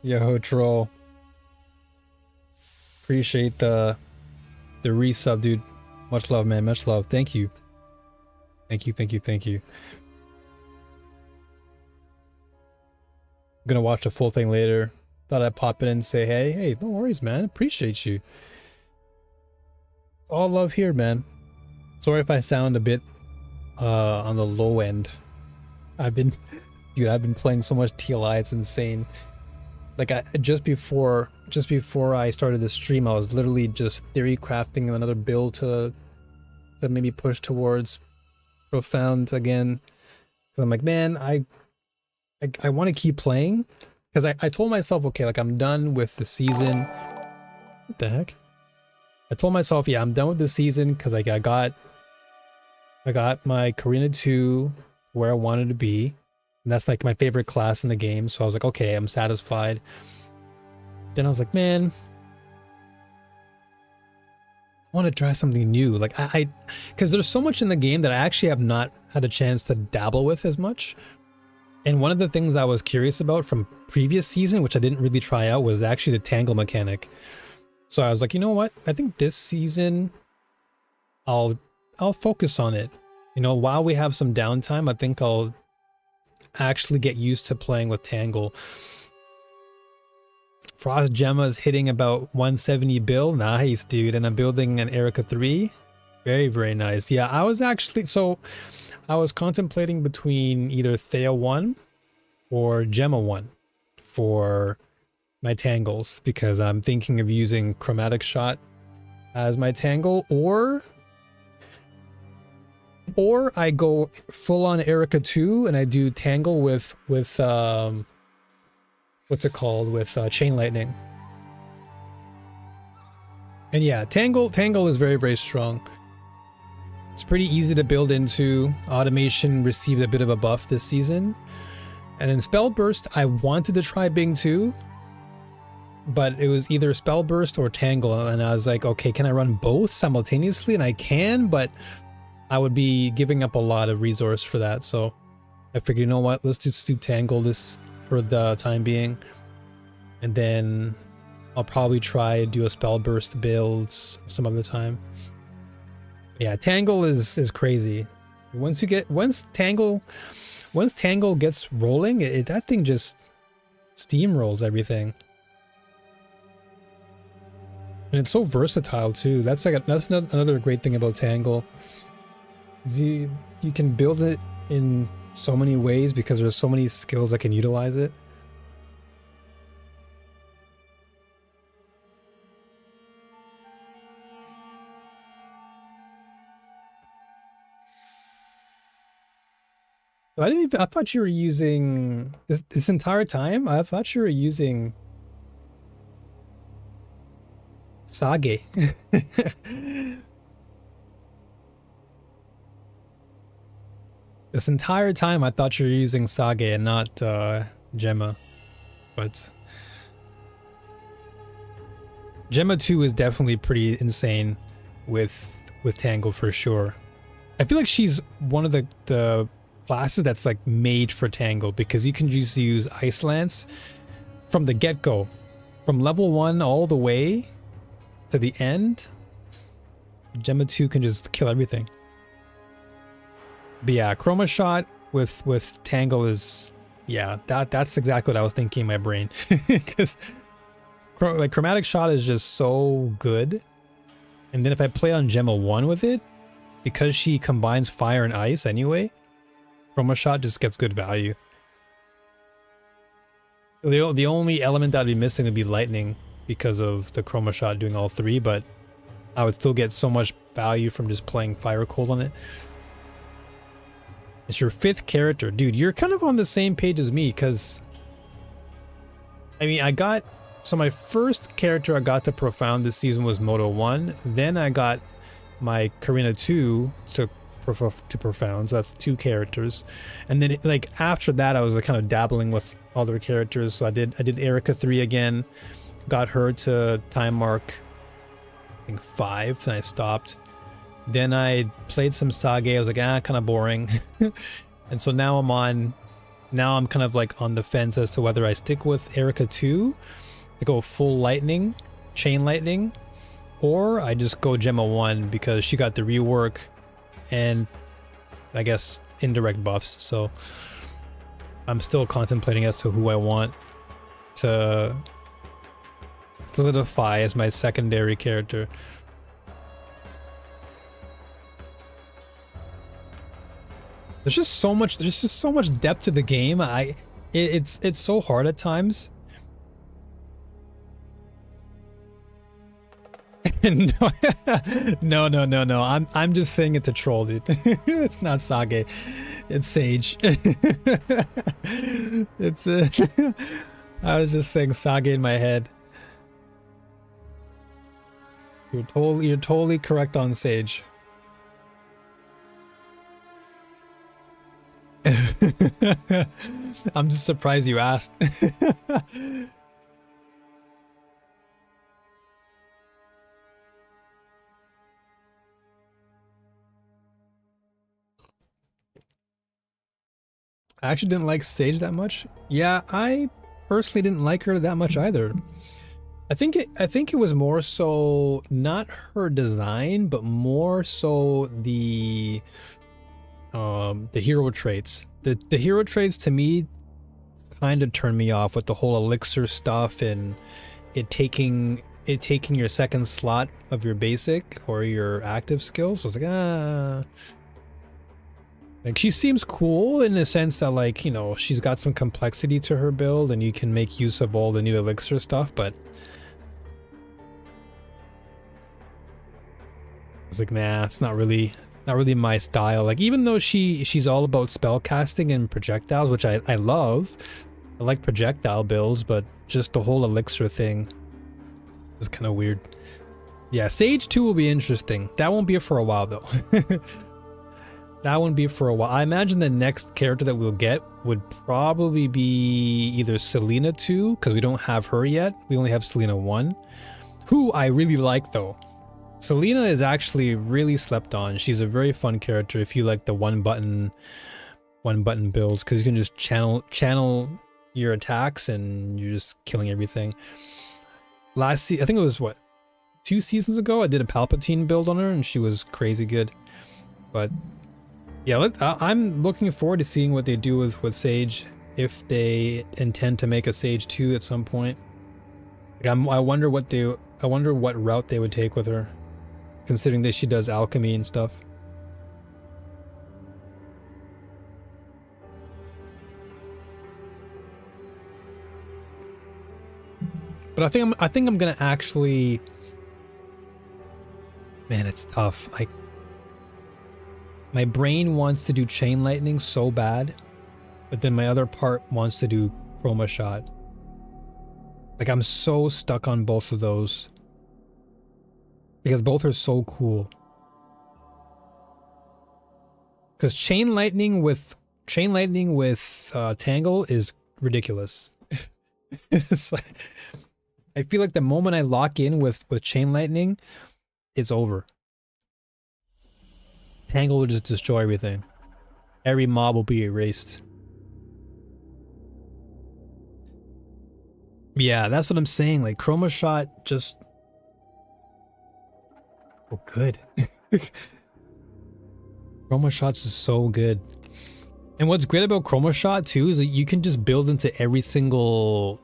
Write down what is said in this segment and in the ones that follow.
Yo, troll. Appreciate the resub, dude. Much love, man. Much love. Thank you. Thank you, thank you, thank you. I'm gonna watch the full thing later. Thought I'd pop in and say, hey, no worries, man. Appreciate you. It's all love here, man. Sorry if I sound a bit on the low end. I've been playing so much TLI, it's insane. Like just before I started the stream, I was literally just theory crafting another build to maybe push towards profound again. Cause I'm like, man, I want to keep playing, because I told myself, okay, like I'm done with the season. What the heck? I told myself, yeah, I'm done with the season because like I got my Karina 2 where I wanted to be. And that's like my favorite class in the game. So I was like, okay, I'm satisfied. Then I was like, man, I want to try something new. Like because there's so much in the game that I actually have not had a chance to dabble with as much. And one of the things I was curious about from previous season, which I didn't really try out, was actually the tangle mechanic. So I was like, you know what? I think this season I'll focus on it. You know, while we have some downtime, I think I'll actually get used to playing with Tangle. Frost Gemma is hitting about 170 bill. Nice, dude. And I'm building an Erica 3. Very, very nice. Yeah, I was contemplating between either Thea 1 or Gemma 1 for my tangles, because I'm thinking of using Chromatic Shot as my tangle, or I go full on Erica 2 and I do tangle with what's it called, with Chain Lightning. And yeah, tangle is very, very strong. It's pretty easy to build into. Automation received a bit of a buff this season. And in Spell Burst, I wanted to try Bing 2, but it was either Spell Burst or Tangle, and I was like, okay, can I run both simultaneously? And I can, but I would be giving up a lot of resource for that. So I figured, you know what, let's just do Tangle this for the time being, and then I'll probably try do a Spell Burst build some other time. Yeah, Tangle is crazy. Once Tangle gets rolling, that thing just steamrolls everything. And it's so versatile too. That's another great thing about Tangle. You can build it in so many ways because there's so many skills that can utilize it. I thought you were using this entire time. I thought you were using Sage. This entire time I thought you were using Sage and not Gemma. But Gemma 2 is definitely pretty insane with Tangle for sure. I feel like she's one of the classes that's like made for Tangle, because you can just use Ice Lance from the get-go. From level 1 all the way to the end. Gemma 2 can just kill everything. But yeah, Chroma Shot with Tangle is, yeah, that's exactly what I was thinking in my brain. Because like Chromatic Shot is just so good. And then if I play on Gemma 1 with it, because she combines fire and ice anyway, Chroma Shot just gets good value. The only element that would be missing would be lightning because of the Chroma Shot doing all three, but I would still get so much value from just playing Fire Cold on it. It's your 5th character. Dude, you're kind of on the same page as me, because I mean, so my first character I got to Profound this season was Moto 1. Then I got my Karina 2 to Profound, so that's 2 characters. And then like after that I was like kind of dabbling with other characters. So I did Erica 3 again, got her to time mark I think 5, then I stopped. Then I played some Sage. I was like, kind of boring. And so now I'm on now I'm kind of like on the fence as to whether I stick with Erica 2 to go full lightning, chain lightning, or I just go Gemma 1 because she got the rework and I guess indirect buffs. So I'm still contemplating as to who I want to solidify as my secondary character. There's just so much depth to the game. It's so hard at times. No. I'm just saying it to troll, dude. It's not Sage. It's Sage. It's I was just saying Sage in my head. You're totally correct on Sage. I'm just surprised you asked. I actually didn't like Sage that much. Yeah, I personally didn't like her that much either. I think it was more so not her design, but more so the hero traits. The hero traits to me kind of turned me off with the whole elixir stuff and it taking your second slot of your basic or your active skills. So I was like, like she seems cool in the sense that, like, you know, she's got some complexity to her build and you can make use of all the new elixir stuff, but I was like, nah, it's not really my style. Like, even though she's all about spell casting and projectiles, which I love. I like projectile builds, but just the whole elixir thing was kind of weird. Yeah, Sage 2 will be interesting. That won't be for a while though. That won't be for a while. I imagine the next character that we'll get would probably be either Selena 2, because we don't have her yet. We only have Selena 1, who I really like though. Selena is actually really slept on. She's a very fun character if you like the one button builds, because you can just channel your attacks and you're just killing everything. I think it was what, 2 seasons ago, I did a Palpatine build on her and she was crazy good. But yeah, I'm looking forward to seeing what they do with Sage, if they intend to make a Sage 2 at some point. Like, I wonder what route they would take with her, considering that she does alchemy and stuff. But I think I'm gonna actually, man, it's tough. My brain wants to do chain lightning so bad, but then my other part wants to do chroma shot. Like, I'm so stuck on both of those because both are so cool. Because chain lightning with Tangle is ridiculous. It's like, I feel like the moment I lock in with chain lightning, it's over. Tangle will just destroy everything. Every mob will be erased. Yeah, that's what I'm saying. Like, chroma shot just, oh, good. Chroma shots is so good. And what's great about chroma shot too is that you can just build into every single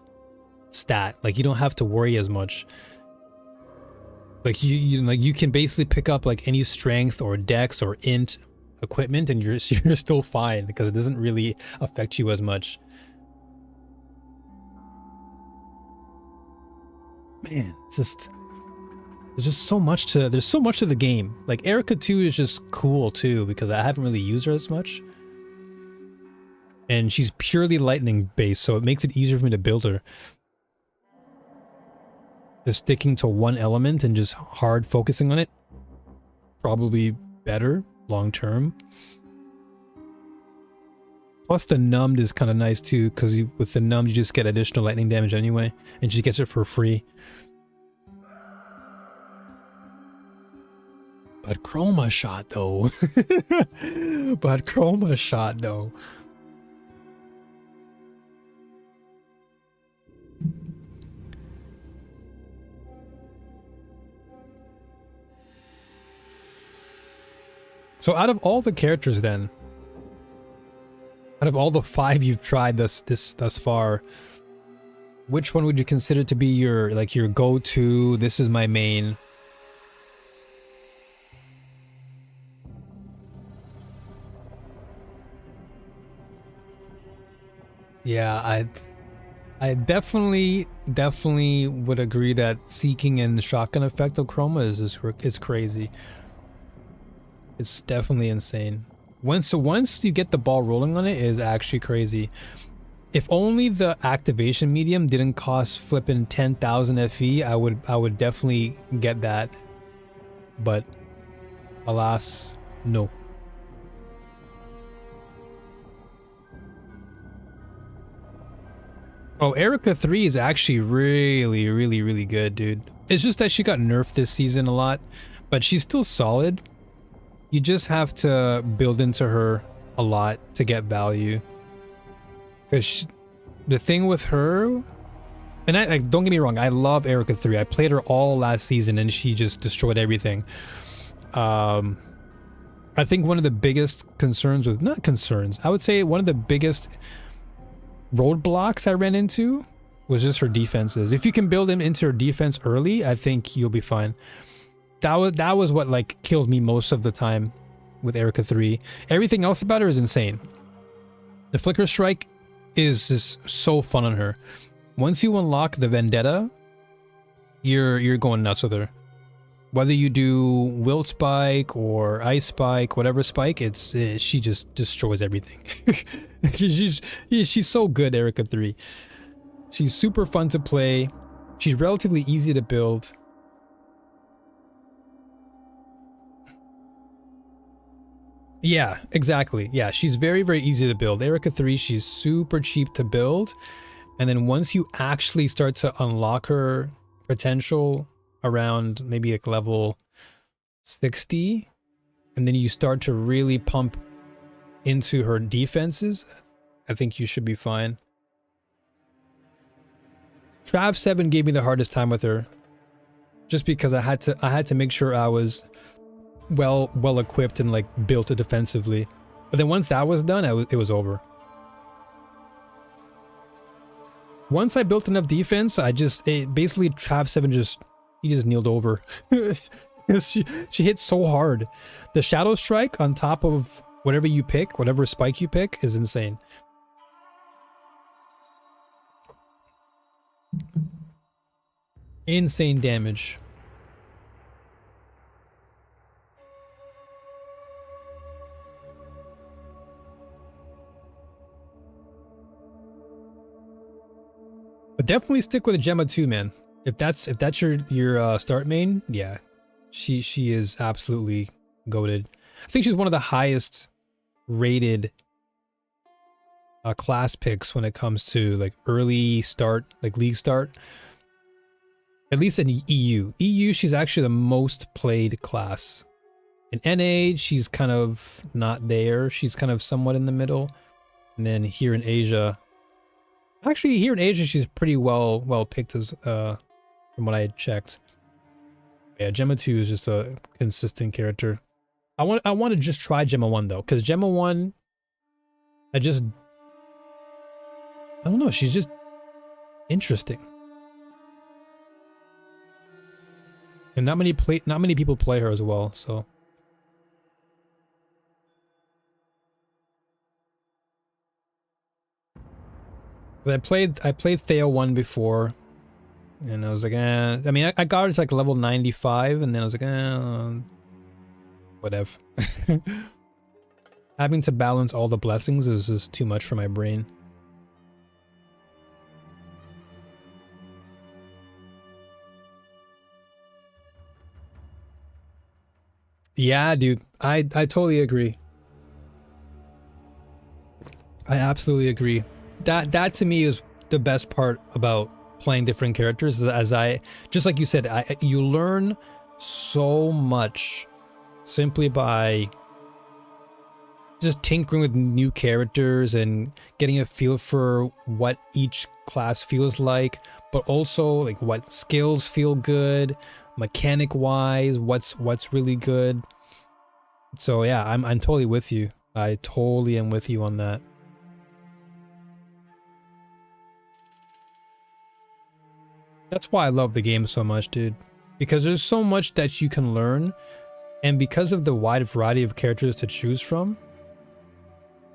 stat. Like, you don't have to worry as much. Like, you can basically pick up like any strength or dex or int equipment and you're still fine because it doesn't really affect you as much. Man, there's just so much to the game. Like, Erica 2 is just cool too because I haven't really used her as much. And she's purely lightning based, so it makes it easier for me to build her. Just sticking to one element and just hard focusing on it, probably better long term. Plus the numbed is kind of nice too, because with the numbed you just get additional lightning damage anyway, and she gets it for free. But chroma shot though. But chroma shot though. So out of all the characters then, out of all the 5 you've tried thus far, which one would you consider to be your go-to, this is my main? Yeah, I definitely would agree that Seeking and the Shotgun Effect of Chroma is crazy. It's definitely insane. Once you get the ball rolling on it, is actually crazy. If only the activation medium didn't cost flipping 10,000 FE, I would definitely get that. But alas, no. Oh, Erica 3 is actually really good, dude. It's just that she got nerfed this season a lot, but she's still solid. You just have to build into her a lot to get value. Because the thing with her, and I don't get me wrong, I love Erica 3. I played her all last season and she just destroyed everything. I think one of the biggest concerns with, not concerns, I would say one of the biggest roadblocks I ran into was just her defenses. If you can build him into her defense early, I think you'll be fine. That was what like killed me most of the time with Erica 3. Everything else about her is insane. The Flicker Strike is just so fun on her. Once you unlock the Vendetta, you're going nuts with her. Whether you do Wilt Spike or Ice Spike, whatever spike, she just destroys everything. she's so good, Erica 3. She's super fun to play. She's relatively easy to build. Yeah, exactly. Yeah, she's very easy to build. Erica 3, she's super cheap to build. And then once you actually start to unlock her potential around maybe like level 60, and then you start to really pump into her defenses, I think you should be fine. Trav 7 gave me the hardest time with her, just because I had to make sure I was well equipped and like built it defensively. But then once that was done, it was over. Once I built enough defense, basically Trav 7 he just kneeled over. she hit so hard. The Shadow Strike on top of whatever you pick, whatever spike you pick, is insane. Insane damage. But definitely stick with a Gemma 2, man. If that's your start main, yeah, she is absolutely goated. I think she's one of the highest rated class picks when it comes to like early start, like league start. At least in EU. EU, she's actually the most played class. In NA, she's kind of not there. She's kind of somewhat in the middle. And then here in Asia, actually here in Asia, she's pretty well picked as from what I had checked. Yeah, Gemma 2 is just a consistent character. I want to just try Gemma 1 though, because Gemma 1, I don't know, she's just interesting. And not many people play her as well, so. But I played Thea 1 before, and I was like, I mean, I got her to like level 95, and then I was like, whatever. Having to balance all the blessings is just too much for my brain. Yeah, dude, I totally agree. I absolutely agree. That to me is the best part about playing different characters, as just like you said, you learn so much simply by just tinkering with new characters and getting a feel for what each class feels like, but also like what skills feel good, mechanic wise, what's really good. So yeah, I'm totally with you. I totally am with you on that. That's why I love the game so much, dude. Because there's so much that you can learn, and because of the wide variety of characters to choose from,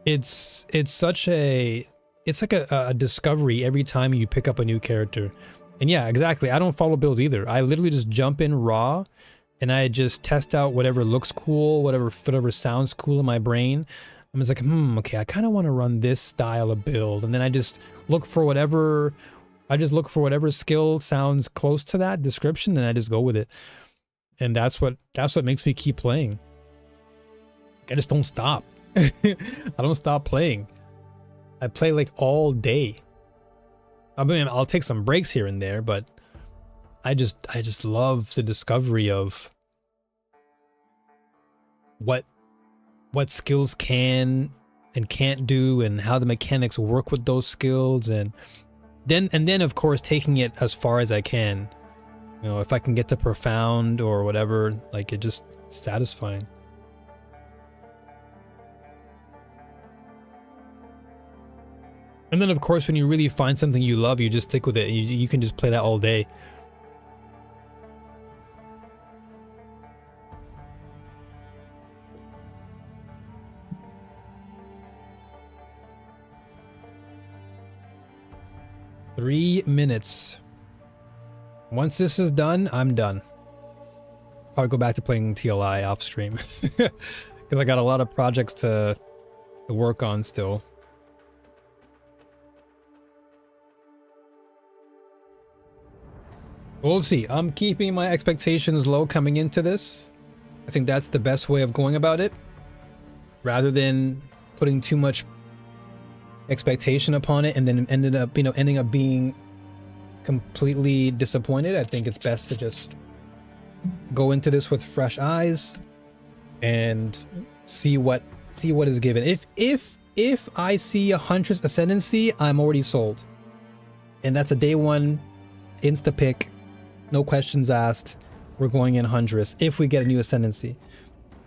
it's such a it's like a discovery every time you pick up a new character. And yeah, exactly. I don't follow builds either. I literally just jump in raw and I just test out whatever looks cool, whatever sounds cool in my brain. I'm just like, okay, I kind of want to run this style of build, and then I just look for whatever skill sounds close to that description, and I just go with it. And that's what makes me keep playing. I just don't stop. I don't stop playing. I play like all day. I mean, I'll take some breaks here and there, but I just love the discovery of what skills can and can't do, and how the mechanics work with those skills, and then of course taking it as far as I can. You know, if I can get to profound or whatever, like, it just satisfying. And then of course when you really find something you love, you just stick with it. You can just play that all day. Three minutes. Once this is done, I'm done. Probably go back to playing TLI off stream. Because I got a lot of projects to work on still. We'll see. I'm keeping my expectations low coming into this. I think that's the best way of going about it. Rather than putting too much expectation upon it and then ending up being completely disappointed. I think it's best to just go into this with fresh eyes and see what is given. If I see a Huntress Ascendancy, I'm already sold. And that's a day one insta pick, no questions asked. We're going in Huntress if we get a new Ascendancy.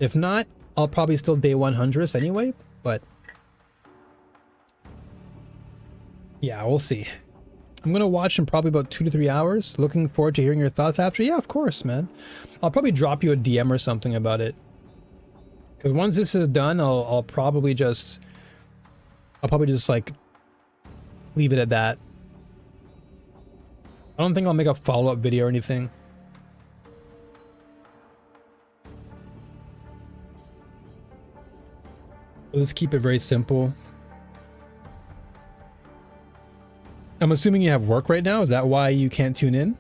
If not, I'll probably still day one Huntress anyway, but yeah, we'll see. I'm gonna watch in probably about 2 to 3 hours. Looking forward to hearing your thoughts after. Yeah, of course, man. I'll probably drop you a DM or something about it. Because once this is done, I'll probably just like leave it at that. I don't think I'll make a follow-up video or anything. Let's keep it very simple. I'm assuming you have work right now. Is that why you can't tune in?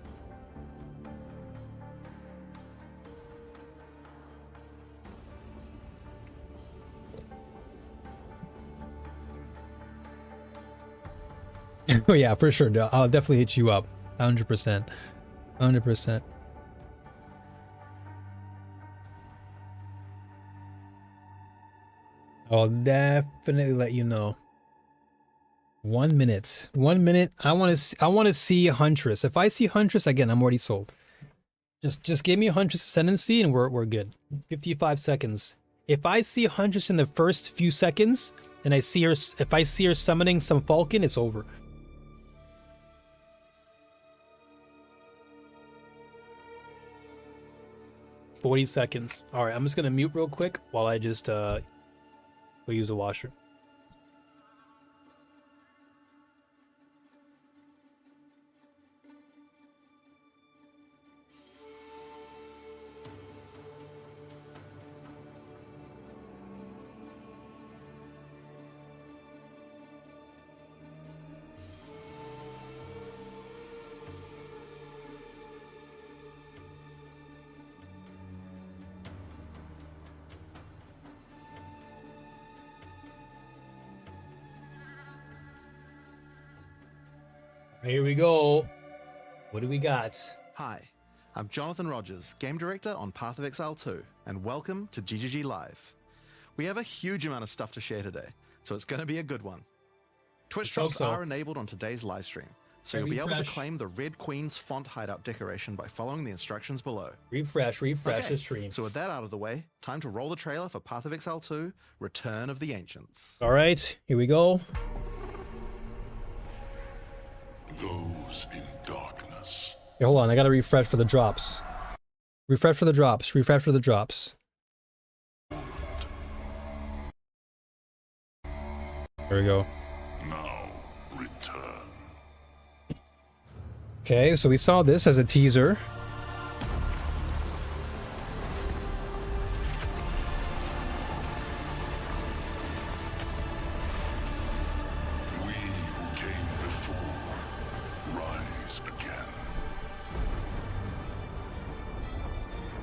Oh yeah, for sure. I'll definitely hit you up. 100%. 100%. I'll definitely let you know. 1 minute. 1 minute. I want to see Huntress. If I see Huntress again, I'm already sold. Just give me a Huntress Ascendancy and we're good. 55 seconds. If I see Huntress in the first few seconds and if I see her summoning some Falcon, it's over. "40 seconds. All right, I'm just gonna mute real quick while I just go use a washer. Here we go. What do we got? Hi, I'm Jonathan Rogers, Game Director on Path of Exile 2, and welcome to GGG Live. We have a huge amount of stuff to share today, so it's going to be a good one. Twitch drops are enabled on today's live stream, So Okay, you'll be able to refresh. claim the Red Queen's font hideout decoration by following the instructions below. Refresh the Okay, stream. so with that out of the way, time to roll the trailer for Path of Exile 2, Return of the Ancients. All right, here we go. Those in darkness. Okay, hold on, I gotta refresh for the drops. Refresh for the drops. Refresh for the drops. There we go. Now return. Okay, so we saw this as a teaser. We who came before rise again.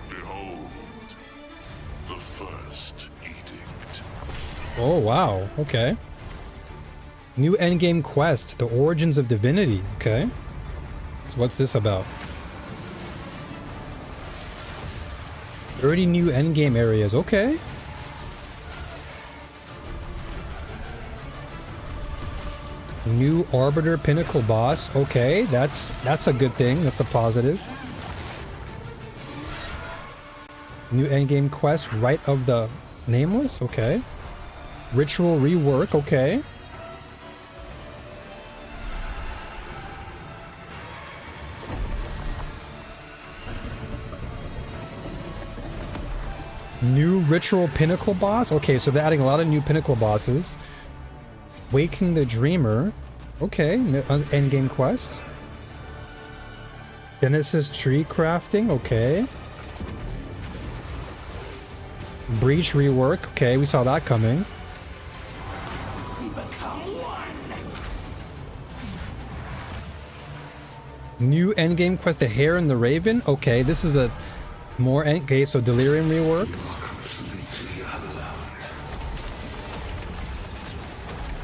Behold, the first edict. Oh, wow. Okay. New endgame quest, The Origins of Divinity. Okay. So what's this about? 30 new endgame areas. Okay. New Arbiter Pinnacle boss. Okay, that's a good thing. That's a positive. New endgame quest, Rite of the Nameless. Okay. Ritual rework. Okay. New Ritual Pinnacle boss? Okay, so they're adding a lot of new Pinnacle bosses. Waking the Dreamer. Okay, endgame quest. Genesis tree crafting. Okay. Breach rework. Okay, we saw that coming. New endgame quest, The Hare and the Raven. Okay, this is a more okay, so Delirium reworked.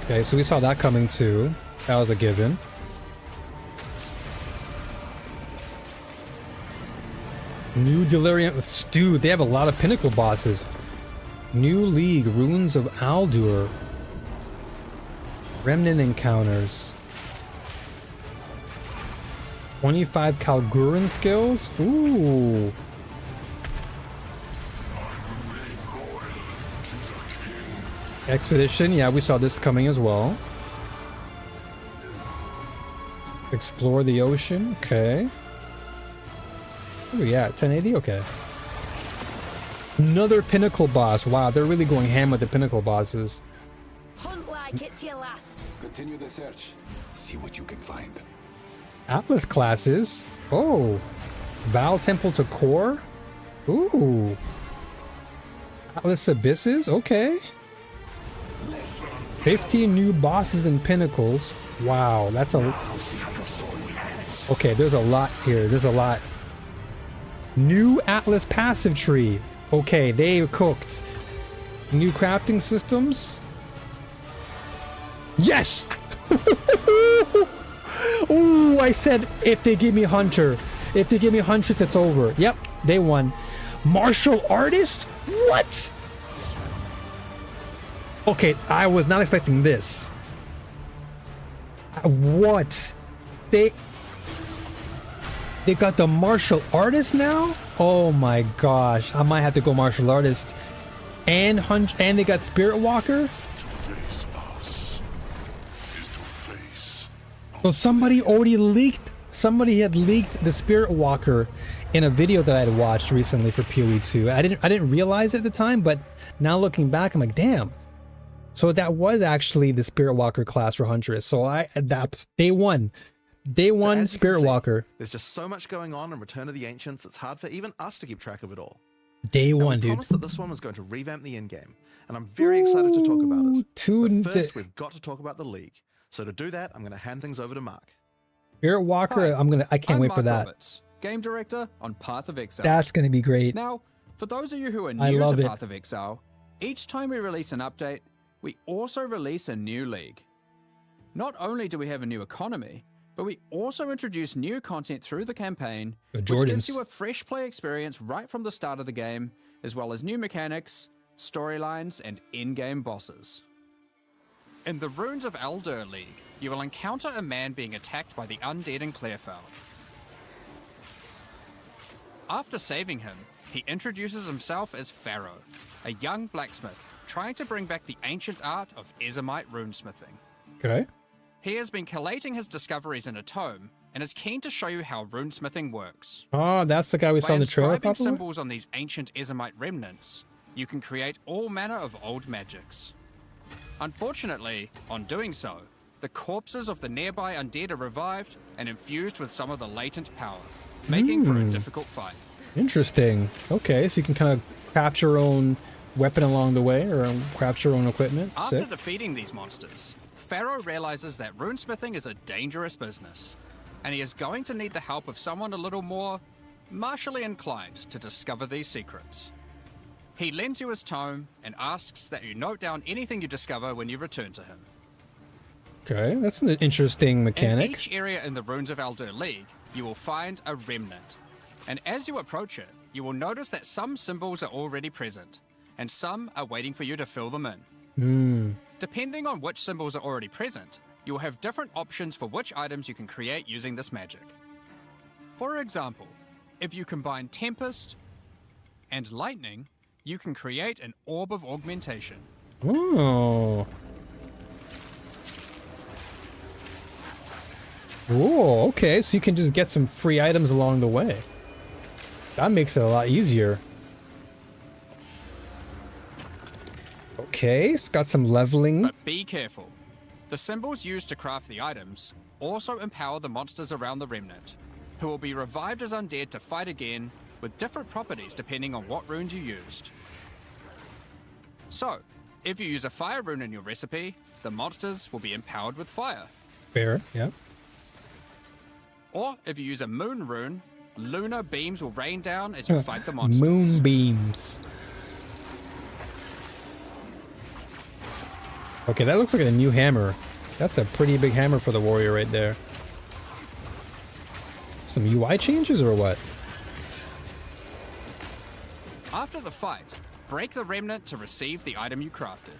Okay, so we saw that coming too. That was a given. New Delirium. Dude, they have a lot of Pinnacle bosses. New League, Runes of Aldur. Remnant encounters. 25 Kalguran skills? Ooh. Expedition, yeah, we saw this coming as well. Explore the ocean, okay. Oh yeah, 1080, okay. Another Pinnacle boss. Wow, they're really going ham with the Pinnacle bosses. Hunt like it's your last. Continue the search. See what you can find. Atlas classes. Oh. Val Temple to Core. Ooh. Atlas Abysses, okay. 15 new bosses and pinnacles. Wow, that's a... Okay, there's a lot here. There's a lot. New Atlas passive tree. Okay, they cooked. New crafting systems. Yes! Oh, I said if they give me Hunter. If they give me Huntress, it's over. Yep, they won. Martial artist? What? Okay, I was not expecting this. What? They got the martial artist now? Oh my gosh, I might have to go martial artist. And they got Spirit Walker? To face us is to face. So somebody already leaked, somebody had leaked the Spirit Walker in a video that I had watched recently for PoE 2. I didn't realize at the time, but now looking back, I'm like, damn. So that was actually the Spirit Walker class for Huntress. So they won. They won as you can Spirit see, Walker. There's just so much going on in Return of the Ancients, it's hard for even us to keep track of it all. Day Now, one, we dude. promised that this one was going to revamp the in-game, and I'm very excited to talk about it. But first, we've got to talk about the League. So to do that, I'm going to hand things over to Mark. Spirit Walker, Hi, I can't I'm wait Mark for that. Roberts, game director on Path of Exile. That's gonna be great. Now, for those of you who are I new love to it. Path of Exile, each time we release an update, we also release a new league. Not only do we have a new economy, but we also introduce new content through the campaign, which gives you a fresh play experience right from the start of the game, as well as new mechanics, storylines, and in-game bosses. In the Runes of Aldur League, you will encounter a man being attacked by the undead in Clearfell. After saving him, he introduces himself as Pharaoh, a young blacksmith trying to bring back the ancient art of Ezomite runesmithing. Okay. He has been collating his discoveries in a tome and is keen to show you how runesmithing works. Oh, that's the guy we saw in the trailer, By inscribing probably? symbols on these ancient Ezomite remnants, you can create all manner of old magics. Unfortunately, on doing so, the corpses of the nearby undead are revived and infused with some of the latent power, making for a difficult fight. Interesting. Okay, so you can kind of craft your own weapon along the way, or craft your own equipment. After Sick. defeating these monsters, Pharaoh realizes that runesmithing is a dangerous business, and he is going to need the help of someone a little more martially inclined to discover these secrets. He lends you his tome and asks that you note down anything you discover when you return to him. Okay, that's an interesting mechanic. In each area in the Runes of Aldur League, you will find a remnant. And as you approach it, you will notice that some symbols are already present, and some are waiting for you to fill them in. Depending on which symbols are already present, you will have different options for which items you can create using this magic. For example, if you combine Tempest and Lightning, you can create an Orb of Augmentation. Oh. Oh, okay, so you can just get some free items along the way. That makes it a lot easier. Okay, it's got some leveling. But be careful. The symbols used to craft the items also empower the monsters around the remnant, who will be revived as undead to fight again with different properties depending on what runes you used. So, if you use a fire rune in your recipe, the monsters will be empowered with fire. Fair, yeah. Or if you use a moon rune, lunar beams will rain down as you fight the monsters. Moonbeams. Okay, that looks like a new hammer. That's a pretty big hammer for the warrior right there. Some UI changes or what? After the fight, break the remnant to receive the item you crafted.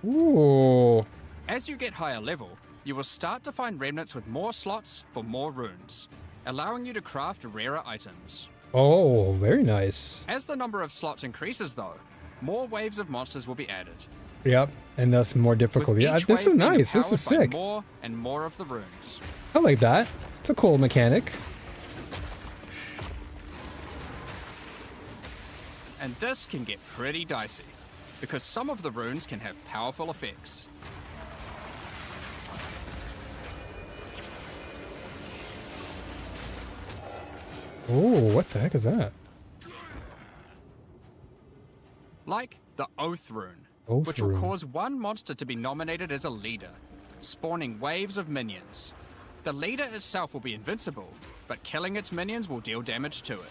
Ooh. As you get higher level, you will start to find remnants with more slots for more runes, allowing you to craft rarer items. Oh, very nice. As the number of slots increases though, more waves of monsters will be added. Yep, and thus more difficulty. With each This is wave being nice. This is empowered by sick. More and more of the runes. I like that. It's a cool mechanic. And this can get pretty dicey, because some of the runes can have powerful effects. Oh, what the heck is that? Like the Oath rune, Oath which will rune. cause one monster to be nominated as a leader, spawning waves of minions. The leader itself will be invincible, but killing its minions will deal damage to it.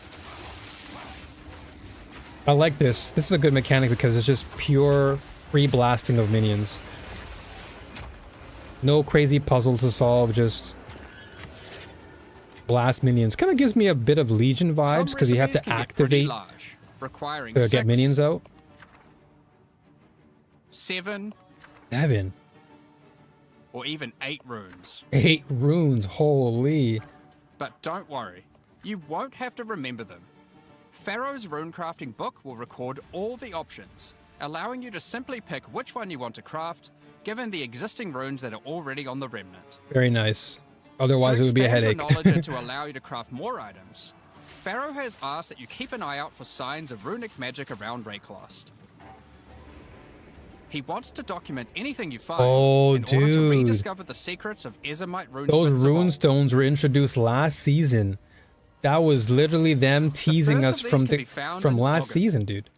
I like this. This is a good mechanic because it's just pure free blasting of minions. No crazy puzzle to solve, just blast minions. Kind of gives me a bit of Legion vibes because you have to activate large, requiring to get minions out. 7, 7. or even 8 runes. 8 runes, holy. But don't worry, you won't have to remember them. Pharaoh's runecrafting book will record all the options, allowing you to simply pick which one you want to craft, given the existing runes that are already on the remnant. Very nice. Otherwise it would be a headache. To expand your knowledge and to allow you to craft more items, Pharaoh has asked that you keep an eye out for signs of runic magic around Rayclast. He wants to document anything you find in order to rediscover the secrets of Ezomite runesmiths. Those rune stones were introduced last season. That was literally them teasing us from last season, dude.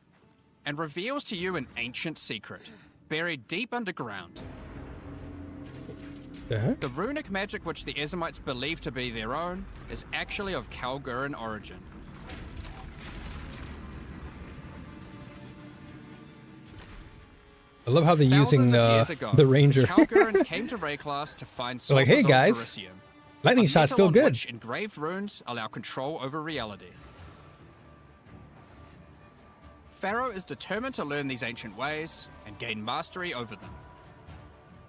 And reveals to you an ancient secret, buried deep underground. The heck? The runic magic which the Ezomites believe to be their own is actually of Kalguran origin. I love how they're using the ranger. Kalgurans came to Rayclast to find sources like, hey of guys, Verisium, lightning shot's still good. Which engraved runes allow control over reality. Pharaoh is determined to learn these ancient ways and gain mastery over them.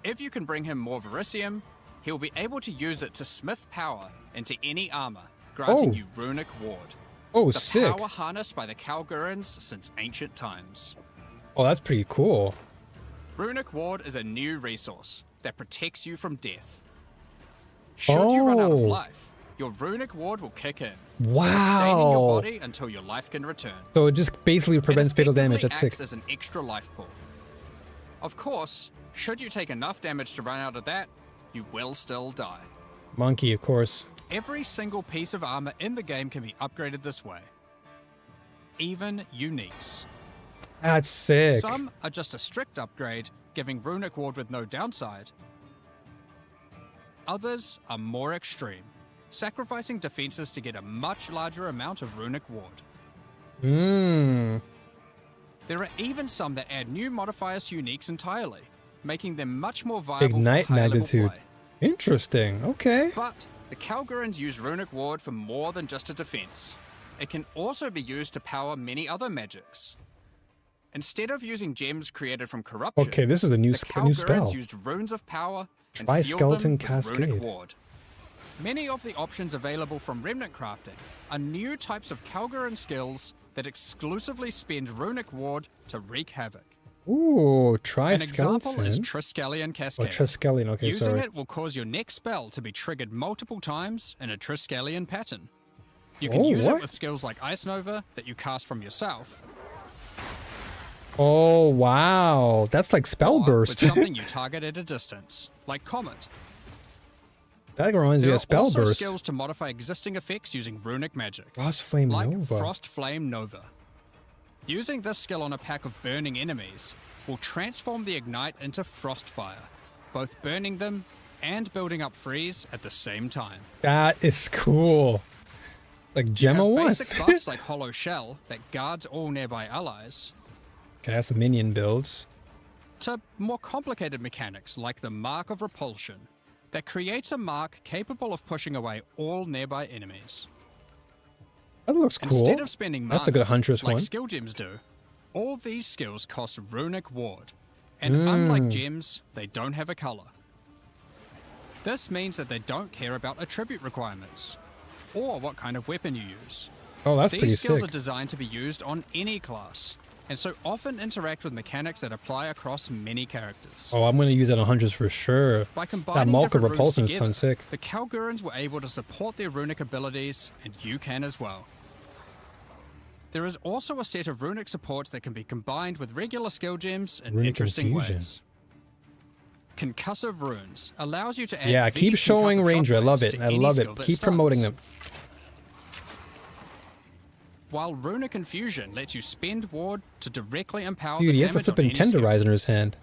If you can bring him more Verisium, he'll be able to use it to smith power into any armor, granting you runic ward. Oh, the sick. power harnessed by the Kalgurans since ancient times. Oh, that's pretty cool. Runic ward is a new resource that protects you from death. Should you run out of life, your runic ward will kick in, sustaining your body until your life can return. So it just basically prevents fatal damage. That's sick. Acts as an extra life pool. Of course, should you take enough damage to run out of that, you will still die. Monkey, of course. Every single piece of armor in the game can be upgraded this way. Even uniques. That's sick. Some are just a strict upgrade, giving runic ward with no downside. Others are more extreme, sacrificing defenses to get a much larger amount of runic ward. There are even some that add new modifiers to uniques entirely, making them much more viable Ignite for higher magnitude. level play. Interesting. Okay. But the Kalgurans use runic ward for more than just a defense. It can also be used to power many other magics. Instead of using gems created from corruption, Okay, this is a new the new spell. Kalgurans used runes of power and Try fueled them skeleton with cascade. runic ward. Many of the options available from remnant crafting are new types of Kalguran skills that exclusively spend runic ward to wreak havoc. Ooh, try An example skeleton. is Triskelion Cascade. Oh, Triskelion. Okay, Using sorry. it will cause your next spell to be triggered multiple times in a Triskelion pattern. You can use it with skills like Ice Nova that you cast from yourself, Oh, wow. That's like spell or burst. with something you target at a distance, like Comet. That reminds me There of are spell also burst. skills to modify existing effects using runic magic, Frost Flame like Nova. Frost Flame Nova. Using this skill on a pack of burning enemies will transform the Ignite into Frostfire, both burning them and building up freeze at the same time. That is cool. Like Gemma You have 1. basic buffs like Hollow Shell that guards all nearby allies, Okay, that's the minion builds. to more complicated mechanics like the Mark of Repulsion that creates a mark capable of pushing away all nearby enemies. That looks cool. Instead of spending mana, That's a good Huntress like one. skill gems do, all these skills cost runic ward, and unlike gems, they don't have a color. This means that they don't care about attribute requirements, or what kind of weapon you use. Oh, that's pretty These skills sick. are designed to be used on any class, and so often interact with mechanics that apply across many characters. Oh, I'm going to use that on Huntress for sure. By That combining Mark of different runes Repulsion together, sounds sick. the Kalgurans were able to support their runic abilities, and you can as well. There is also a set of runic supports that can be combined with regular skill gems in Runic interesting infusion. ways. Concussive runes allows you to add Yeah, keep these showing concussive Ranger. I love shockwaves it. to I any love skill it. that Keep promoting starts. them. While runic infusion lets you spend ward to directly empower Dude, the he has the damage on flipping any skill. tenderizer in his hand.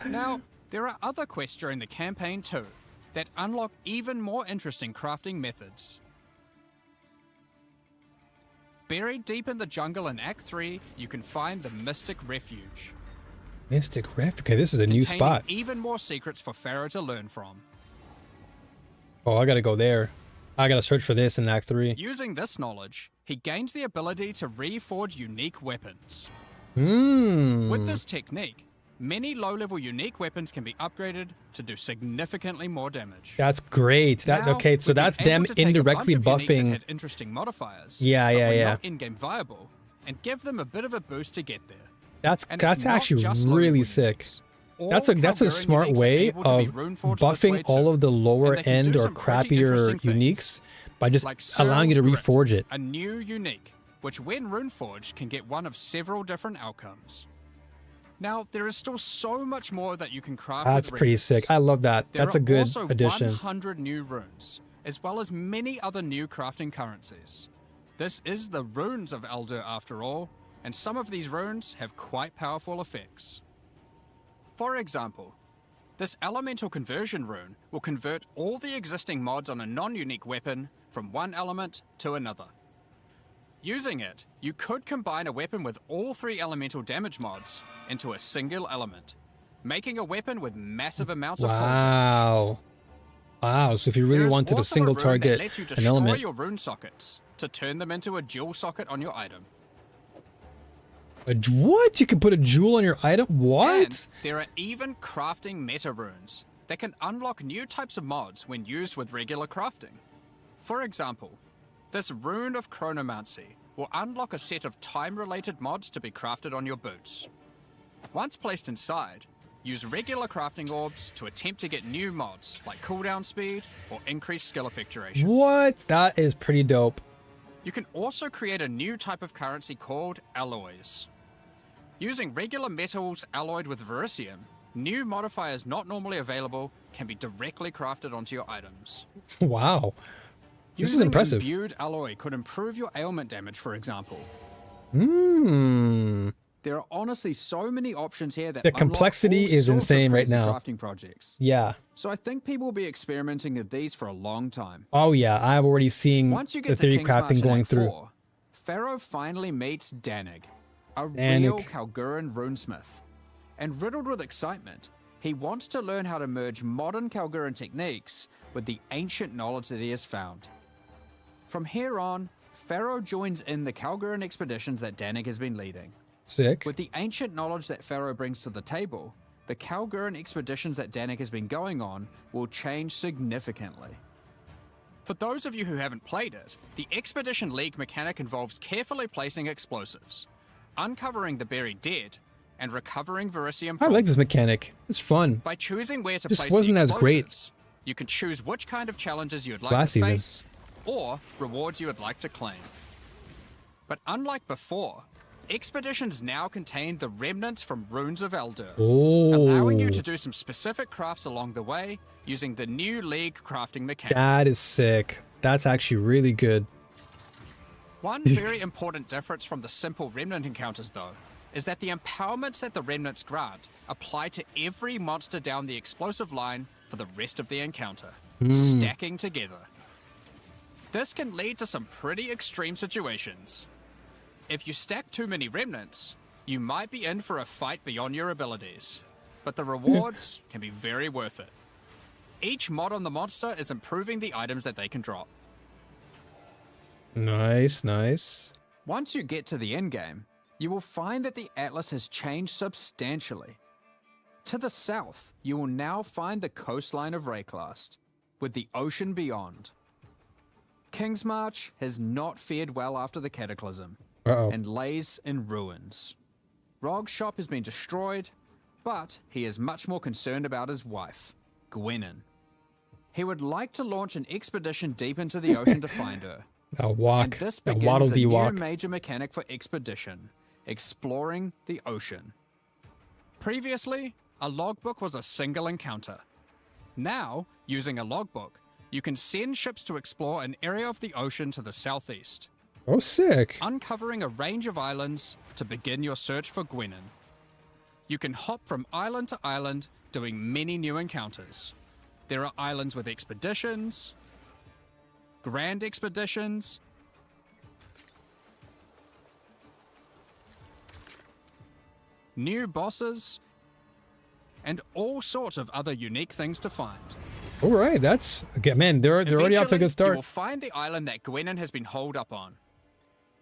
Now, there are other quests during the campaign too that unlock even more interesting crafting methods. Buried deep in the jungle in Act 3, you can find the Mystic Refuge, Mystic Ref. Okay, this is a new containing spot. even more secrets for Pharaoh to learn from. Oh, I got to go there. I got to search for this in Act 3. Using this knowledge, he gains the ability to reforge unique weapons. Hmm. With this technique, many low-level unique weapons can be upgraded to do significantly more damage. That's great. That Now, okay, so we've been that's able them to take a indirectly bunch of uniques that buffing. had interesting modifiers, Yeah, but yeah, were yeah. not in-game viable, and give them a bit of a boost to get there. That's And it's not actually just really low-level sick. uniques. All That's a Kalgurran smart uniques are way able to of be runeforged this way buffing all too, of the lower and they can end do or some pretty crappier interesting things, uniques by just like allowing you to Cyril's Grit, reforge it. a new unique, which when runeforged can get one of several different outcomes. Now, there is still so much more that you can craft That's with pretty runes. sick. I love that. There That's a are good also addition. 100 new runes, as well as many other new crafting currencies. This is the runes of Eldur after all, and some of these runes have quite powerful effects. For example, this elemental conversion rune will convert all the existing mods on a non-unique weapon from one element to another. Using it, you could combine a weapon with all 3 elemental damage mods into a single element, making a weapon with massive amounts of cooldown. Wow. Wow, so if you really There is wanted to also a single rune target that lets you an destroy element. your rune sockets to turn them into a dual socket on your item. What? You can put a jewel on your item? What? And there are even crafting meta runes that can unlock new types of mods when used with regular crafting. For example, this rune of chronomancy will unlock a set of time-related mods to be crafted on your boots. Once placed inside, use regular crafting orbs to attempt to get new mods like cooldown speed or increased skill effectuation. What? That is pretty dope. You can also create a new type of currency called alloys. Using regular metals alloyed with verisium, new modifiers not normally available can be directly crafted onto your items. Wow. This is Using impressive. imbued alloy could improve your ailment damage, for example. Hmm. There are honestly so many options here that The unlock complexity all is sorts of insane right crazy now. crafting projects. Yeah. So I think people will be experimenting with these for a long time. Oh yeah, I'm already seeing Once you the get to theory King's March crafting in going Act through. 4, Pharaoh finally meets Danig, a Danig. real Kalguran runesmith. And riddled with excitement, he wants to learn how to merge modern Kalguran techniques with the ancient knowledge that he has found. From here on, Pharaoh joins in the Kalguran expeditions that Danig has been leading. Sick. With the ancient knowledge that Pharaoh brings to the table, the Kalguran expeditions that Danig has been going on will change significantly. For those of you who haven't played it, the Expedition League mechanic involves carefully placing explosives, uncovering the buried dead, and recovering verisium I from like this mechanic. It's fun. By choosing where to Just place wasn't the as great explosives, you can choose which kind of challenges you would like last to season. face, or rewards you would like to claim. But unlike before, expeditions now contain the remnants from Runes of Eldur, allowing you Oh, to do some specific crafts along the way using the new League crafting mechanic. that is sick. That's actually really good. One very important difference from the simple remnant encounters, though, is that the empowerments that the remnants grant apply to every monster down the explosive line for the rest of the encounter, stacking together. This can lead to some pretty extreme situations. If you stack too many remnants, you might be in for a fight beyond your abilities, but the rewards can be very worth it. Each mod on the monster is improving the items that they can drop. Nice, nice. Once you get to the endgame, you will find that the Atlas has changed substantially. To the south, you will now find the coastline of Rayclast, with the ocean beyond. King's March has not fared well after the Cataclysm, Uh-oh. and lays in ruins. Rog's shop has been destroyed, but he is much more concerned about his wife, Gwenin. He would like to launch an expedition deep into the ocean to find her. Now walk. And this Now begins waddle a dee new walk. major mechanic for expedition, exploring the ocean. Previously, a logbook was a single encounter. Now, using a logbook, you can send ships to explore an area of the ocean to the southeast, Oh, sick. uncovering a range of islands to begin your search for Gwenin. You can hop from island to island, doing many new encounters. There are islands with expeditions, grand expeditions, new bosses, and all sorts of other unique things to find. All right, that's okay, man. They're already off to a Eventually, good you start. will find the island that Gwenin has been holed up on.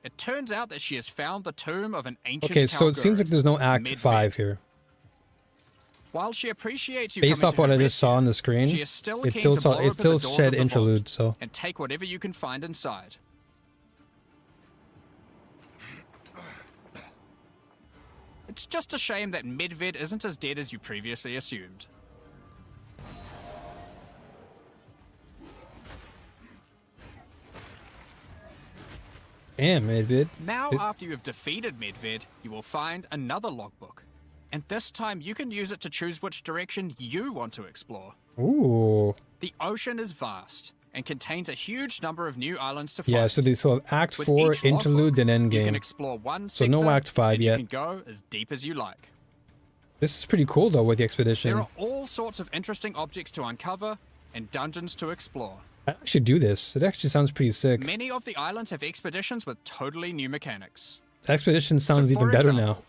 It turns out that she has found the tomb of an ancient Okay, so it seems like there's no Act Midvid. 5 here. While she appreciates you Based coming off to what her I just saw on the rescue, screen, she is still it keen still to blow it open still the doors said of the interlude. vault So and take whatever you can find inside. It's just a shame that Midvid isn't as dead as you previously assumed. damn, Midvid. Now, after you have defeated Midvid, you will find another logbook. And this time you can use it to choose which direction you want to explore. Ooh, The ocean is vast and contains a huge number of new islands to find. yeah. So they still have Act With 4, each interlude, logbook, and You can endgame. explore one So sector, no Act 5 and yet. you can go as deep as you like. This is pretty cool though with the expedition. There are all sorts of interesting objects to uncover and dungeons to explore. I actually do this. It actually sounds pretty sick. Many of the islands have expeditions with totally new mechanics. Expedition sounds So, even for better example, now.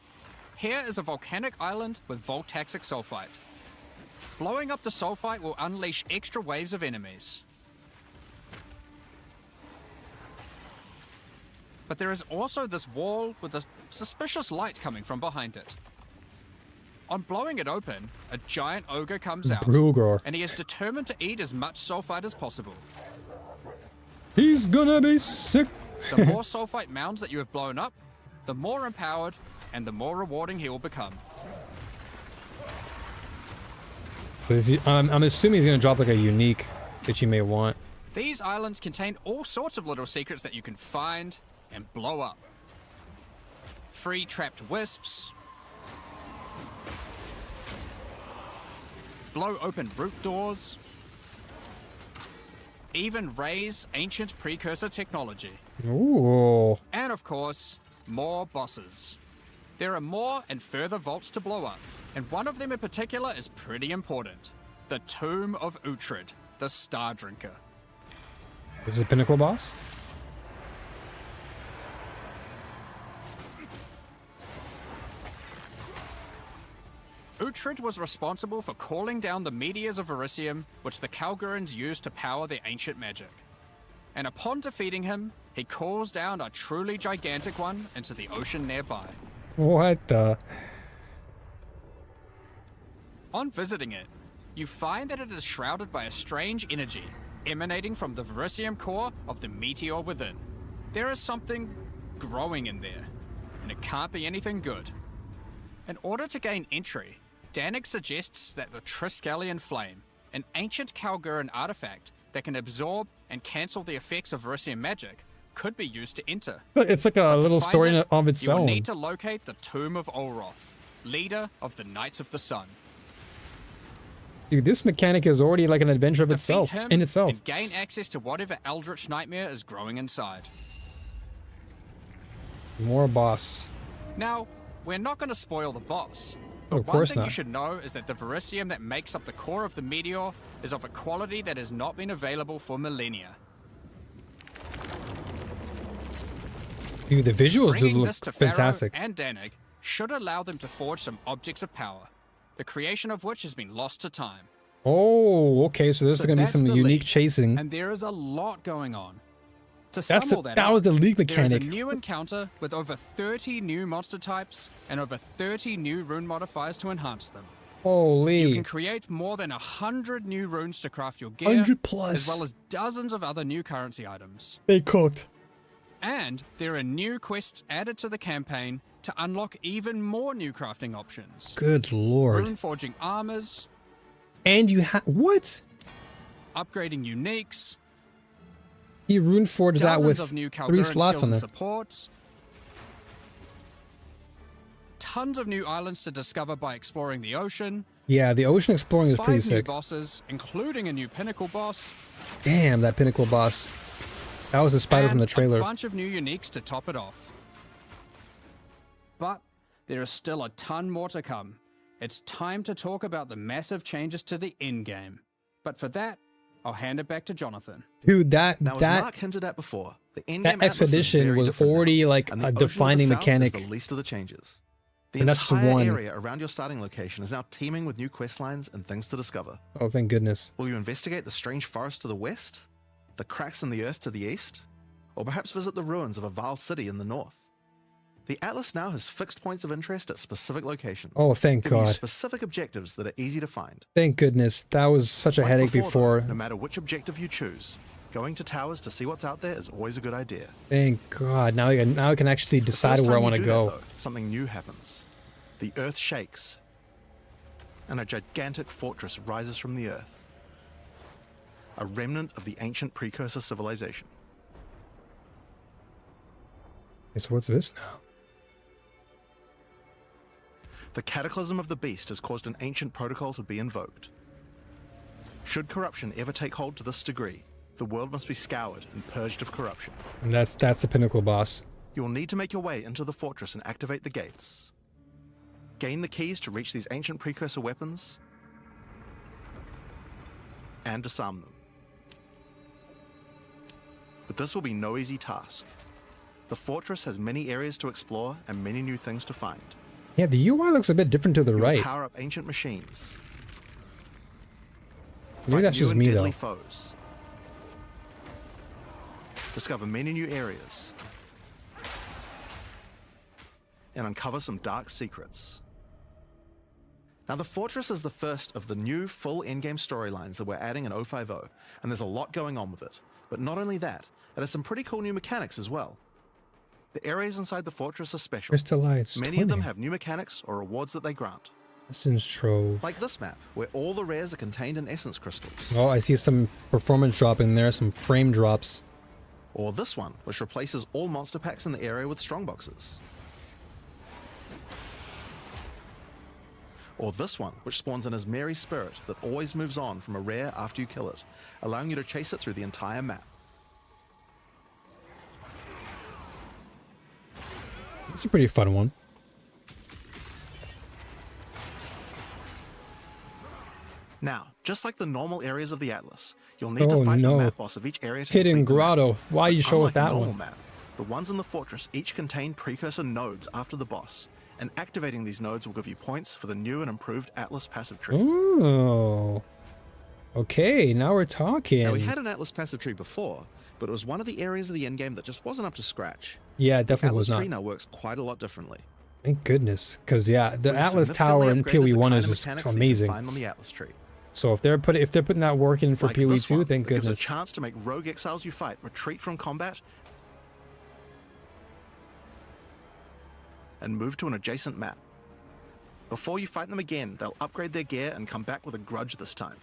Here is a volcanic island with voltaxic sulfite. Blowing up the sulfite will unleash extra waves of enemies. But there is also this wall with a suspicious light coming from behind it. On blowing it open, a giant ogre comes out, Brugor. and he is determined to eat as much sulfite as possible. He's gonna be sick. The more sulfite mounds that you have blown up, the more empowered and the more rewarding he will become. I'm assuming he's gonna drop like a unique that you may want. These islands contain all sorts of little secrets that you can find and blow up. Free trapped wisps, blow open root doors, even raise ancient precursor technology. Ooh. And of course, more bosses. There are more and further vaults to blow up, and one of them in particular is pretty important. The Tomb of Uhtred, the Star Drinker. This is a pinnacle boss? Uhtred was responsible for calling down the meteors of Verisium, which the Kalgurans used to power their ancient magic. And upon defeating him, he calls down a truly gigantic one into the ocean nearby. What the? On visiting it, you find that it is shrouded by a strange energy emanating from the Verisium core of the meteor within. There is something growing in there, and it can't be anything good. In order to gain entry, Danik suggests that the Triskelion Flame, an ancient Kalguran artifact that can absorb and cancel the effects of Verisium magic, could be used to enter. It's like a little story of its you will own. need to locate the Tomb of Olroth, leader of the Knights of the Sun. Dude, this mechanic is already like an adventure of Defeat itself, him in itself. and gain access to whatever eldritch nightmare is growing inside. More boss. Now, we're not going to spoil the boss. Oh, But of one course thing you not. should know is that the Verisium that makes up the core of the meteor is of a quality that has not been available for millennia. Dude, the visuals do Bringing look this to Pharaoh fantastic. and Danik should allow them to forge some objects of power, the creation of which has been lost to time. Oh, okay, so there's So gonna be that's some the unique league, chasing. And there is a lot going on. To That sum all that was up, the league there mechanic. is a new encounter with over 30 new monster types and over 30 new rune modifiers to enhance them. You Holy. can create more than 100 new runes to craft your gear, 100 plus. as well as dozens of other new currency items. They cooked. And there are new quests added to the campaign to unlock even more new crafting options. Good lord. Rune forging armors, And you have what? upgrading uniques, He rune forged that dozens with of new 3 Kalguran slots skills on and there. supports, tons of new islands to discover by exploring the ocean, Yeah, the ocean exploring is 5 pretty new sick. bosses, including a new pinnacle boss, Damn, that pinnacle boss. That was the spider from the and trailer. a bunch of new uniques to top it off. But there is still a ton more to come. It's time to talk about the massive changes to the in-game. But for that, I'll hand it back to Jonathan. Dude, that Now, as Mark hinted at before, the in-game that expedition was already like a defining mechanic. Is the least of the changes. The And that's just entire one. area around your starting location is now teeming with new quest lines and things to discover. Oh, thank goodness. Will you investigate the strange forest to the west, the cracks in the earth to the east, or perhaps visit the ruins of a vile city in the north? The Atlas now has fixed points of interest at specific locations. Oh, thank giving you God. specific objectives that are easy to find. Thank goodness. That was such a Like headache before. though, no matter which objective you choose, going to towers to see what's out there is always a good idea. Thank God. Now I can actually The decide first where I time you want to do go. that, though, something new happens. The earth shakes, and a gigantic fortress rises from the earth. A remnant of the ancient precursor civilization. Okay, so what's this now? The cataclysm of the beast has caused an ancient protocol to be invoked. Should corruption ever take hold to this degree, the world must be scoured and purged of corruption. And that's the pinnacle boss. You will need to make your way into the fortress and activate the gates. Gain the keys to reach these ancient precursor weapons, and disarm them. But this will be no easy task. The fortress has many areas to explore and many new things to find. Yeah, the UI looks a bit different to the You'll right. power up ancient machines. Maybe Fight that's new just and me deadly though. foes. Discover many new areas. and uncover some dark secrets. Now, the Fortress is the first of the new full endgame storylines that we're adding in 050, and there's a lot going on with it. But not only that, it has some pretty cool new mechanics as well. The areas inside the Fortress are special. Crystallites. Many of them have new mechanics or rewards that they grant. Essence Trove. Like this map, where all the rares are contained in essence crystals. Oh, I see some performance drop in there, some frame drops. Or this one, which replaces all monster packs in the area with strongboxes. Or this one, which spawns in as Mary Spirit that always moves on from a rare after you kill it, allowing you to chase it through the entire map. It's a pretty fun one. Now, just like the normal areas of the Atlas, you'll need to fight the map boss of each area to Hidden complete the map. Grotto. Why you show Unlike us that the normal one? map, the ones in the Fortress each contain precursor nodes after the boss, and activating these nodes will give you points for the new and improved Atlas passive tree. Oh. Okay, now we're talking. Now, we had an Atlas passive tree before, but it was one of the areas of the endgame that just wasn't up to scratch. Yeah, it definitely The was Atlas not. tree now works quite a lot differently. Thank goodness, because yeah, the We've Atlas significantly Tower in upgraded PoE the 1 kind is of just mechanics that you can amazing. find on the Atlas tree. So if they're putting that work in for Like PoE this 2, one, thank that gives goodness. a chance to make rogue exiles you fight retreat from combat and move to an adjacent map. Before you fight them again, they'll upgrade their gear and come back with a grudge this time.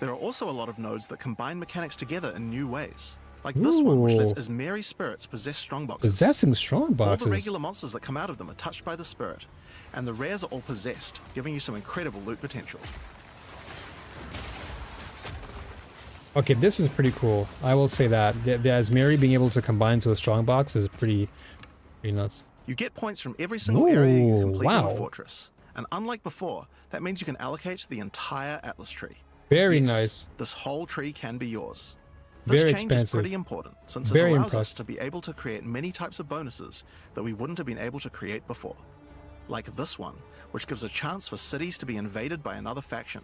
There are also a lot of nodes that combine mechanics together in new ways. Like this one, which lets Ooh. Asmeri spirits possess strongboxes. Possessing strong All the boxes. regular monsters that come out of them are touched by the spirit, and the rares are all possessed, giving you some incredible loot potential. Okay, this is pretty cool. I will say that. The Asmeri being able to combine to a strong box is pretty nuts. You get points from every single area you Ooh, complete in wow. the fortress, and unlike before, that means you can allocate the entire Atlas tree. Very Yes, nice. This whole tree can be yours. This Very change expensive. is pretty important, since it Very allows impressed. us to be able to create many types of bonuses that we wouldn't have been able to create before. Like this one, which gives a chance for cities to be invaded by another faction,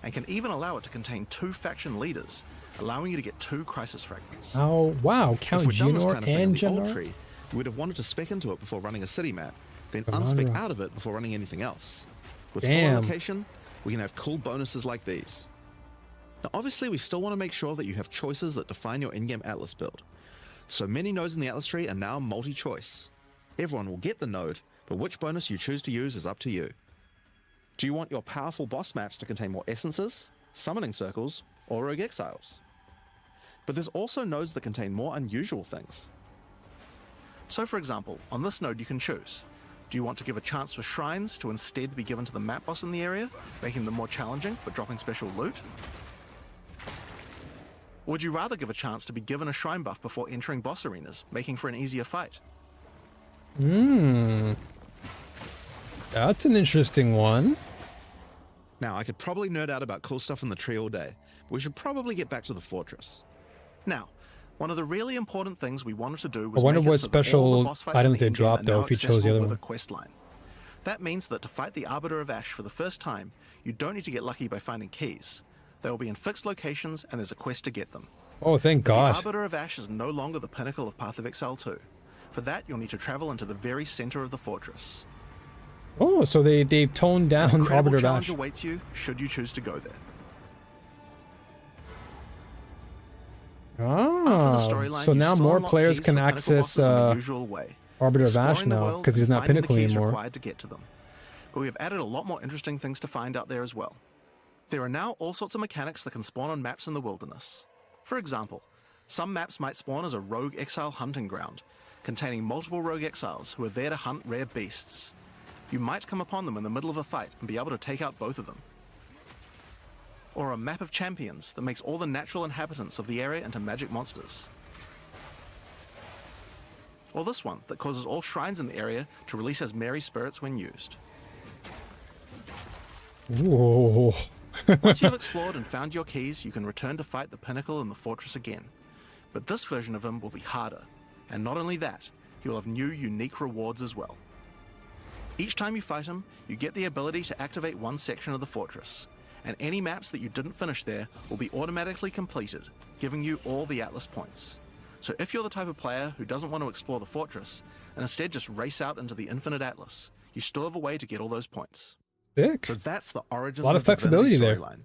and can even allow it to contain 2 faction leaders, allowing you to get 2 crisis fragments. Oh, wow. Count If we'd done this Genor kind of thing in and the old Genor? tree, we would have wanted to spec into it before running a city map, then Banana. unspec out of it before running anything else. With full Damn. allocation, we can have cool bonuses like these. Now, obviously, we still want to make sure that you have choices that define your in-game Atlas build. So many nodes in the Atlas tree are now multi-choice. Everyone will get the node, but which bonus you choose to use is up to you. Do you want your powerful boss maps to contain more essences, summoning circles, or rogue exiles? But there's also nodes that contain more unusual things. So for example, on this node you can choose. Do you want to give a chance for shrines to instead be given to the map boss in the area, making them more challenging but dropping special loot? Or would you rather give a chance to be given a shrine buff before entering boss arenas, making for an easier fight? That's an interesting one. Now, I could probably nerd out about cool stuff in the tree all day, but we should probably get back to the fortress. Now, one of the really important things we wanted to do was I wonder make it what so that all special the boss fights in items the they endgame dropped, are though, now if you chose the accessible other with one. a quest line. That means that to fight the Arbiter of Ash for the first time, you don't need to get lucky by finding keys. They will be in fixed locations and there's a quest to get them. Oh, thank The gosh. Arbiter of Ash is no longer the pinnacle of Path of Exile 2. For that, you'll need to travel into the very center of the fortress. Oh, so they've toned An down incredible Arbiter of challenge Ash. awaits you should you choose to go there. After the Oh, storyline, so you now still more unlock players keys can for pinnacle access bosses in the usual way, Arbiter of Ash exploring the now, world because he's and not finding the pinnacle keys anymore. required to get to them. But we have added a lot more interesting things to find out there as well. There are now all sorts of mechanics that can spawn on maps in the wilderness. For example, some maps might spawn as a rogue exile hunting ground, containing multiple rogue exiles who are there to hunt rare beasts. You might come upon them in the middle of a fight and be able to take out both of them. Or a map of champions that makes all the natural inhabitants of the area into magic monsters. Or this one that causes all shrines in the area to release as merry spirits when used. Whoa. Once you've explored and found your keys, you can return to fight the pinnacle in the fortress again. But this version of him will be harder, and not only that, he will have new unique rewards as well. Each time you fight him, you get the ability to activate one section of the fortress, and any maps that you didn't finish there will be automatically completed, giving you all the Atlas points. So if you're the type of player who doesn't want to explore the fortress, and instead just race out into the infinite atlas, you still have a way to get all those points. Sick. So that's the origins A lot of flexibility there. storyline.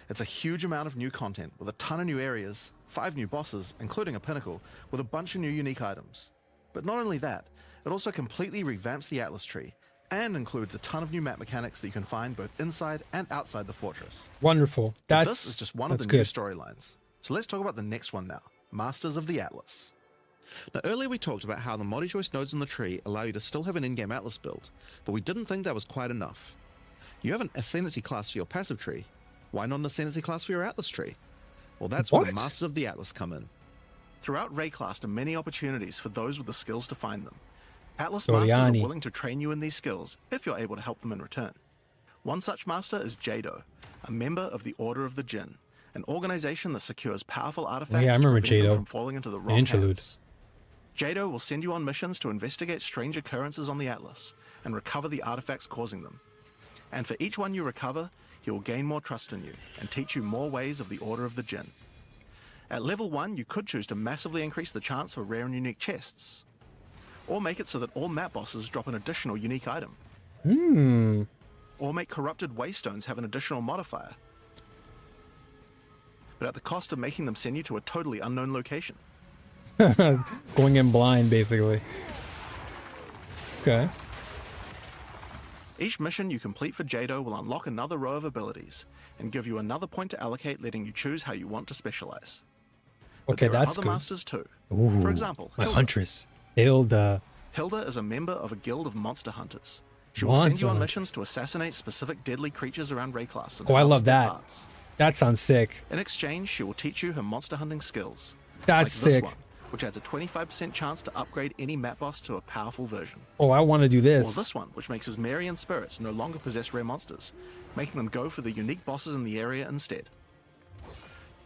It's a huge amount of new content with a ton of new areas, 5 new bosses, including a pinnacle, with a bunch of new unique items. But not only that, it also completely revamps the Atlas tree and includes a ton of new map mechanics that you can find both inside and outside the fortress. Wonderful. But That's this is just one of the good. new storylines. So let's talk about the next one now, Masters of the Atlas. Now earlier we talked about how the multi-choice nodes in the tree allow you to still have an in-game Atlas build, but we didn't think that was quite enough. You have an Ascendancy class for your passive tree. Why not an Ascendancy class for your Atlas tree? Well, that's where the What? Masters of the Atlas come in. Throughout Rayclast are many opportunities for those with the skills to find them. Atlas Masters Soriani. are willing to train you in these skills if you're able to help them in return. One such master is Jado, a member of the Order of the Jinn, an organization that secures powerful artifacts Yeah, I remember to prevent them Jado. from falling into the wrong Interlude. hands. Jado will send you on missions to investigate strange occurrences on the Atlas and recover the artifacts causing them. And for each one you recover, he will gain more trust in you and teach you more ways of the Order of the Jinn. At level 1, you could choose to massively increase the chance for rare and unique chests, or make it so that all map bosses drop an additional unique item, or make corrupted waystones have an additional modifier, but at the cost of making them send you to a totally unknown location. Going in blind, basically. Okay. Each mission you complete for Jado will unlock another row of abilities and give you another point to allocate, letting you choose how you want to specialize. But Okay, there are that's other good. masters too. Ooh, For example, my Hilda. Huntress. Hilda. Hilda is a member of a guild of monster hunters. She will send you on Monster missions to assassinate specific deadly creatures around Rayclast. and Oh, I harvest love their that. parts. That sounds sick. In exchange, she will teach you her monster hunting skills. That's like sick. This one, which adds a 25% chance to upgrade any map boss to a powerful version. Oh, I want to do Or this. this one, which makes his Marian spirits no longer possess rare monsters, making them go for the unique bosses in the area instead.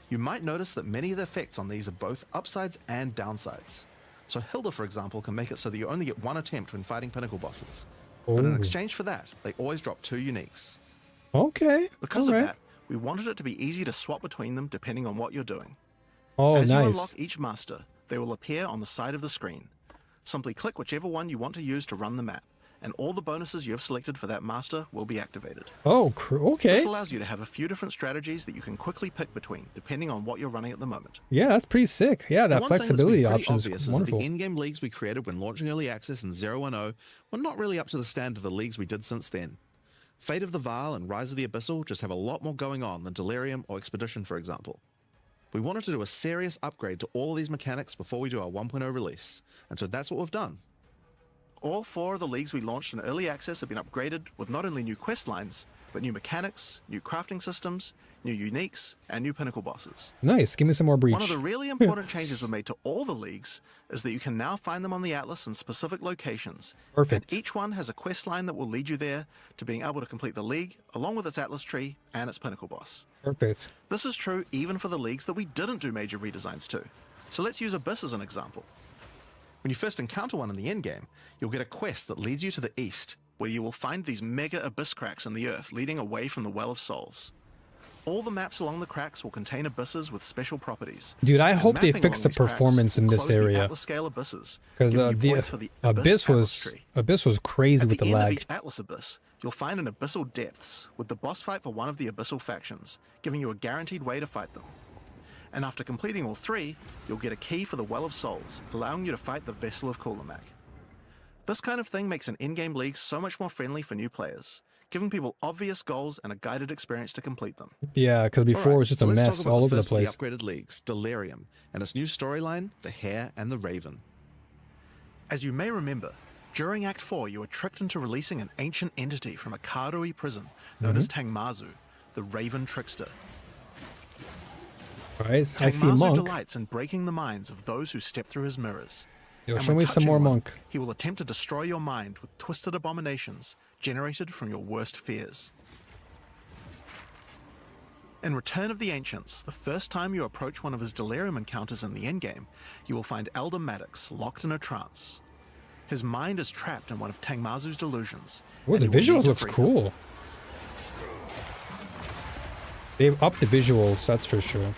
You might notice that many of the effects on these are both upsides and downsides. So Hilda, for example, can make it so that you only get one attempt when fighting pinnacle bosses. But in Ooh. exchange for that, they always drop 2 uniques. Okay. Because all of right. that, we wanted it to be easy to swap between them depending on what you're doing. Oh, As you nice. unlock each master, they will appear on the side of the screen. Simply click whichever one you want to use to run the map, and all the bonuses you have selected for that master will be activated. Oh, okay. This allows you to have a few different strategies that you can quickly pick between, depending on what you're running at the moment. Yeah, that's pretty sick. Yeah, that One thing that's been flexibility pretty option obvious is is that wonderful. the in-game leagues we created when launching Early Access in 010 were not really up to the standard of the leagues we did since then. Fate of the Vaal and Rise of the Abyssal just have a lot more going on than Delirium or Expedition, for example. We wanted to do a serious upgrade to all of these mechanics before we do our 1.0 release, and so that's what we've done. All 4 of the leagues we launched in Early Access have been upgraded with not only new quest lines, but new mechanics, new crafting systems, new uniques, and new pinnacle bosses. Nice. Give me some more breach. One of the really important changes we made to all the leagues is that you can now find them on the Atlas in specific locations. Perfect. And each one has a quest line that will lead you there to being able to complete the league, along with its Atlas tree and its pinnacle boss. Perfect. This is true even for the leagues that we didn't do major redesigns to. So let's use Abyss as an example. When you first encounter one in the endgame, you'll get a quest that leads you to the east, where you will find these mega abyss cracks in the earth leading away from the Well of Souls. All the maps along the cracks will contain abysses with special properties. Dude, I And hope they mapping fix along the these cracks performance in will this close the area. Atlas scale abysses, Because giving you the points for the Abyss Atlas tree. was crazy At with the the end of lag. each Atlas Abyss, you'll find an Abyssal Depths with the boss fight for one of the Abyssal factions, giving you a guaranteed way to fight them. And after completing all 3, you'll get a key for the Well of Souls, allowing you to fight the Vessel of Kulamak. This kind of thing makes an in-game league so much more friendly for new players, giving people obvious goals and a guided experience to complete them. Yeah, because before Alright, it was just so a let's talk mess about all over the first of place. upgraded leagues, Delirium, and its new storyline, The Hare and the Raven. As you may remember, during Act 4 you were tricked into releasing an ancient entity from a Karui prison known as Tangmazu, the Raven Trickster. Right, I see a Tangmazu monk. delights in breaking the minds of those who step through his mirrors. Yo, And show when me some touching more one, monk. He will attempt to destroy your mind with twisted abominations generated from your worst fears. In Return of the Ancients, the first time you approach one of his delirium encounters in the endgame, you will find Elder Maddox locked in a trance. His mind is trapped in one of Tangmazu's delusions. Oh, and the you will need visuals to looks free him. cool. They've upped the visuals, that's for sure.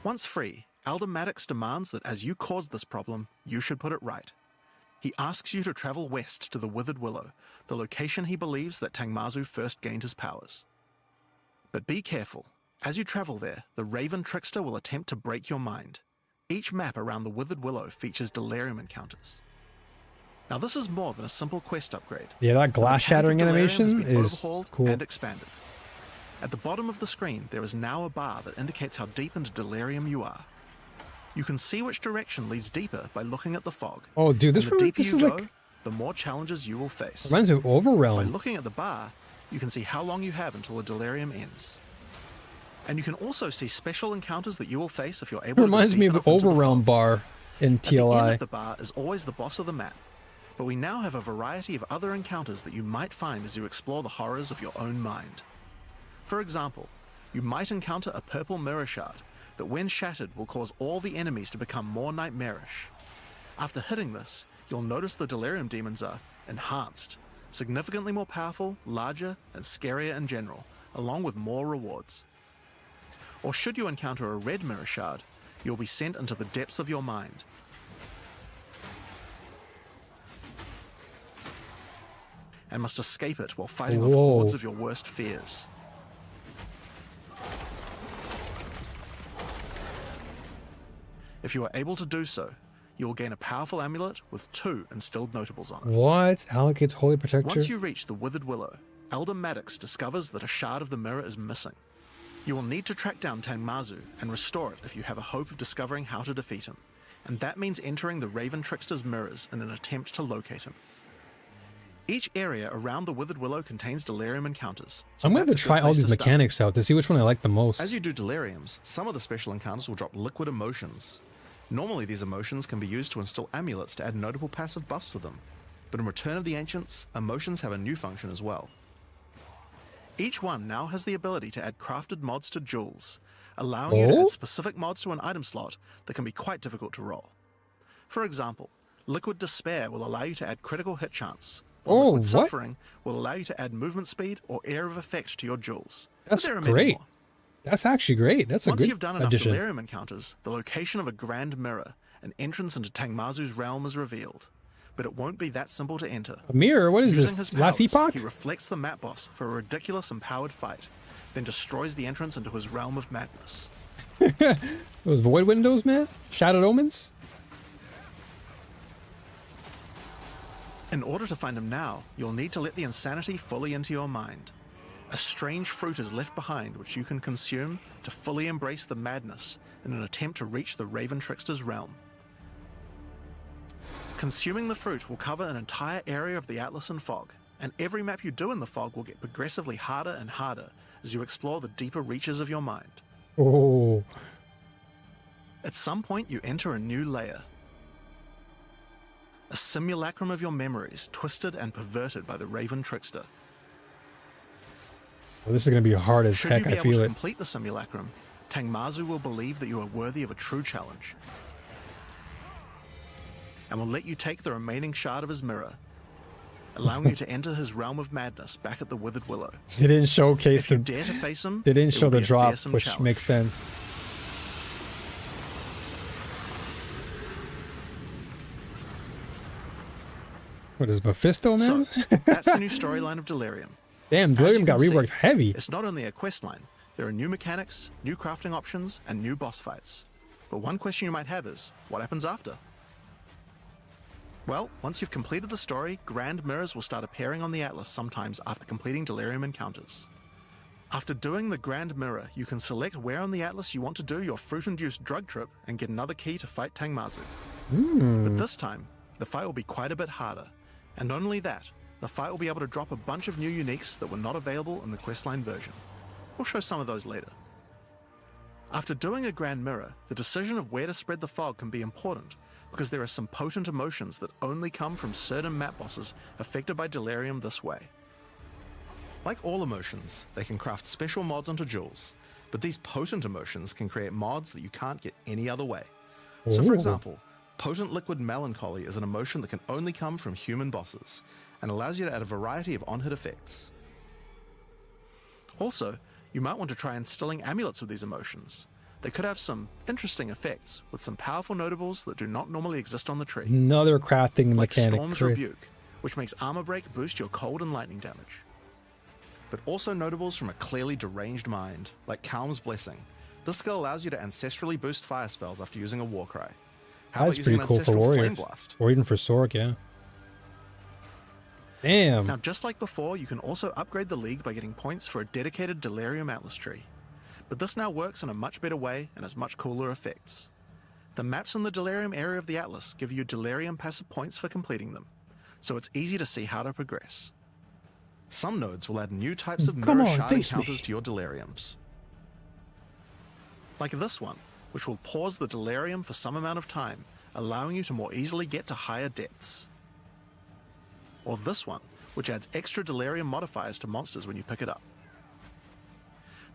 Once free, Elder Maddox demands that as you caused this problem, you should put it right. He asks you to travel west to the Withered Willow, the location he believes that Tangmazu first gained his powers. But be careful. As you travel there, the Raven Trickster will attempt to break your mind. Each map around the Withered Willow features delirium encounters. Now this is more than a simple quest upgrade. Yeah, that glass shattering The mechanic of animation delirium has is been overhauled cool. and expanded. At the bottom of the screen, there is now a bar that indicates how deep into delirium you are. You can see which direction leads deeper by looking at the fog. Oh, dude, this And the deeper this you is go, like the more challenges you will face. reminds me of By Overrealm. looking at the bar, you can see how long you have until the delirium ends. And you can also see special encounters that you will face if you're able It to go reminds deep me of enough into the Overrealm fog. bar in At the end TLI. of the bar is always the boss of the map, but we now have a variety of other encounters that you might find as you explore the horrors of your own mind. For example, you might encounter a purple mirror shard that when shattered will cause all the enemies to become more nightmarish. After hitting this, you'll notice the delirium demons are enhanced, significantly more powerful, larger, and scarier in general, along with more rewards. Or should you encounter a red mirror shard, you'll be sent into the depths of your mind. And must escape it while fighting off Whoa. hordes of your worst fears. If you are able to do so, you will gain a powerful amulet with 2 instilled notables on it. What? Allocates Holy Protector? Once you reach the Withered Willow, Elder Maddox discovers that a shard of the mirror is missing. You will need to track down Tangmazu and restore it if you have a hope of discovering how to defeat him, and that means entering the Raven Trickster's mirrors in an attempt to locate him. Each area around the Withered Willow contains delirium encounters. so I'm going to that's a good try all place these to start. mechanics out to see which one I like the most. As you do deliriums, some of the special encounters will drop liquid emotions. Normally these emotions can be used to install amulets to add notable passive buffs to them, but in Return of the Ancients, emotions have a new function as well. Each one now has the ability to add crafted mods to jewels, allowing you to Oh? add specific mods to an item slot that can be quite difficult to roll. For example, Liquid Despair will allow you to add critical hit chance, while Oh, Liquid what? Suffering will allow you to add movement speed or Air of Effect to your jewels. But That's there are many great. more. That's actually great. That's a Once good you've done enough addition. delirium encounters, the location of a grand mirror, an entrance into Tangmazu's realm is revealed. But it won't be that simple to enter. A mirror? What is Using this? his Last powers, Epoch? he reflects the map boss for a ridiculous empowered fight, then destroys the entrance into his realm of madness. Those void windows, man? Shadowed Omens? In order to find him now, you'll need to let the insanity fully into your mind. A strange fruit is left behind which you can consume to fully embrace the madness in an attempt to reach the Raven Trickster's realm. Consuming the fruit will cover an entire area of the Atlas in fog, and every map you do in the fog will get progressively harder and harder as you explore the deeper reaches of your mind. Oh. At some point you enter a new layer. A simulacrum of your memories, twisted and perverted by the Raven Trickster. Well, this is going to be hard as Should heck, you be I able feel to it. complete the simulacrum, Tangmazu will believe that you are worthy of a true challenge, and will let you take the remaining shard of his mirror, allowing you to enter his realm of madness back at the Withered Willow. They didn't showcase If you the... dare to face him, They didn't it show will the be a drop, fearsome which challenge. makes sense. What is Mephisto, man? So, that's the new storyline of Delirium. Damn, As Delirium you got can see, reworked heavy. It's not only a quest line. There are new mechanics, new crafting options, and new boss fights. But one question you might have is, what happens after? Well, once you've completed the story, grand mirrors will start appearing on the Atlas sometimes after completing Delirium encounters. After doing the grand mirror, you can select where on the Atlas you want to do your fruit-induced drug trip and get another key to fight Tangmazu. But this time, the fight will be quite a bit harder. And not only that, the fight will be able to drop a bunch of new uniques that were not available in the questline version. We'll show some of those later. After doing a grand mirror, the decision of where to spread the fog can be important, because there are some potent emotions that only come from certain map bosses affected by Delirium this way. Like all emotions, they can craft special mods onto jewels, but these potent emotions can create mods that you can't get any other way. So for Ooh. example, Potent Liquid Melancholy is an emotion that can only come from human bosses, and allows you to add a variety of on-hit effects. Also, you might want to try instilling amulets with these emotions. they could have some interesting effects with some powerful notables that do not normally exist on the tree. Another crafting Like mechanic. Storm's Rebuke, which makes armor break boost your cold and lightning damage. But also notables from a clearly deranged mind, like Calm's Blessing. This skill allows you to ancestrally boost fire spells after using a Warcry. How That's about using pretty an cool for ancestral warriors. Flame Blast? Or even for Sork, yeah. Damn. Now, just like before, you can also upgrade the League by getting points for a dedicated Delirium Atlas tree. But this now works in a much better way and has much cooler effects. The maps in the Delirium area of the Atlas give you Delirium passive points for completing them, so it's easy to see how to progress. Some nodes will add new types of Come mirror on, shard face me. encounters to your Deliriums. Like this one, which will pause the Delirium for some amount of time, allowing you to more easily get to higher depths. Or this one, which adds extra Delirium modifiers to monsters when you pick it up.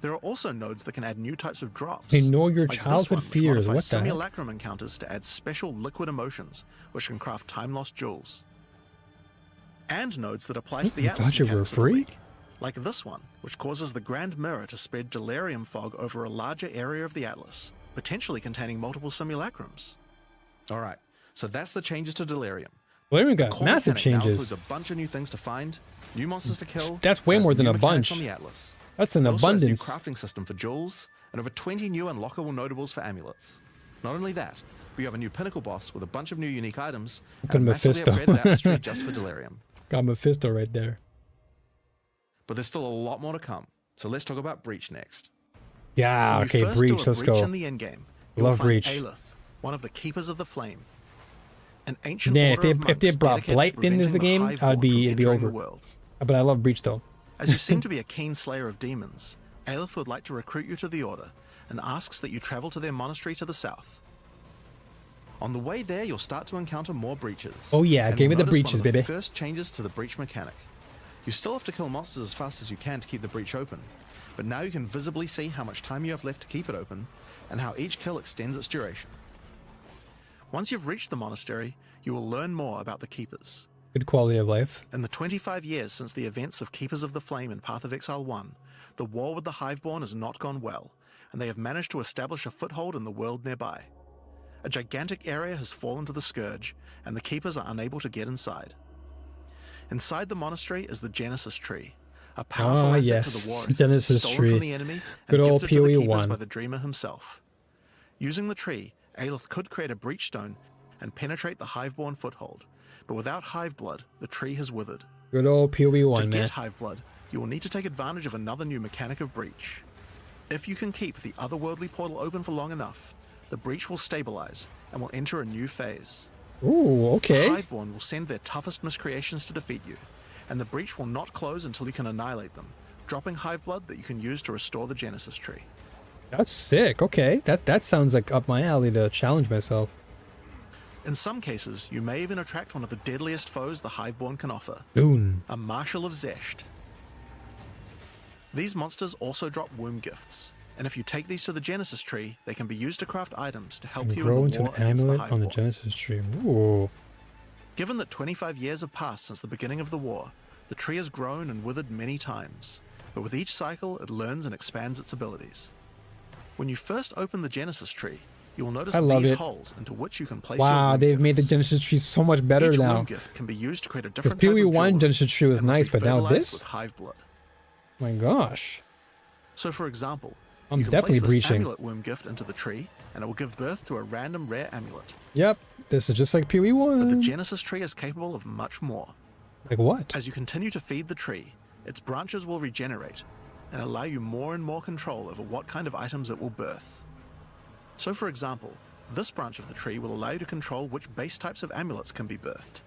There are also nodes that can add new types of drops. Ignore your like this childhood one, which fears, modifies what the heck? simulacrum encounters to add special liquid emotions, which can craft time-lost jewels. And nodes that apply to the You Atlas thought you were mechanics of the free? League. Like this one, which causes the Grand Mirror to spread Delirium fog over a larger area of the Atlas, potentially containing multiple simulacrums. Alright, so that's the changes to Delirium. Delirium got Core massive mechanic now changes. includes a bunch of new things to find, new monsters to kill. That's way and more has than new a mechanics bunch. on the Atlas. That's an It also has a new abundance. crafting system for jewels, and over 20 new unlockable notables for amulets. Not only that, but you have a new pinnacle boss with a bunch of new unique items, Look and a at massively Mephisto. upgraded Atlas tree just for Delirium. Got Mephisto right there. But there's still a lot more to come, so let's talk about Breach next. Yeah, When you okay, first Breach, do a let's Breach go. in the endgame, you will Love find Breach. Aelith, one of the Keepers of the Flame. An ancient Yeah, order of if they monks brought dedicated to Blight into preventing the game, Hive it'd Born be from entering the over. world. But I love Breach though. As you seem to be a keen slayer of demons, Aelith would like to recruit you to the Order and asks that you travel to their monastery to the south. On the way there, you'll start to encounter more breaches. Oh yeah, and give me you'll the notice breaches, one of the baby. first changes to the breach mechanic. You still have to kill monsters as fast as you can to keep the breach open, but now you can visibly see how much time you have left to keep it open, and how each kill extends its duration. Once you've reached the monastery, you will learn more about the Keepers. Good quality of life. In the 25 years since the events of Keepers of the Flame in Path of Exile 1, the war with the Hiveborn has not gone well, and they have managed to establish a foothold in the world nearby. A gigantic area has fallen to the Scourge, and the Keepers are unable to get inside. Inside the monastery is the Genesis Tree, a powerful asset yes, to the war Genesis stolen Tree. from the enemy Good and old gifted to the PoE Keepers 1. by the Dreamer himself. Using the tree, Aelith could create a breach stone and penetrate the Hiveborn foothold, but without Hive Blood, the tree has withered. Good old PoE To 1, man. get Hive Blood, you will need to take advantage of another new mechanic of Breach. If you can keep the otherworldly portal open for long enough, the Breach will stabilize and will enter a new phase. Ooh, okay. The Hiveborn will send their toughest miscreations to defeat you, and the Breach will not close until you can annihilate them, dropping Hive Blood that you can use to restore the Genesis Tree. That's sick. Okay, that sounds like up my alley to challenge myself. In some cases, you may even attract one of the deadliest foes the Hiveborn can offer, Dune. a Marshal of Zesht. These monsters also drop womb gifts, and if you take these to the Genesis Tree, they can be used to craft items to help you Grow in into the an war against the amulet on the Hiveborn. Genesis tree. Ooh. Given that 25 years have passed since the beginning of the war, the tree has grown and withered many times, but with each cycle it learns and expands its abilities. When you first open the Genesis Tree, you will notice I love these it. holes into which you can place your Wow, womb they've made the gifts. Genesis tree so much better Each now. womb gift can be used to create a Because different type PoE of 1 jewel Genesis tree was and must nice, be but now fertilized this? with Hive Blood. My gosh. So for example, I'm you can definitely place this breaching. amulet womb gift into the tree, and it will give birth to a random rare amulet. Yep, this is just like PoE But the 1. Genesis Tree is capable of much more. Like what? As you continue to feed the tree, its branches will regenerate and allow you more and more control over what kind of items it will birth. So for example, this branch of the tree will allow you to control which base types of amulets can be birthed.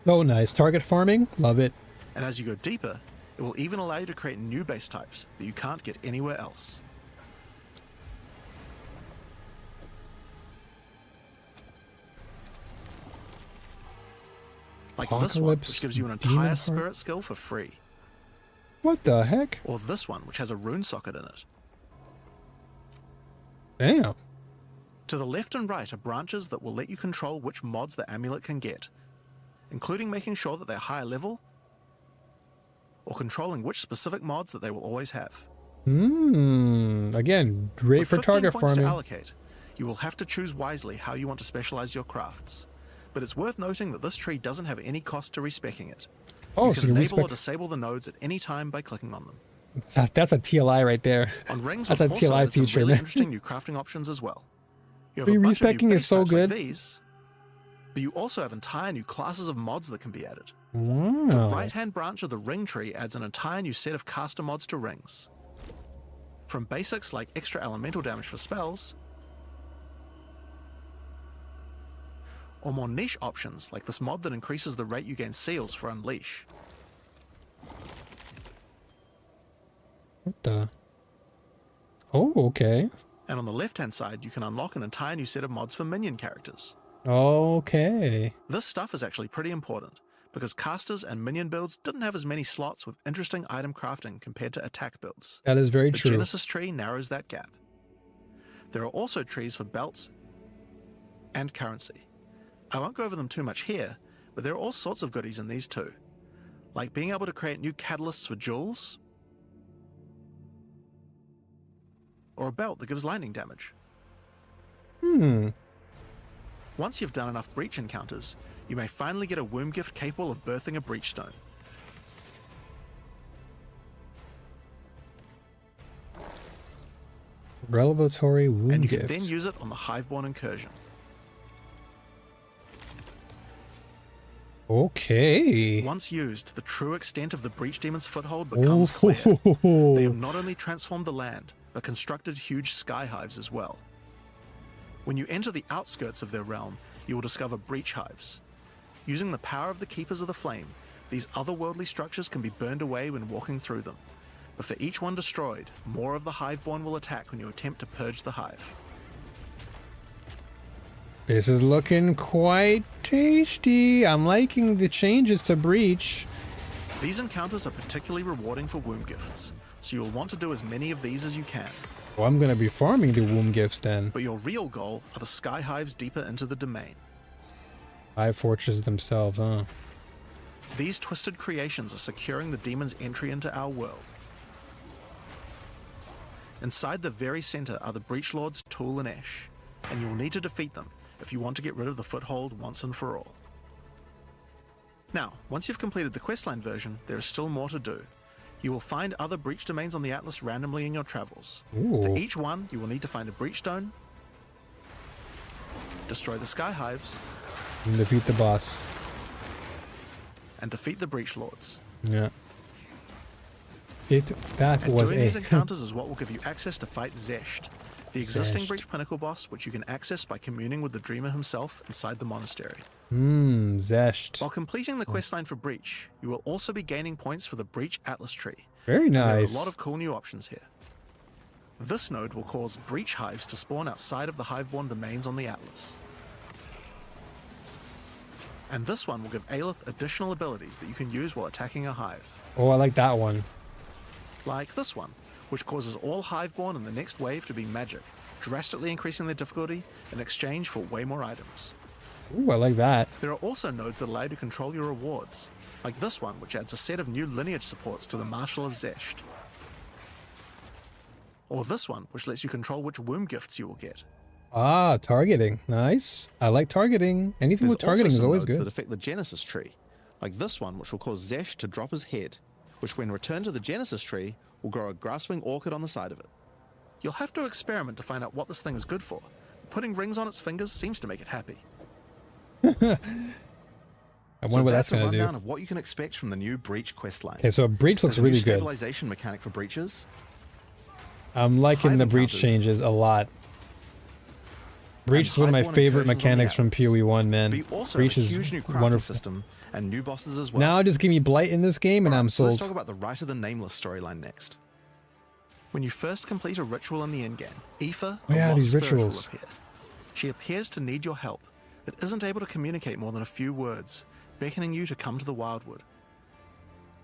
Oh, nice. Target farming? Love it. And as you go deeper, it will even allow you to create new base types that you can't get anywhere else. Like this one, Apocalypse which gives you an Demon entire Heart? spirit skill for free. What the heck? Or this one, which has a rune socket in it. Damn. To the left and right are branches that will let you control which mods the amulet can get, including making sure that they're higher level, or controlling which specific mods that they will always have. Again, great With for 15 target points farming. to allocate, you will have to choose wisely how you want to specialize your crafts. But it's worth noting that this tree doesn't have any cost to respecing it. Oh, you so can you enable or respec. disable the nodes at any time by clicking on them. That's a TLI right there. On rings, That's we've a also TLI added some feature, really man. interesting new crafting options as well. You have Free a bunch of new respecing is base so types like good. these, but you also have entire new classes of mods that can be added. The Wow. right-hand branch of the ring tree adds an entire new set of caster mods to rings. From basics like extra elemental damage for spells, or more niche options like this mod that increases the rate you gain seals for Unleash. What the? Oh, okay. And on the left-hand side, you can unlock an entire new set of mods for minion characters. Okay. This stuff is actually pretty important, because casters and minion builds didn't have as many slots with interesting item crafting compared to attack builds. That is very The true. Genesis tree narrows that gap. There are also trees for belts and currency. I won't go over them too much here, but there are all sorts of goodies in these too, like being able to create new catalysts for jewels, or a belt that gives lightning damage. Once you've done enough breach encounters, you may finally get a womb gift capable of birthing a breach stone. Revelatory wound And you can gift. then use it on the Hiveborn incursion. Okay. Once used, the true extent of the Breach Demon's foothold becomes clear. They have not only transformed the land, but constructed huge sky hives as well. When you enter the outskirts of their realm, you will discover breach hives. Using the power of the Keepers of the Flame, these otherworldly structures can be burned away when walking through them. But for each one destroyed, more of the Hiveborn will attack when you attempt to purge the hive. This is looking quite tasty. I'm liking the changes to Breach. These encounters are particularly rewarding for womb gifts, so you'll want to do as many of these as you can. Well, I'm going to be farming the womb gifts then. But your real goal are the sky hives deeper into the domain. Hive fortresses themselves, huh? These twisted creations are securing the demon's entry into our world. Inside the very center are the Breach Lords Tool and Ash, and you'll need to defeat them if you want to get rid of the foothold once and for all. Now, once you've completed the questline version, there is still more to do. You will find other breach domains on the Atlas randomly in your travels. Ooh. For each one, you will need to find a breach stone, destroy the sky hives, And defeat the boss. and defeat the Breach Lords. Yeah. That And was doing a... these encounters is what will give you access to fight Zesht, the existing Zesht. Breach Pinnacle boss, which you can access by communing with the Dreamer himself inside the monastery. Zesht. While completing the questline for Breach, you will also be gaining points for the Breach Atlas tree. Very And there are nice. a lot of cool new options here. This node will cause breach hives to spawn outside of the Hiveborn domains on the Atlas. And this one will give Aelith additional abilities that you can use while attacking a hive. Oh, I like that one. Like this one, which causes all Hiveborn in the next wave to be magic, drastically increasing their difficulty in exchange for way more items. Ooh, I like that. There are also nodes that allow you to control your rewards, like this one, which adds a set of new lineage supports to the Marshal of Zesht. Or this one, which lets you control which womb gifts you will get. Ah, targeting. Nice. I like targeting. Anything There's with targeting also is some always nodes good. that affect the Genesis tree, like this one, which will cause Zesht to drop his head, which when returned to the Genesis tree, will grow a grasping orchid on the side of it. You'll have to experiment to find out what this thing is good for. Putting rings on its fingers seems to make it happy. I wonder what that's a going to rundown do. of what you can expect from the new Breach questline. Okay, so Breach looks There's a new really good. stabilization mechanic for breaches. I'm liking Hive the Breach encounters. changes a lot. Breach is one of my Hiveborn favorite incursions on the mechanics from Atlas. PoE 1, man. But you also Breach have a is huge new crafting wonderful. system and new bosses as well. Now just give me Blight in this game and I'm So let's sold. talk about the Rite of the Nameless storyline next. When you first complete a ritual in the endgame, Aoife, Oh the yeah, lost these spirit, will rituals. appear. She appears to need your help, but isn't able to communicate more than a few words, beckoning you to come to the Wildwood.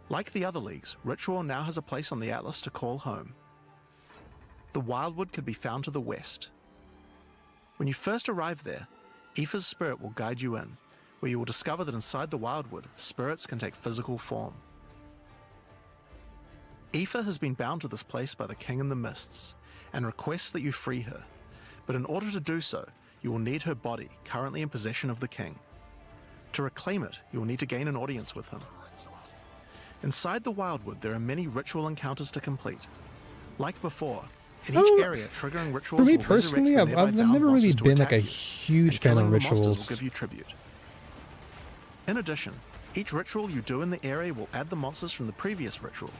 Like the other leagues, Ritual now has a place on the Atlas to call home. The Wildwood could be found to the west. When you first arrive there, Aoife's spirit will guide you in, where you will discover that inside the Wildwood, spirits can take physical form. Aoife has been bound to this place by the King in the Mists, and requests that you free her. But in order to do so, you will need her body, currently in possession of the King. To reclaim it, you will need to gain an audience with him. Inside the Wildwood, there are many ritual encounters to complete. Like before, in each area, triggering rituals For me will personally, resurrect the I've nearby bound never really monsters to been like a attack you, huge and fan killing of the monsters rituals. will give you tribute. In addition, each ritual you do in the area will add the monsters from the previous ritual,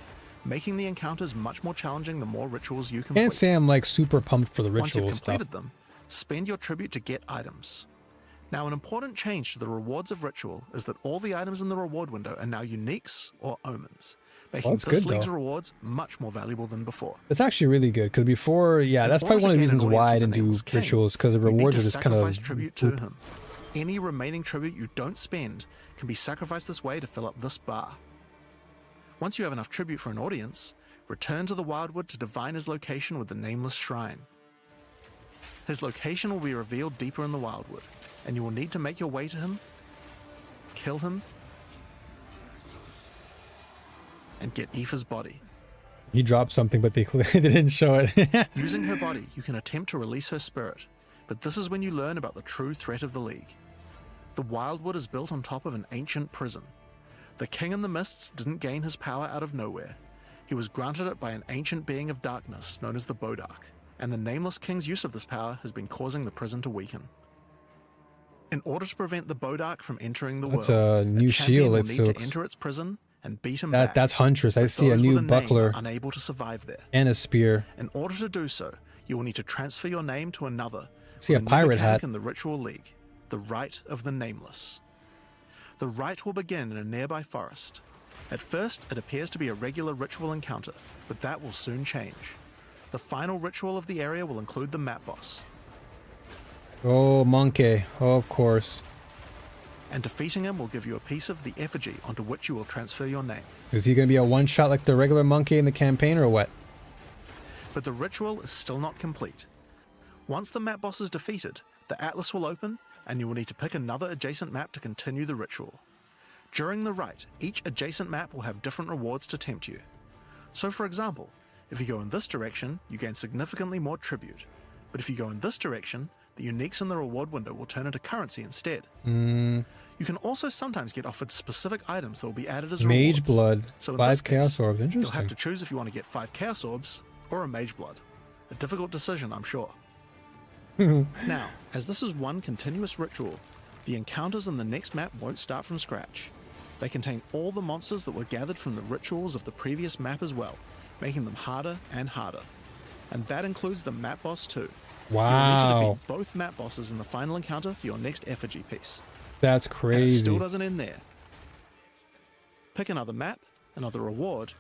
making the encounters much more challenging the more rituals you complete. Can't say I'm like super pumped for the Once you've ritual stuff. completed them, spend your tribute to get items. Now, an important change to the rewards of ritual is that all the items in the reward window are now uniques or omens, making that's this good, league's though. rewards much more valuable than before. It's actually really good because before, yeah, In that's order probably one of to the gain an reasons why I audience didn't with the do Nameless King, rituals, because the you need rewards to are just kind sacrifice of tribute to him. Any remaining tribute you don't spend can be sacrificed this way to fill up this bar. Once you have enough tribute for an audience, return to the Wildwood to divine his location with the Nameless Shrine. His location will be revealed deeper in the Wildwood, and you will need to make your way to him, kill him, and get Aoife's body. He dropped something, but they didn't show it. Using her body, you can attempt to release her spirit, but this is when you learn about the true threat of the League. The Wildwood is built on top of an ancient prison. The King in the Mists didn't gain his power out of nowhere. He was granted it by an ancient being of darkness known as the Bodark, and the Nameless King's use of this power has been causing the prison to weaken. In order to prevent the Bodark from entering the That's world, a new champion shield, will it need to looks. enter its prison and beat him back. That's Huntress. I but see a those new with name are buckler unable to survive there. and a spear. In order to do so, you will need to transfer your name to another. See with a new pirate mechanic hat. in the Ritual League, the Rite of the Nameless. The rite will begin in a nearby forest. At first, it appears to be a regular ritual encounter, but that will soon change. The final ritual of the area will include the map boss, Oh, monkey. Oh, of course. and defeating him will give you a piece of the effigy onto which you will transfer your name. Is he going to be a one-shot like the regular monkey in the campaign or what? But the ritual is still not complete. Once the map boss is defeated, the atlas will open, and you will need to pick another adjacent map to continue the ritual. During the rite, each adjacent map will have different rewards to tempt you. So for example, if you go in this direction, you gain significantly more tribute. But if you go in this direction, the uniques in the reward window will turn into currency instead. You can also sometimes get offered specific items that will be added as rewards. Mage blood. So in 5 this chaos case, orbs. you'll have Interesting. to choose if you want to get 5 chaos orbs or a mage blood. A difficult decision, I'm sure. Now, as this is one continuous ritual, the encounters in the next map won't start from scratch. They contain all the monsters that were gathered from the rituals of the previous map as well, making them harder and harder. And that includes the map boss too. You'll need to Wow. defeat both map bosses in the final encounter for your next effigy piece. That's And it crazy. still doesn't end there. Pick another map, another reward,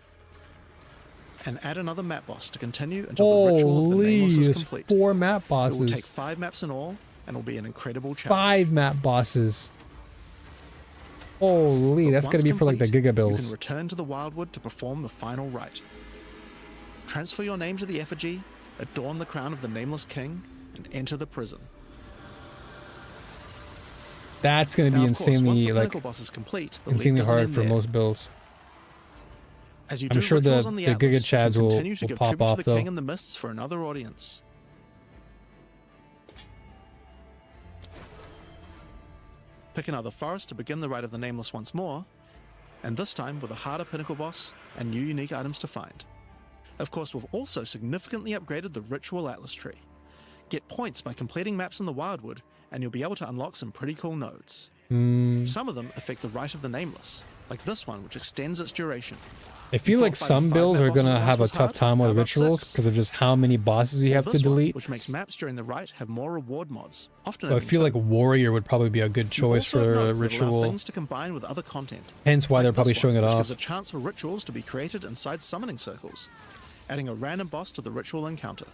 and add another map boss to continue until the ritual of the Holy, Nameless is there's complete. 4 map It will take bosses. 5 maps in all, and will be an incredible challenge. 5 map bosses. Holy, But that's going to once be for like the complete, Giga You Bills. can return to the Wildwood to perform the final rite. Transfer your name to the effigy, adorn the crown of the Nameless King, and enter the prison. That's going to Now, be of course, once insanely the like pinnacle boss is complete, the league insanely doesn't hard end for there. most builds. As you I'm do sure the rituals on the Giga Atlas, Chads you will continue to give pop tribute off to the though. King in the Mists for another audience. Pick another forest to begin the Rite of the Nameless once more, and this time with a harder pinnacle boss and new unique items to find. Of course, we've also significantly upgraded the Ritual Atlas tree. Get points by completing maps in the Wildwood, and you'll be able to unlock some pretty cool nodes. Some of them affect the Rite of the Nameless, like this one, which extends its duration. I feel like Before some fighting 5 builds map are going to bosses have a was tough hard, time how with about rituals 6? because of just how many bosses you Or have to this one, delete. which makes maps during the Rite have more reward mods. Often But I having feel like 2. Warrior would probably be a good You choice also have for nodes that allow ritual. things to combine with other content. Hence why Like they're probably this one, showing it which off. gives a chance for rituals to be created inside summoning circles, adding a random boss to the ritual encounter.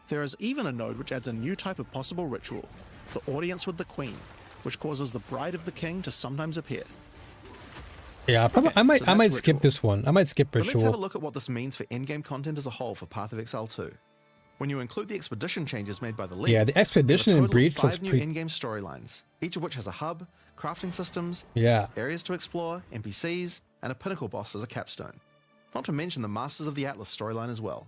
There is even a node which adds a new type of possible ritual, the Audience with the Queen, which causes the Bride of the King to sometimes appear. Yeah, probably. Okay, I might so that's skip ritual. this one. I might skip But let's have a ritual. look at what this means for endgame content as a whole for Path of Exile 2. When you include the expedition changes made by the League, Yeah, the we have a expedition and total of breach 5 looks new pretty. in-game storylines, each of which has a hub, crafting systems, Yeah, areas to explore, NPCs, and a pinnacle boss as a capstone. not to mention the Masters of the Atlas storyline as well.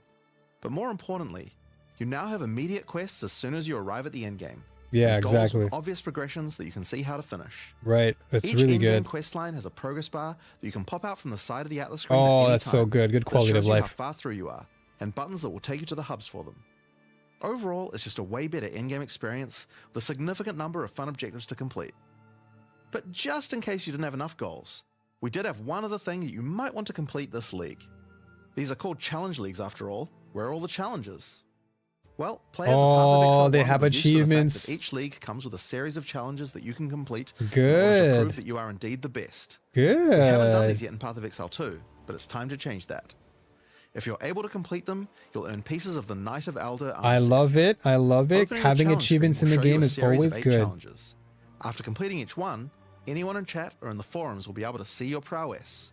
But more importantly, you now have immediate quests as soon as you arrive at the endgame. Yeah, With goals exactly. with obvious progressions that you can see how to finish. Right. It's Each really in-game good. quest line has a progress bar that you can pop out from the side of the Atlas screen. Oh, at any that's so time good. Good that quality shows of you how life. far through you are, and buttons that will take you to the hubs for them. Overall, it's just a way better in-game experience with a significant number of fun objectives to complete. But just in case you didn't have enough goals, we did have one other thing that you might want to complete this league. These are called challenge leagues after all. Where are all the challenges? Well, players of Path of Exile Oh, they 1 have will be used to the fact achievements. that each league comes with a series of challenges that you can complete in order to Good. prove that you are indeed the best. We haven't done these Good. yet in Path of Exile 2, but it's time to change that. If you're able to complete them, you'll earn pieces of the Knight of Elder armor I set. love it. I love it. Opening the Having challenge achievements in screen the will show you game a is series of always 8 good. challenges. After completing each one, anyone in chat or in the forums will be able to see your prowess.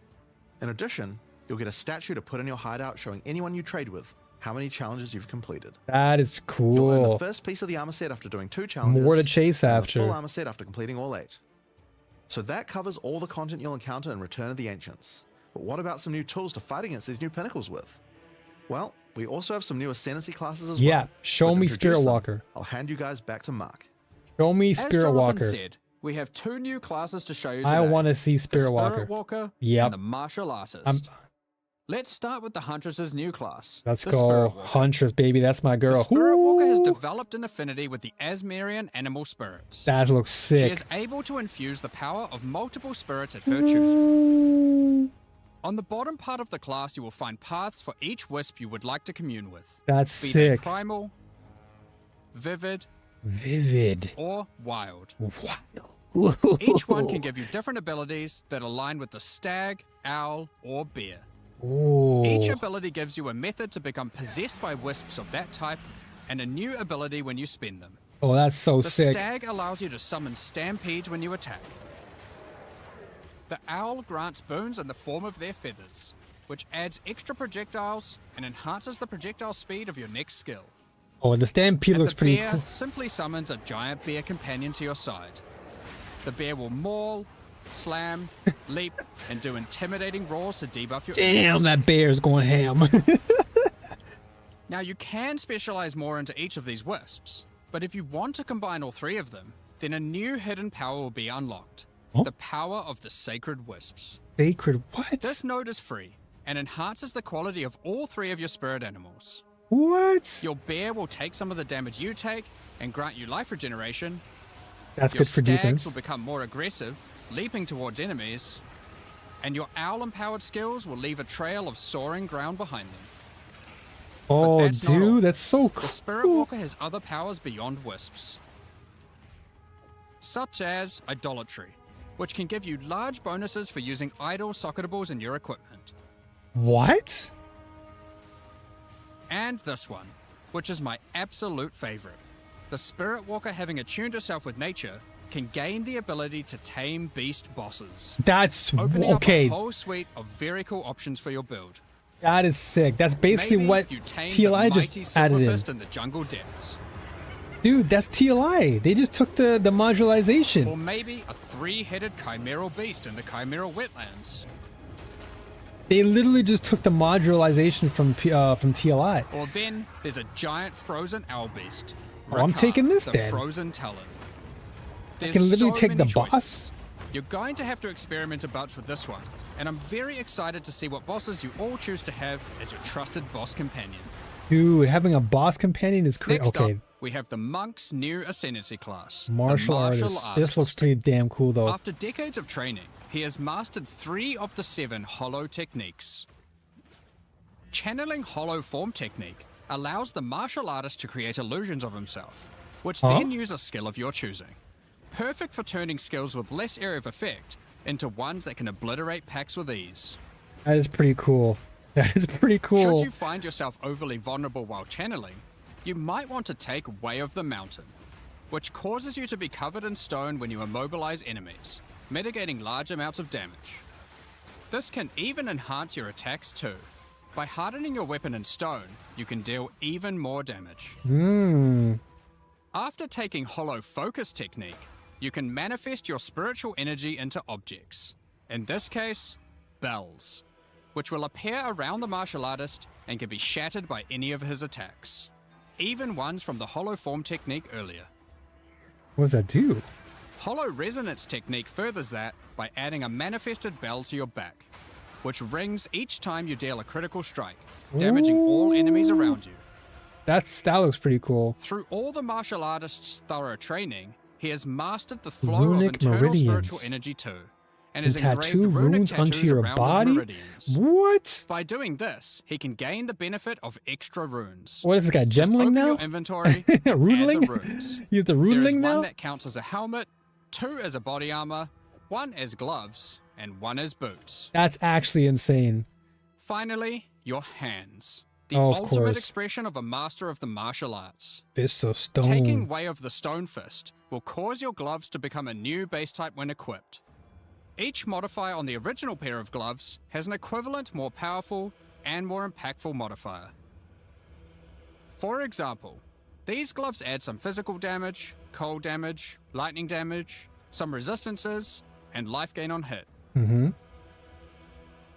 In addition, you'll get a statue to put in your hideout showing anyone you trade with how many challenges you've completed. That is You'll earn the cool. first piece of the armor set after doing 2 challenges. More to chase and the full after. armor set after completing all 8. So that covers all the content you'll encounter in Return of the Ancients. But what about some new tools to fight against these new pinnacles with? Well, we also have some new Ascendancy classes as well. Yeah, show But to me introduce Spirit them, Walker. I'll hand you guys back to Mark. Show me As Spirit Jonathan Walker. said, we have 2 new classes to show you today. I want to see the Spirit Walker. Spirit Walker Yep. and the Martial Artist. I'm- Let's start with the Huntress's new class. Let's the go. Spirit Walker. Huntress, baby. That's my girl. The Spirit Walker has Ooh, developed an affinity with the Asmerian animal spirits. that looks She sick. is able to infuse the power of multiple spirits at her choosing. On the bottom part of the class, you will find paths for each wisp you would like to commune with. That's Be they sick. primal, vivid, Vivid. or wild. Wow. Each one can give you different abilities that align with the stag, owl, or bear. Ooh. Each ability gives you a method to become possessed by wisps of that type, and a new ability when you spend them. Oh, that's so The sick. stag allows you to summon stampedes when you attack. The owl grants boons in the form of their feathers, which adds extra projectiles and enhances the projectile speed of your next skill. Oh, the stampede And looks the pretty bear cool. simply summons a giant bear companion to your side. The bear will maul, slam, leap, and do intimidating roars to debuff your Damn, enemies. that bear's going ham. Now you can specialize more into each of these wisps, but if you want to combine all 3 of them, then a new hidden power will be unlocked. Oh. The power of the sacred wisps. Sacred what? This node is free and enhances the quality of all 3 of your spirit animals. What? Your bear will take some of the damage you take and grant you life regeneration. That's Your good for stags defense. will become more aggressive, leaping towards enemies. And your owl-empowered skills will leave a trail of soaring ground behind them. Oh, that's not all. dude, that's so The Spirit cool. Walker has other powers beyond wisps, such as Idolatry, which can give you large bonuses for using idol socketables in your equipment. What? And this one, which is my absolute favorite. The Spirit Walker, having attuned herself with nature, can gain the ability to tame beast bosses, That's opening okay. up a whole suite of very cool options for your build. That is sick. That's basically Maybe what you tame TLI the just mighty added in. Silverfist in the jungle depths. Dude, that's TLI. They just took the Or modularization. maybe a 3-headed chimeral beast in the chimeral wetlands. They literally just took the modularization from TLI. Or then there's a giant frozen owl beast. Oh, I'm Rakar, taking this the then. Frozen Talon. I There's can literally so take the many choices. boss. You're going to have to experiment a bunch with this one, and I'm very excited to see what bosses you all choose to have as your trusted boss companion. Dude, having a boss companion is crazy. Next Okay, up, we have the Monk's new Ascendancy class, the martial artist. This looks pretty damn cool though. After decades of training, he has mastered 3 of the 7 hollow techniques. Channeling hollow form technique allows the martial artist to create illusions of himself, which then use a skill of your choosing. Perfect for turning skills with less area of effect into ones that can obliterate packs with ease. That is pretty cool. That is pretty cool. Should you find yourself overly vulnerable while channeling, you might want to take Way of the Mountain, which causes you to be covered in stone when you immobilize enemies, mitigating large amounts of damage. This can even enhance your attacks too. By hardening your weapon in stone, you can deal even more damage. After taking Hollow Focus technique, you can manifest your spiritual energy into objects. In this case, bells. which will appear around the martial artist and can be shattered by any of his attacks, even ones from the hollow form technique earlier. What does that do? Hollow resonance technique furthers that by adding a manifested bell to your back, which rings each time you deal a critical strike, damaging all enemies around you. That looks pretty cool. Through all the martial artist's thorough training, he has mastered the flow Runic of internal meridians. spiritual energy too, and And has engraved tattoo runic runes onto tattoos your around his body? meridians. What? By doing this, he can gain the benefit of extra runes. What is this guy, Just Gemling open now? your inventory and the Runeling? runes. Use the There is runeling one now? that counts as a helmet, 2 as a body armor, 1 as gloves, and 1 as boots. That's actually insane. Finally, your hands. The Oh, of ultimate course. expression of a master of the martial arts. Fist of stone. Taking way of the stone fist will cause your gloves to become a new base type when equipped. Each modifier on the original pair of gloves has an equivalent, more powerful, and more impactful modifier. For example, these gloves add some physical damage, cold damage, lightning damage, some resistances, and life gain on hit. Mm-hmm.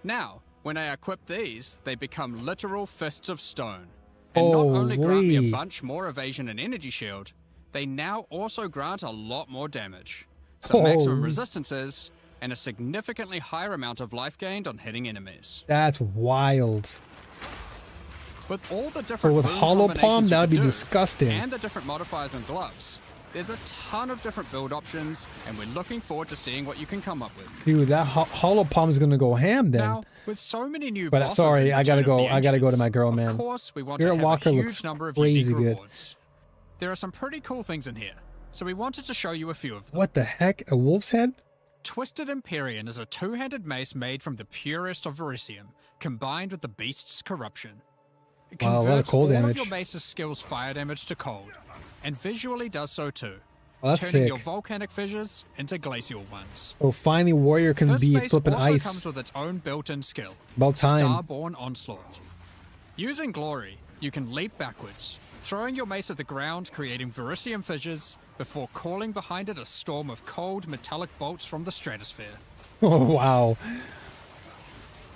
Now, when I equip these, they become literal fists of stone. And not only grant me Holy. a bunch more evasion and energy shield, they now also grant a lot more damage, some maximum Holy. resistances, and a significantly higher amount of life gained on hitting enemies. That's wild. With all the different So with rune hollow palm, combinations that you would be can do, disgusting. and the different modifiers and gloves, there's a ton of different build options, and we're looking forward to seeing what you can come up with. Dude, that hollow palm is gonna go ham then. Now, with so many new But bosses sorry, in I gotta Return of go. the I gotta go to Ancients, my girl, of man. course, we want Spirit to have Walker a looks huge number of crazy unique good. rewards. There are some pretty cool things in here, so we wanted to show you a few of them. What the heck? A wolf's head? Twisted Empyrean is a two-handed mace made from the purest of Verisium, combined with the beast's corruption. It Wow, a lot of converts cold all damage. of your mace's skills fire damage to cold, and visually does so too, Well, that's turning sick. your volcanic fissures into glacial ones. So finally, warrior can This be mace flipping also ice. comes with its own built-in skill, About time. Starborn Onslaught. Using Glory, you can leap backwards, throwing your mace at the ground, creating Verisium fissures, before calling behind it a storm of cold metallic bolts from the stratosphere. Oh wow!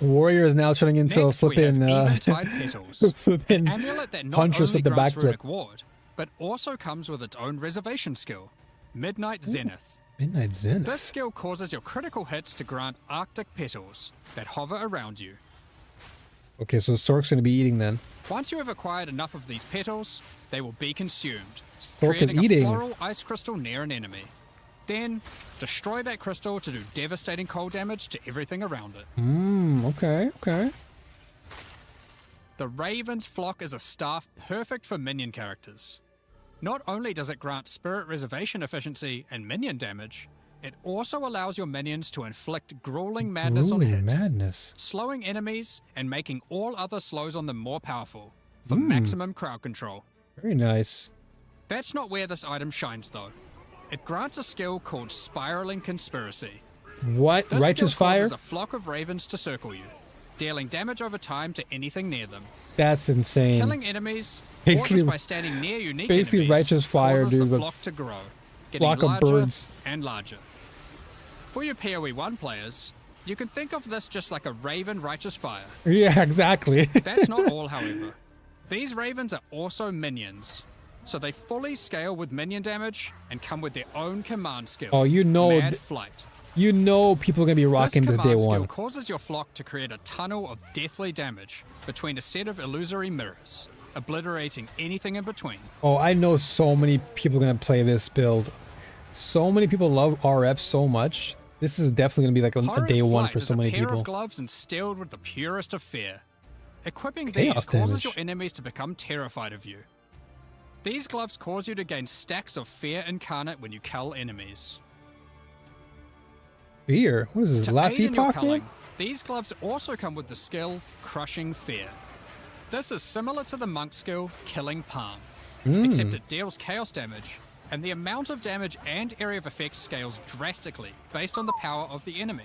Warrior is now turning into Next, a we have flipping Eventide Petals, flipping an amulet that not Huntress only with the grants backflip. runic ward, but also comes with its own reservation skill, Midnight Zenith. Midnight Zen. This skill causes your critical hits to grant Arctic petals that hover around you. Okay, so Stork's gonna be eating then. Once you have acquired enough of these petals, they will be consumed, Stork is creating eating. a floral ice crystal near an enemy. Then, destroy that crystal to do devastating cold damage to everything around it. Okay, okay. The Raven's Flock is a staff perfect for minion characters. Not only does it grant spirit reservation efficiency and minion damage, it also allows your minions to inflict grueling madness on Grueling hit, madness. slowing enemies and making all other slows on them more powerful, for maximum crowd control. Very nice. That's not where this item shines though. It grants a skill called Spiraling Conspiracy. What? This Righteous skill causes fire? a flock of ravens to circle you, dealing damage over time to anything near them. That's insane. Killing enemies, Basically- or just by standing near unique basically enemies, righteous fire, causes dude, the with flock to grow, getting flock of larger birds. and larger. For your PoE 1 players, you can think of this just like a raven righteous fire. Yeah, exactly. That's not all, however. These ravens are also minions, so they fully scale with minion damage and come with their own command skill. Oh, you know Mad th- Flight. You know people are gonna be rocking this day command skill one. causes your flock to create a tunnel of deathly damage between a set of illusory mirrors, obliterating anything in between. Oh, I know so many people are gonna play this build. So many people love RF so much. This is definitely gonna be like a Horus day one Flight for is so a many pair people. of gloves instilled with the purest of fear. Equipping Chaos these causes damage. your enemies to become terrified of you. These gloves cause you to gain stacks of fear incarnate when you cull enemies. Fear? What is this? To Last aid in your Epoch? culling, Man? these gloves also come with the skill Crushing Fear. This is similar to the monk skill Killing Palm, except it deals chaos damage, and the amount of damage and area of effect scales drastically based on the power of the enemy.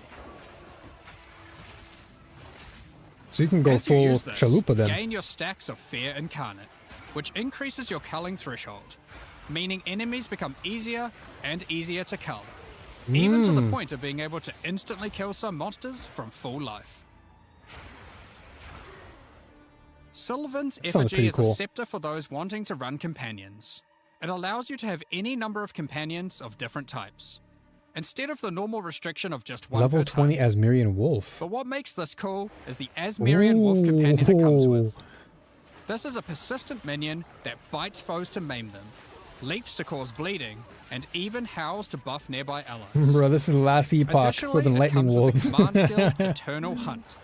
So you can go As you full use this, chalupa then. gain your stacks of Fear Incarnate, which increases your culling threshold, meaning enemies become easier and easier to cull, even to the point of being able to instantly kill some monsters from full life. Sylvan's That sounds effigy pretty is cool. a scepter for those wanting to run companions. It allows you to have any number of companions of different types, instead of the normal restriction of just one Level per 20 type. Asmerian Wolf. But what makes this cool is the Asmerian Wolf companion it comes with. This is a persistent minion that bites foes to maim them, leaps to cause bleeding, and even howls to buff nearby allies. Bro, this is the last epoch. Additionally, Flipping it lightning comes wolves. with the command skill Eternal Hunt,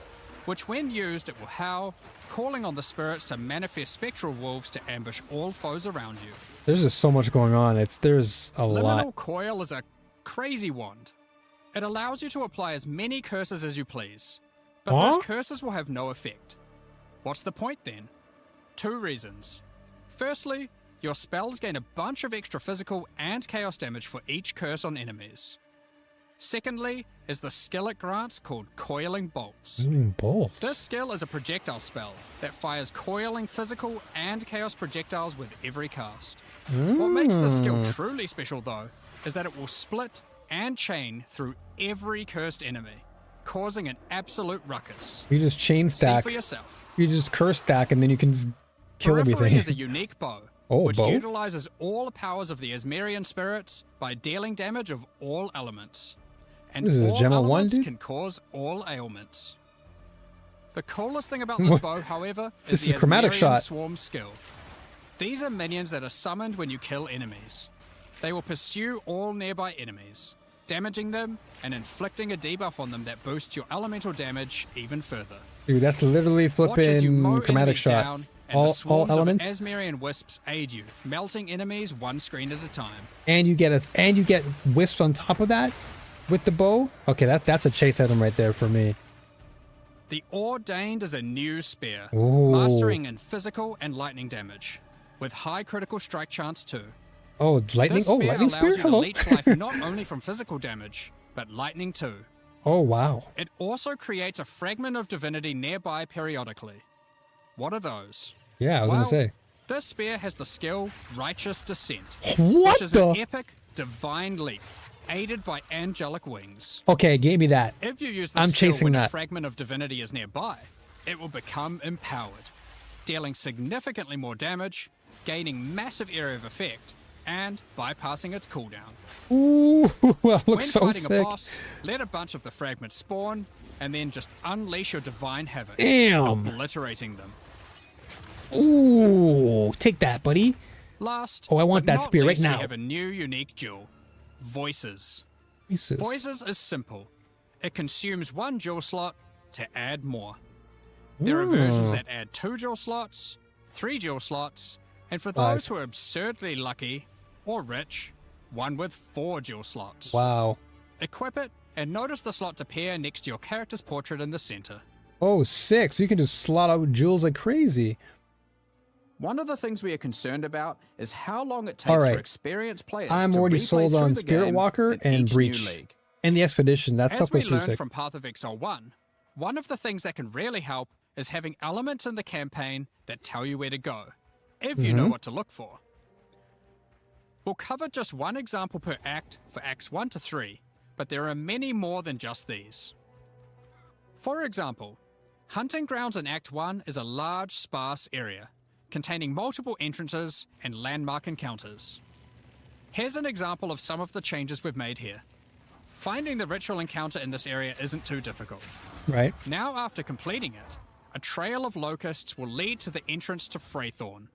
which when used it will howl, calling on the spirits to manifest spectral wolves to ambush all foes around you. There's just so much going on. There's a Liminal lot. Coil is a crazy wand. It allows you to apply as many curses as you please, but Huh? those curses will have no effect. What's the point then? 2 reasons. Firstly, your spells gain a bunch of extra physical and chaos damage for each curse on enemies. Secondly, is the skill it grants called Coiling Bolts. Bolts. This skill is a projectile spell that fires coiling physical and chaos projectiles with every cast. What makes this skill truly special though, is that it will split and chain through every cursed enemy, causing an absolute ruckus. You just chain See stack. for yourself. You just curse stack and then you can just kill Periphery everything. is a unique bow, Oh, which bow? utilizes all the powers of the Asmerian spirits by dealing damage of all elements. And This is a all Gemma 1, elements dude? can cause all ailments. The coolest thing about this bow, however, This is the is chromatic Asmerian shot. Swarm skill. These are minions that are summoned when you kill enemies. They will pursue all nearby enemies, damaging them and inflicting a debuff on them that boosts your elemental damage even further. Dude, that's literally Watch as you mow flipping chromatic enemies shot. down, and the All swarms elements, of Asmerian wisps aid you, melting enemies one screen at a time. and you get wisps on top of that with the bow. Okay, that's a chase item right there for me. The Ordained is a new spear, Ooh. mastering in physical and lightning damage, with high critical strike chance too. Oh, lightning! This Oh, spear lightning allows spear! you to Hello. leech life not only from physical damage, but lightning too. Oh, wow. It also creates a fragment of divinity nearby periodically. What are those? Yeah, I was Well, gonna say. This spear has the skill Righteous Descent, What which is the? an epic, divine leap, aided by angelic wings. Okay, give me that. If you use this I'm skill chasing when a that. fragment of divinity is nearby, it will become empowered, dealing significantly more damage, gaining massive area of effect, and bypassing its cooldown. Ooh, that When looks so fighting sick. a boss, let a bunch of the fragments spawn, and then just unleash your divine havoc, Damn. obliterating them. Ooh, take that, buddy. Last, Oh, I want but that not spear right least, now. We have a new unique jewel, Voices. Jesus. Voices is simple. It consumes 1 jewel slot to add more. There are versions that add 2 jewel slots, 3 jewel slots, and for those who are absurdly lucky or rich, one with 4 jewel slots. Wow. Equip it and notice the slots appear next to your character's portrait in the center. Oh, sick. So you can just slot out jewels like crazy. One of the things we are concerned about is how long it takes All right. for experienced players I'm to already replay sold through on the Spirit game Walker in and each Breach. new league. And the Expedition. That As stuff we was pretty learned sick. from Path of Exile 1, one of the things that can really help is having elements in the campaign that tell you where to go, if you know what to look for. We'll cover just one example per act for Acts 1 to 3, but there are many more than just these. For example, Hunting Grounds in Act 1 is a large, sparse area, containing multiple entrances and landmark encounters. Here's an example of some of the changes we've made here. Finding the ritual encounter in this area isn't too difficult. Right. Now after completing it, a trail of locusts will lead to the entrance to Freythorn.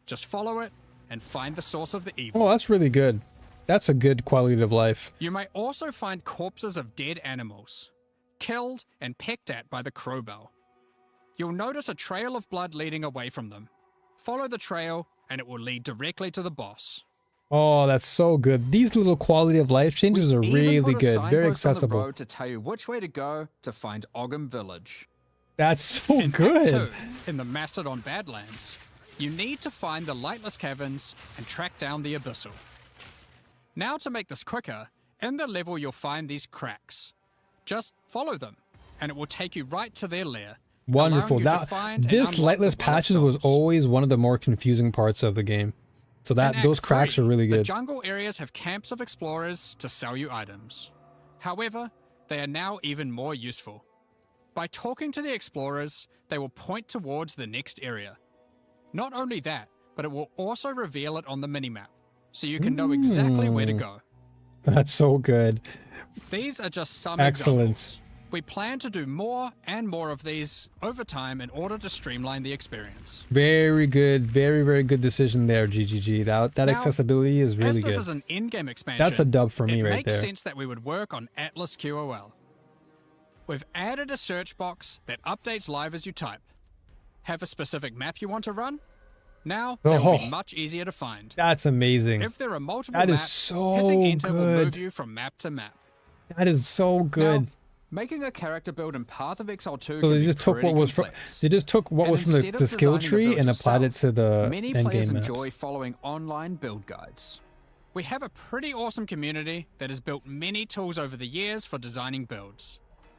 Just follow it and find the source of the evil. Oh, that's really good. That's a good quality of life. You may also find corpses of dead animals, killed and pecked at by the crowbell. You'll notice a trail of blood leading away from them. Follow the trail and it will lead directly to the boss. Oh, that's so good. These little quality of life changes are Even really put a good. Very signpost on the accessible. road to tell you which way to go to find Ogham Village. That's so In Act good. 2, in the Mastodon Badlands, you need to find the Lightless Caverns and track down the Abyssal. Now to make this quicker, in the level you'll find these cracks. Just follow them, and it will take you right to their lair. Wonderful. allowing you to That find and this unlock lightless the Well of patches was Souls. always one of the more confusing parts of the game. So that In those Act cracks 3, are really The good. jungle areas have camps of explorers to sell you items. However, they are now even more useful. By talking to the explorers, they will point towards the next area. Not only that, but it will also reveal it on the minimap, so you can know exactly where to go. That's so good. These are just some Excellent. examples. We plan to do more and more of these over time in order to streamline the experience. Very good. Very, very good decision there, GGG. That Now, accessibility is really As this good. is an in-game expansion, That's a dub for me it right makes there. sense that we would work on Atlas QOL. We've added a search box that updates live as you type. Have a specific map you want to run? Now, it will be much easier to find. That's amazing. If there are multiple That is maps, so hitting enter will move good. you from map to map. That is so good. Now, making a character build in Path of Exile 2 So can they be just took pretty what was from complex. they just took what And was from the instead of skill designing a tree build and applied it to the Many end players game enjoy maps. following online build guides. We have a pretty awesome community that has built many tools over the years for designing builds,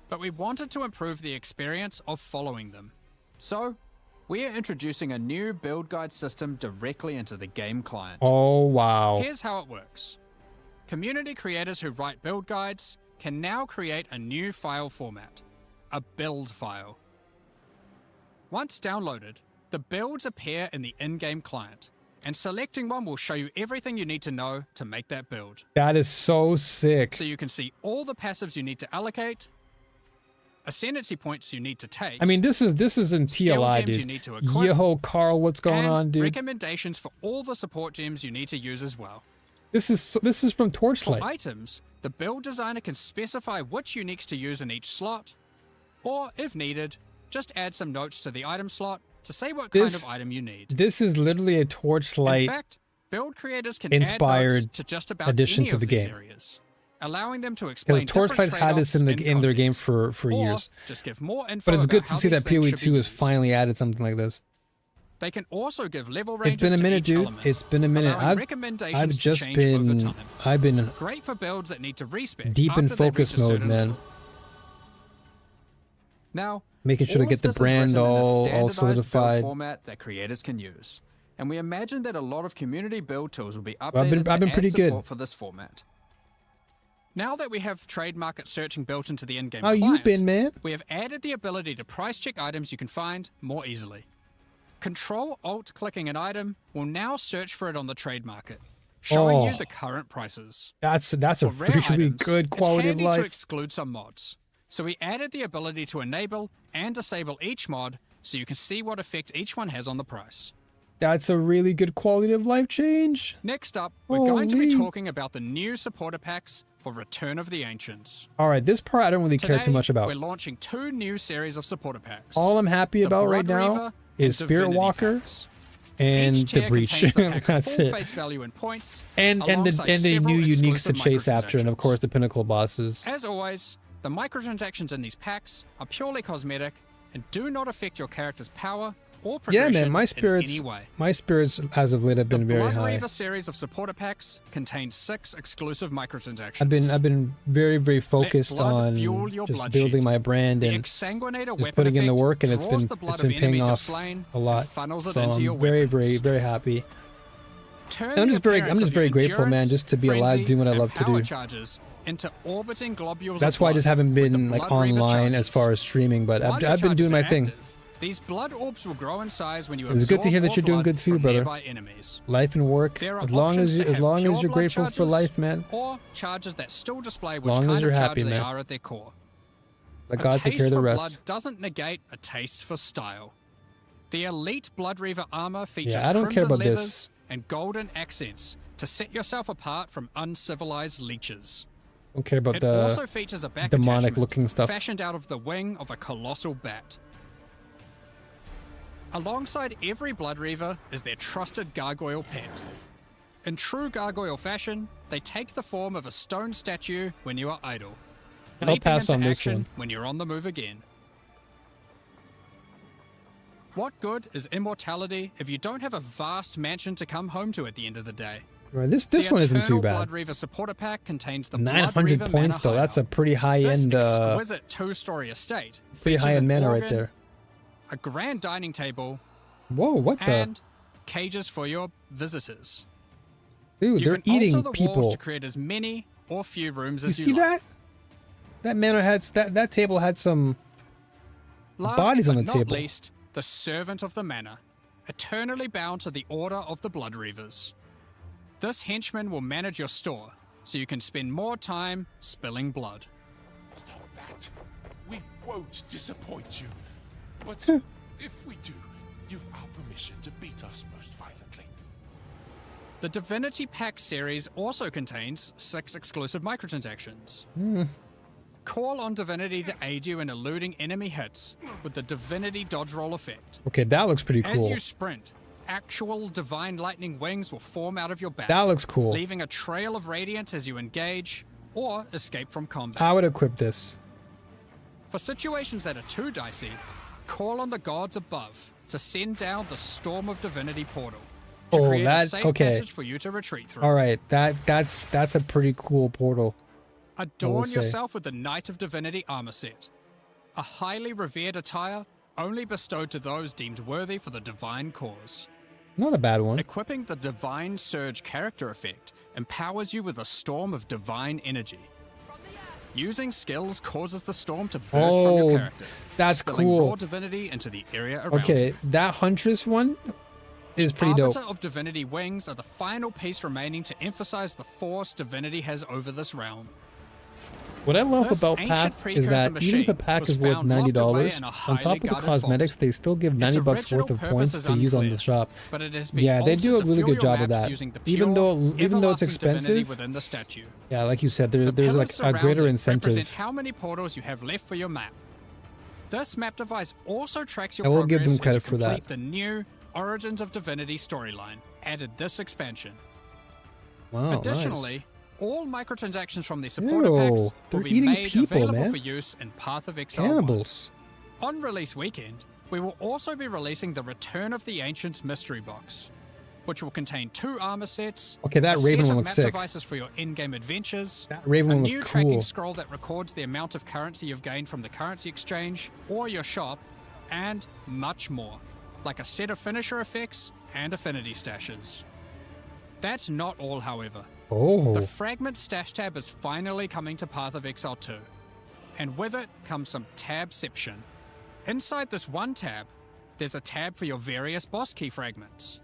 but we wanted to improve the experience of following them. So, we are introducing a new build guide system directly into the game client. Oh wow. Here's how it works. Community creators who write build guides can now create a new file format, a build file. Once downloaded, the builds appear in the in-game client, and selecting one will show you everything you need to know to make that build. That is so sick. So you can see all the passives you need to allocate, ascendancy points you need to take, I mean, this is in skill TLI, gems you dude. need to equip, Yo, Carl, what's going and on, dude? recommendations for all the support gems you need to use as well. This is from For Torchlight. items, the build designer can specify which uniques to use in each slot, or if needed, just add some notes to the item slot to say what kind This- of item you need. This is literally a In Torchlight. fact, build creators can inspired add notes to just about addition any to of the these game. areas, allowing them to explain Because Torchlight different had this in trade-offs their game context, for or years. just give more info But it's about good to how see these that things PoE should be 2 has used. finally added something like this. They can also give level ranges It's been a to minute, each dude. element, It's been a minute. allowing I've recommendations to just change over been time. I've been Great for builds that need to respec deep in after they reach focus a mode, certain man. level. Now, Making sure all to get of the this is brand written in a all standardized build solidified. format that creators can use, and we imagine that a lot of community build tools will be updated I've been to add pretty good. support for this format. Now that we have trade market searching built into the in-game How you client, been, man? we have added the ability to price check items you can find more easily. Control-Alt-clicking an item will now search for it on the trade market, showing you Oh. the current prices. That's a For rare really items, good quality of it's handy to life. exclude some mods. So we added the ability to enable and disable each mod so you can see what effect each one has on the price. That's a really good quality of life change. Next up, we're going to be Holy. talking about the new supporter packs for Return of the Ancients. All right, this part I don't really care Today, too much about. we're launching 2 new series of supporter packs. All I'm happy The about right Blood now Reaver is and Spirit Divinity Walker packs. and Each the tier Breach. contains the pack's That's full it. face value in points, And the alongside new several uniques to exclusive chase after, and of microtransactions. course the pinnacle bosses. As always, the microtransactions in these packs are purely cosmetic and do not affect your character's power or Yeah, progression man, in any way. my spirits as of late have The been very Blood high. Reaver series of supporter packs contains 6 exclusive microtransactions. I've been very focused blood on fuel your just blood building sheet. my brand The and Exsanguinator just weapon putting in the effect work, and it's draws been the blood it's been of paying enemies you've off slain a lot. and funnels it So into your I'm very weapons. happy. Turn And I'm the just very appearance of your grateful, man, endurance, just to be alive, frenzy, doing what I and love to power do. charges into orbiting globules That's of why I blood just haven't with the been like Blood Reaver online as charges. far as streaming, but While I've your been doing charges my are thing. active, these blood orbs will grow in size when you It's good to hear absorb that you're more doing blood good too, from brother. nearby enemies. Life and work, There are as long options as to have you're pure blood grateful for charges life, man. Or charges that still display which Long as kind you're of charge happy, they man. are at their core. Let A God take taste care of the for rest. blood doesn't negate a taste for style. The elite Blood Reaver armor features Yeah, I don't crimson care about leathers this. and golden accents to set yourself apart from uncivilized leeches. Don't care about It also the features a back demonic attachment looking stuff. fashioned out of the wing of a colossal bat. Alongside every Blood Reaver is their trusted gargoyle pet. In true gargoyle fashion, they take the form of a stone statue when you are idle, I'll leaping pass into on this action one. when you're on the move again. What good is immortality if you don't have a vast mansion to come home to at the end of the day? Right, this The one isn't too Eternal bad. Blood Reaver supporter pack contains the Blood 900 Reaver points mana though. That's a hideout. pretty high This end. exquisite two-story estate Pretty features high end an mana right organ, there. a grand dining table, Whoa, what the? and cages for your visitors. Dude, You they're can alter eating the walls people. to create as many or few rooms You as see you like. that? That manor had that table had some Last Bodies on but the not table. least, the Servant of the Manor, eternally bound to the Order of the Blood Reavers. This henchman will manage your store, so you can spend more time spilling blood. Stop that. We won't disappoint you. But if we do, you've our permission to beat us most violently. The Divinity Pack series also contains 6 exclusive microtransactions. Call on Divinity to aid you in eluding enemy hits with the Divinity Dodge Roll effect. Okay, that looks pretty As cool. you sprint, actual divine lightning wings will form out of your back, That looks cool. leaving a trail of radiance as you engage or escape from combat. I would equip this. For situations that are too dicey, call on the gods above to send down the Storm of Divinity portal to Oh, create a that safe okay. passage for you to retreat through. All right, that's a pretty cool portal. Adorn say. yourself with the Knight of Divinity armor set, a highly revered attire only bestowed to those deemed worthy for the divine cause. Not a bad one. Equipping the Divine Surge character effect empowers you with a storm of divine energy. Using skills causes the storm to burst from your character, that's spilling cool. raw divinity into the area around Okay, you. that Huntress one is pretty dope. Arbiter of Divinity wings are the final piece remaining to emphasize the force divinity has over this realm. What I love This about ancient Path is precursor that even if a machine pack was is worth found locked away $90, in a on highly top of the guarded cosmetics, vault. they still give Its $90 worth original of purpose points is to use on the unclear, shop. but it has been Yeah, they do a altered to really fill good your job of maps that. using the Even though pure, it's everlasting divinity expensive, within the statue. yeah, like you said, The there's like pillars a greater surrounding incentive. represent how many portals you have left for your map. This map device also tracks your I will progress give them credit as you for that. complete the new Origins of Divinity storyline added this expansion. Wow, Additionally, nice. all microtransactions from the supporter Ew, packs they're will be eating made people, available man. for use in Path of Exile 1. Cannibals. On release weekend, we will also be releasing the Return of the Ancients mystery box, which will contain 2 armor sets, Okay, that a Raven set one of looks map sick. devices for your in-game adventures, That Raven a one new looked tracking cool. scroll that records the amount of currency you've gained from the currency exchange or your shop, and much more, like a set of finisher effects and affinity stashes. That's not all, however. Oh, The Fragment Stash tab is finally coming to Path of Exile 2, and with it comes some tabception. Inside this one tab, there's a tab for your various boss key fragments.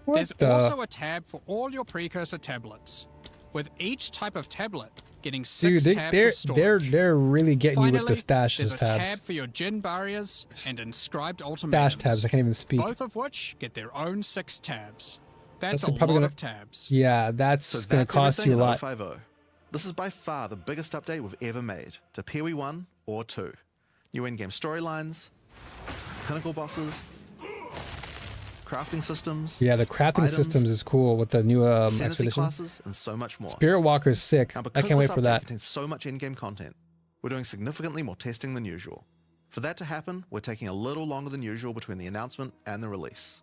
what There's the? also a tab for all your precursor tablets, with each type of tablet getting Dude, 6 tabs they're of storage. they're really getting Finally, you with the stashes there's a tab tabs. for your Djinn barriers and inscribed Stash ultimatums, tabs. I can't even speak. both of which get their own 6 tabs. That's a probably lot gonna- of tabs. Yeah, that's So gonna that's cost you a everything lot. in 050. This is by far the biggest update we've ever made to PoE 1 or 2. New in-game storylines, pinnacle bosses, crafting systems, Yeah, the crafting items, systems is cool with the new ascendancy expedition. classes, and so much more. Spirit Walker is sick. Now, I because can't wait this for update that. contains so much in-game content, we're doing significantly more testing than usual. For that to happen, we're taking a little longer than usual between the announcement and the release.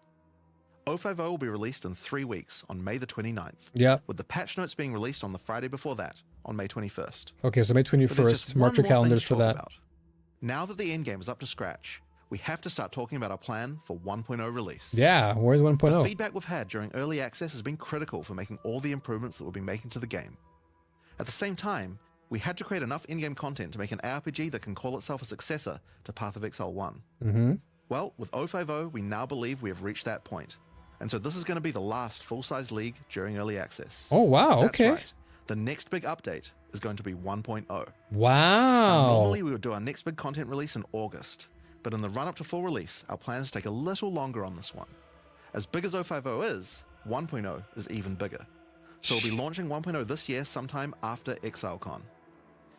050 will be released in 3 weeks on May the 29th, Yep. with the patch notes being released on the Friday before that, on May 21st. Okay, so May But there's 21st. just Mark one your more thing calendars to for talk that. about. Now that the endgame is up to scratch, we have to start talking about our plan for 1.0 release. Yeah, where's The 1.0? feedback we've had during early access has been critical for making all the improvements that we'll be making to the game. At the same time, we had to create enough in-game content to make an ARPG that can call itself a successor to Path of Exile 1. Mm-hmm. Well, with 050, we now believe we have reached that point. And so this is going to be the last full-size league during early access. Oh wow, That's okay. right. The next big update is going to be 1.0. Wow. Normally, we would do our next big content release in August, but in the run-up to full release, our plans take a little longer on this one. As big as 050 is, 1.0 is even bigger. So we'll be launching 1.0 this year sometime after ExileCon.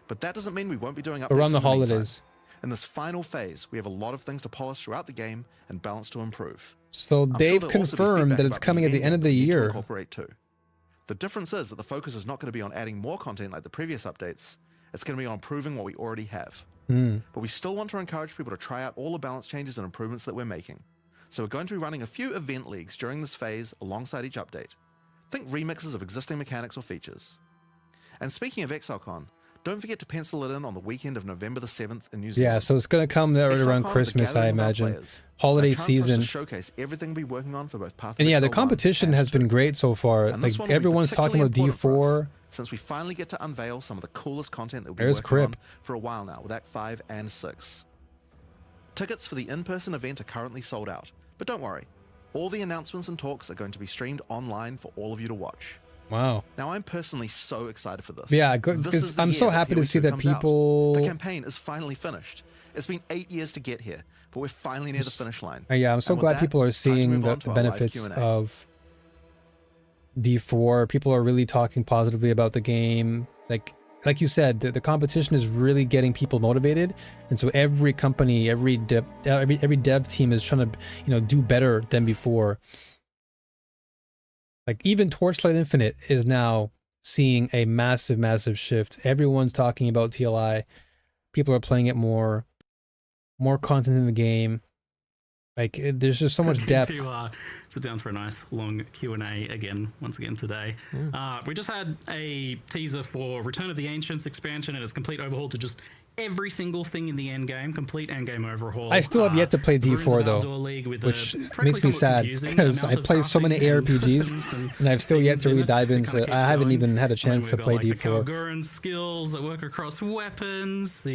But that doesn't mean we won't be doing updates Around the in meantime. holidays. In this final phase, we have a lot of things to polish throughout the game and balance to improve. So I'm sure they've there'll also be confirmed feedback that it's about coming at the end of the we need to year. incorporate too. The difference is that the focus is not going to be on adding more content like the previous updates. It's going to be on improving what we already have. But we still want to encourage people to try out all the balance changes and improvements that we're making. So we're going to be running a few event leagues during this phase alongside each update. Think remixes of existing mechanics or features. And speaking of ExileCon, don't forget to pencil it in on the weekend of November the 7th in New Zealand. Yeah, so it's gonna come right around ExileCon is a Christmas, I gathering of our imagine. players, Holiday a chance for us season. to showcase everything we're working on for both Path of And yeah, the Exile 1 competition and has 2. been great so far. And Like this one will be everyone's talking about particularly important for us, D4. since we finally get to unveil some of the coolest content that we'll be There's working Crip. on for a while now with Act 5 and 6. Tickets for the in-person event are currently sold out, but don't worry. All the announcements and talks are going to be streamed online for all of you to watch. Wow. Now, I'm personally so excited for this. Yeah, This is the I'm year so that happy to PoE2 see that comes out. people. The campaign is finally finished. It's been 8 years to get here, but we're finally near the finish line. Yeah, I'm so And with glad that, people are it's time to seeing move the on to our live benefits Q&A. of D4. People are really talking positively about the game. Like you said, the competition is really getting people motivated, and so every company, every dev team is trying to do better than before. Like even Torchlight Infinite is now seeing a massive shift. Everyone's talking about TLI. People are playing it more content in the game. Like there's just so much depth. To sit down for a nice long Q&A once again today. We just had a teaser for Return of the Ancients expansion and its complete overhaul to just every single thing in the end game, complete end game overhaul. I still have yet to play D4 though, which makes me sad because I play so many ARPGs and I've still yet to really dive into. I haven't even had a chance to play D4. The skills that work across weapons,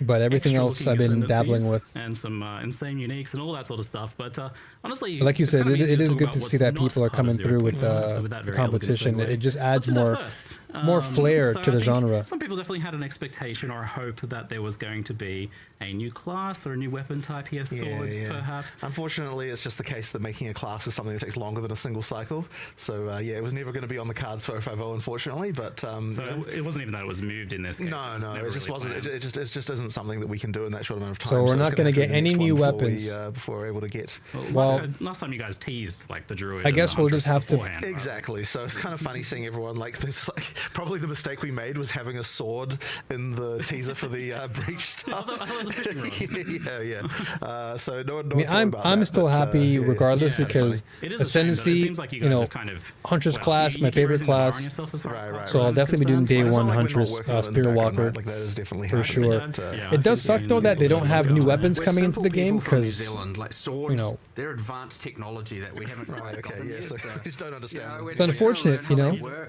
but everything else I've been dabbling with, and some insane uniques and all that sort of stuff. But honestly, like you said, it is good to see that people are coming through with the competition. It just adds more flair to the genre. Some people definitely had an expectation or a hope that there was going to be a new class or a new weapon type here, swords perhaps. Unfortunately, it's just the case that making a class is something that takes longer than a single cycle. So it was never going to be on the cards for 050, unfortunately. But so it wasn't even that it was moved in this case. No, it just wasn't. It just isn't something that we can do in that short amount of time. So we're not going to get any new weapons before we're able to get. Well, last time you guys teased like the druid. I guess we'll just have to. Exactly. So it's kind of funny seeing everyone like this. Like probably the mistake we made was having a sword in the teaser for the breach stuff. I thought it was a fishing rod. So no. I'm still happy regardless because Ascendancy, seems like you guys have kind of, Huntress class, my favorite class. So I'll definitely be doing day one Huntress Spirit Walker like that is definitely for sure. It does suck though that they don't have new weapons coming into the game because like swords, they're advanced technology that we haven't. Right. Okay. Yeah. So I just don't understand. It's unfortunate,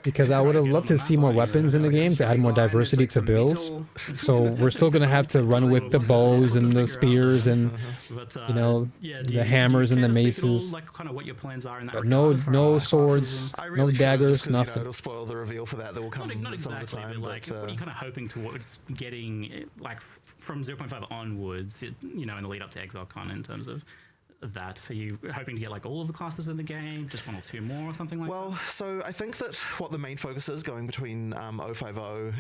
because I would have loved to see more weapons in the game to add more diversity to builds. So we're still gonna have to run with the bows and the spears and the hammers and the maces. But no swords, no daggers, nothing. It'll spoil the reveal for that will come not some exactly, of the time. But like, what are you kind of hoping towards getting like from 0.5 onwards? In the lead up to Exile Con in terms of that? Are you hoping to get like all of the classes in the game, just one or two more or something like that? Well, so I think that what the main focus is going between 050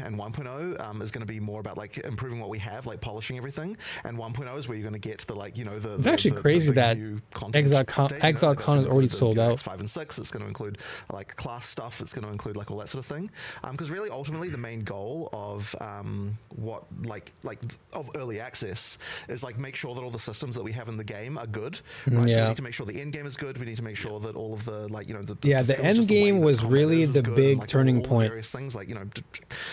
and 1.0 is going to be more about like improving what we have, like polishing everything, and 1.0 is where you're going to get the it's actually crazy that Exile Con is already sold out. 5 and 6, it's going to include like class stuff, it's going to include like all that sort of thing, because really ultimately the main goal of of early access is like make sure that all the systems that we have in the game are good. Right, so we need to make sure the end game is good. We need to make sure that all of the the end game was really the big turning point. Things like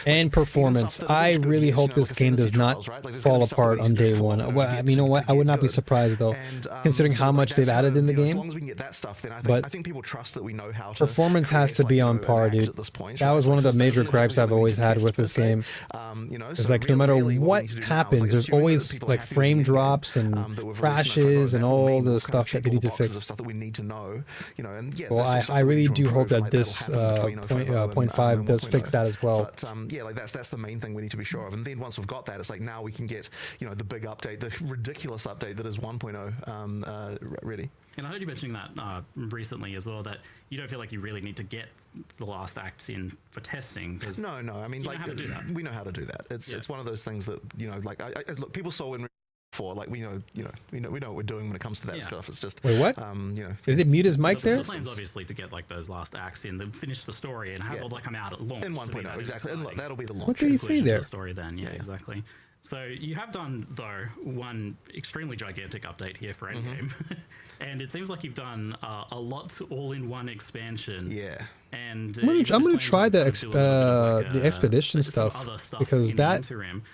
and performance. I really hope this game does not fall apart on day one. Well, you know what? I would not be surprised though, considering how much they've added in the game. As long as we can get that stuff, then I think people trust that we know how to. Performance has to be on par, dude. That was one of the major gripes I've always had with this game. It's like no matter what happens, there's always like frame drops and crashes and all the stuff that they need to fix. Stuff that we need to know, well, I really do hope that this 0.5 does fix that as well. But that's the main thing we need to be sure of. And then once we've got that, it's like now we can get the big update, the ridiculous update that is 1.0 ready. And I heard you mentioning that recently as well, that you don't feel like you really need to get the last acts in for testing. No. I mean, like, we know how to do that. It's one of those things that look, people saw in for like we know what we're doing when it comes to that stuff. It's just wait, what? Did they mute his mic there? The plan's obviously to get like those last acts in, finish the story, and have all that come out at launch. In 1.0, exactly. And look, that'll be the launch. What did he say there? The story then, exactly. So you have done though one extremely gigantic update here for Endgame, and it seems like you've done a lot all in one expansion. Yeah. And I'm gonna try the expedition stuff because that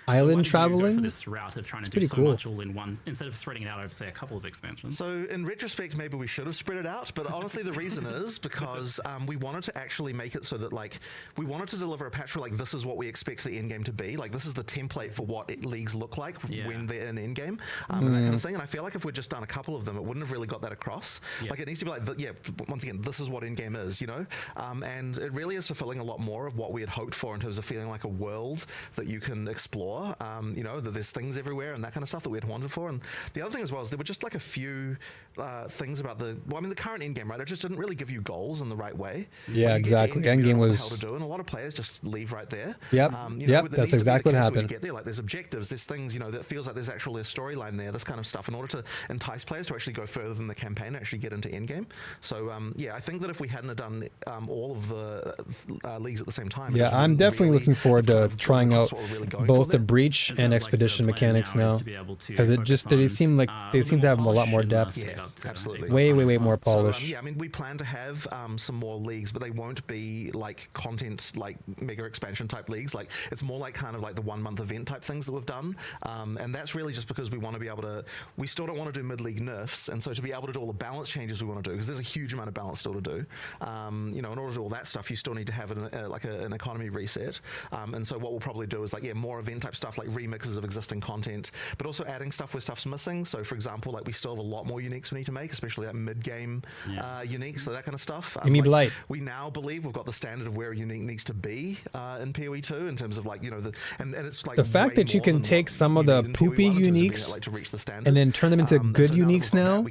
island traveling this route of trying to pretty do so cool. much all in one instead of spreading it out over say a couple of expansions. So in retrospect, maybe we should have spread it out, but honestly, the reason is because we wanted to actually make it so that like we wanted to deliver a patch where like this is what we expect the end game to be. Like this is the template for what leagues look like when they're in end game, and that kind of thing. And I feel like if we'd just done a couple of them, it wouldn't have really got that across. Like it needs to be like, once again, this is what end game is, you know. And it really is fulfilling a lot more of what we had hoped for in terms of feeling like a world that you can explore. You know, that there's things everywhere and that kind of stuff that we had wanted for. And the other thing as well is there were just like a few things about the current end game, right? It just didn't really give you goals in the right way. Yeah, exactly. End game was what to do, and a lot of players just leave right there. Yep. You know, That's exactly what happened. Get there, like there's objectives, there's things, you know, that feels like there's actually a storyline there, this kind of stuff, in order to entice players to actually go further than the campaign and actually get into endgame. So yeah, I think that if we hadn't have done all of the leagues at the same time, I'm definitely looking forward to trying out both the breach and Sounds expedition like the plan mechanics now is now, to be able to because it focus just they on, seem like they seem to have a lot more depth. Yeah, absolutely. Way more polish. So, yeah, I mean, we plan to have some more leagues, but they won't be like content, like mega expansion type leagues. Like it's more like kind of like the 1 month event type things that we've done, and that's really just because we want to be able to. We still don't want to do mid-league nerfs, and so to be able to do all the balance changes we want to do, because there's a huge amount of balance still to do. You know, in order to do all that stuff, you still need to have an economy reset. And so what we'll probably do is like more event type stuff, like remixes of existing content, but also adding stuff where stuff's missing. So for example, like we still have a lot more uniques we need to make, especially that mid-game uniques, so that kind of stuff. Blight. We now believe we've got the standard of where a unique needs to be in PoE 2 in terms of like, you know, and it's like The fact that you can take some of the poopy uniques and then turn them into good uniques now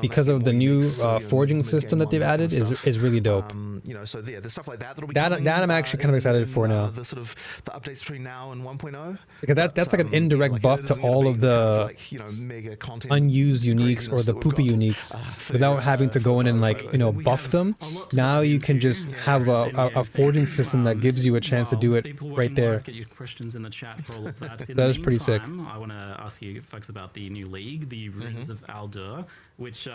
because of the new forging system that they've added is really dope. You know, so yeah, there's stuff like that that'll be That coming, I'm actually kind of excited for now. The sort of the updates between now and 1.0. Because that's like an indirect buff to all of the mega content unused uniques or the poopy uniques without having to go in and like, you know, buff them. Now you can just have a forging system that gives you a chance to do it right there. Get your questions in the chat for all of that. That is pretty sick. I want to ask you folks about the new league, the Runes of Aldur, which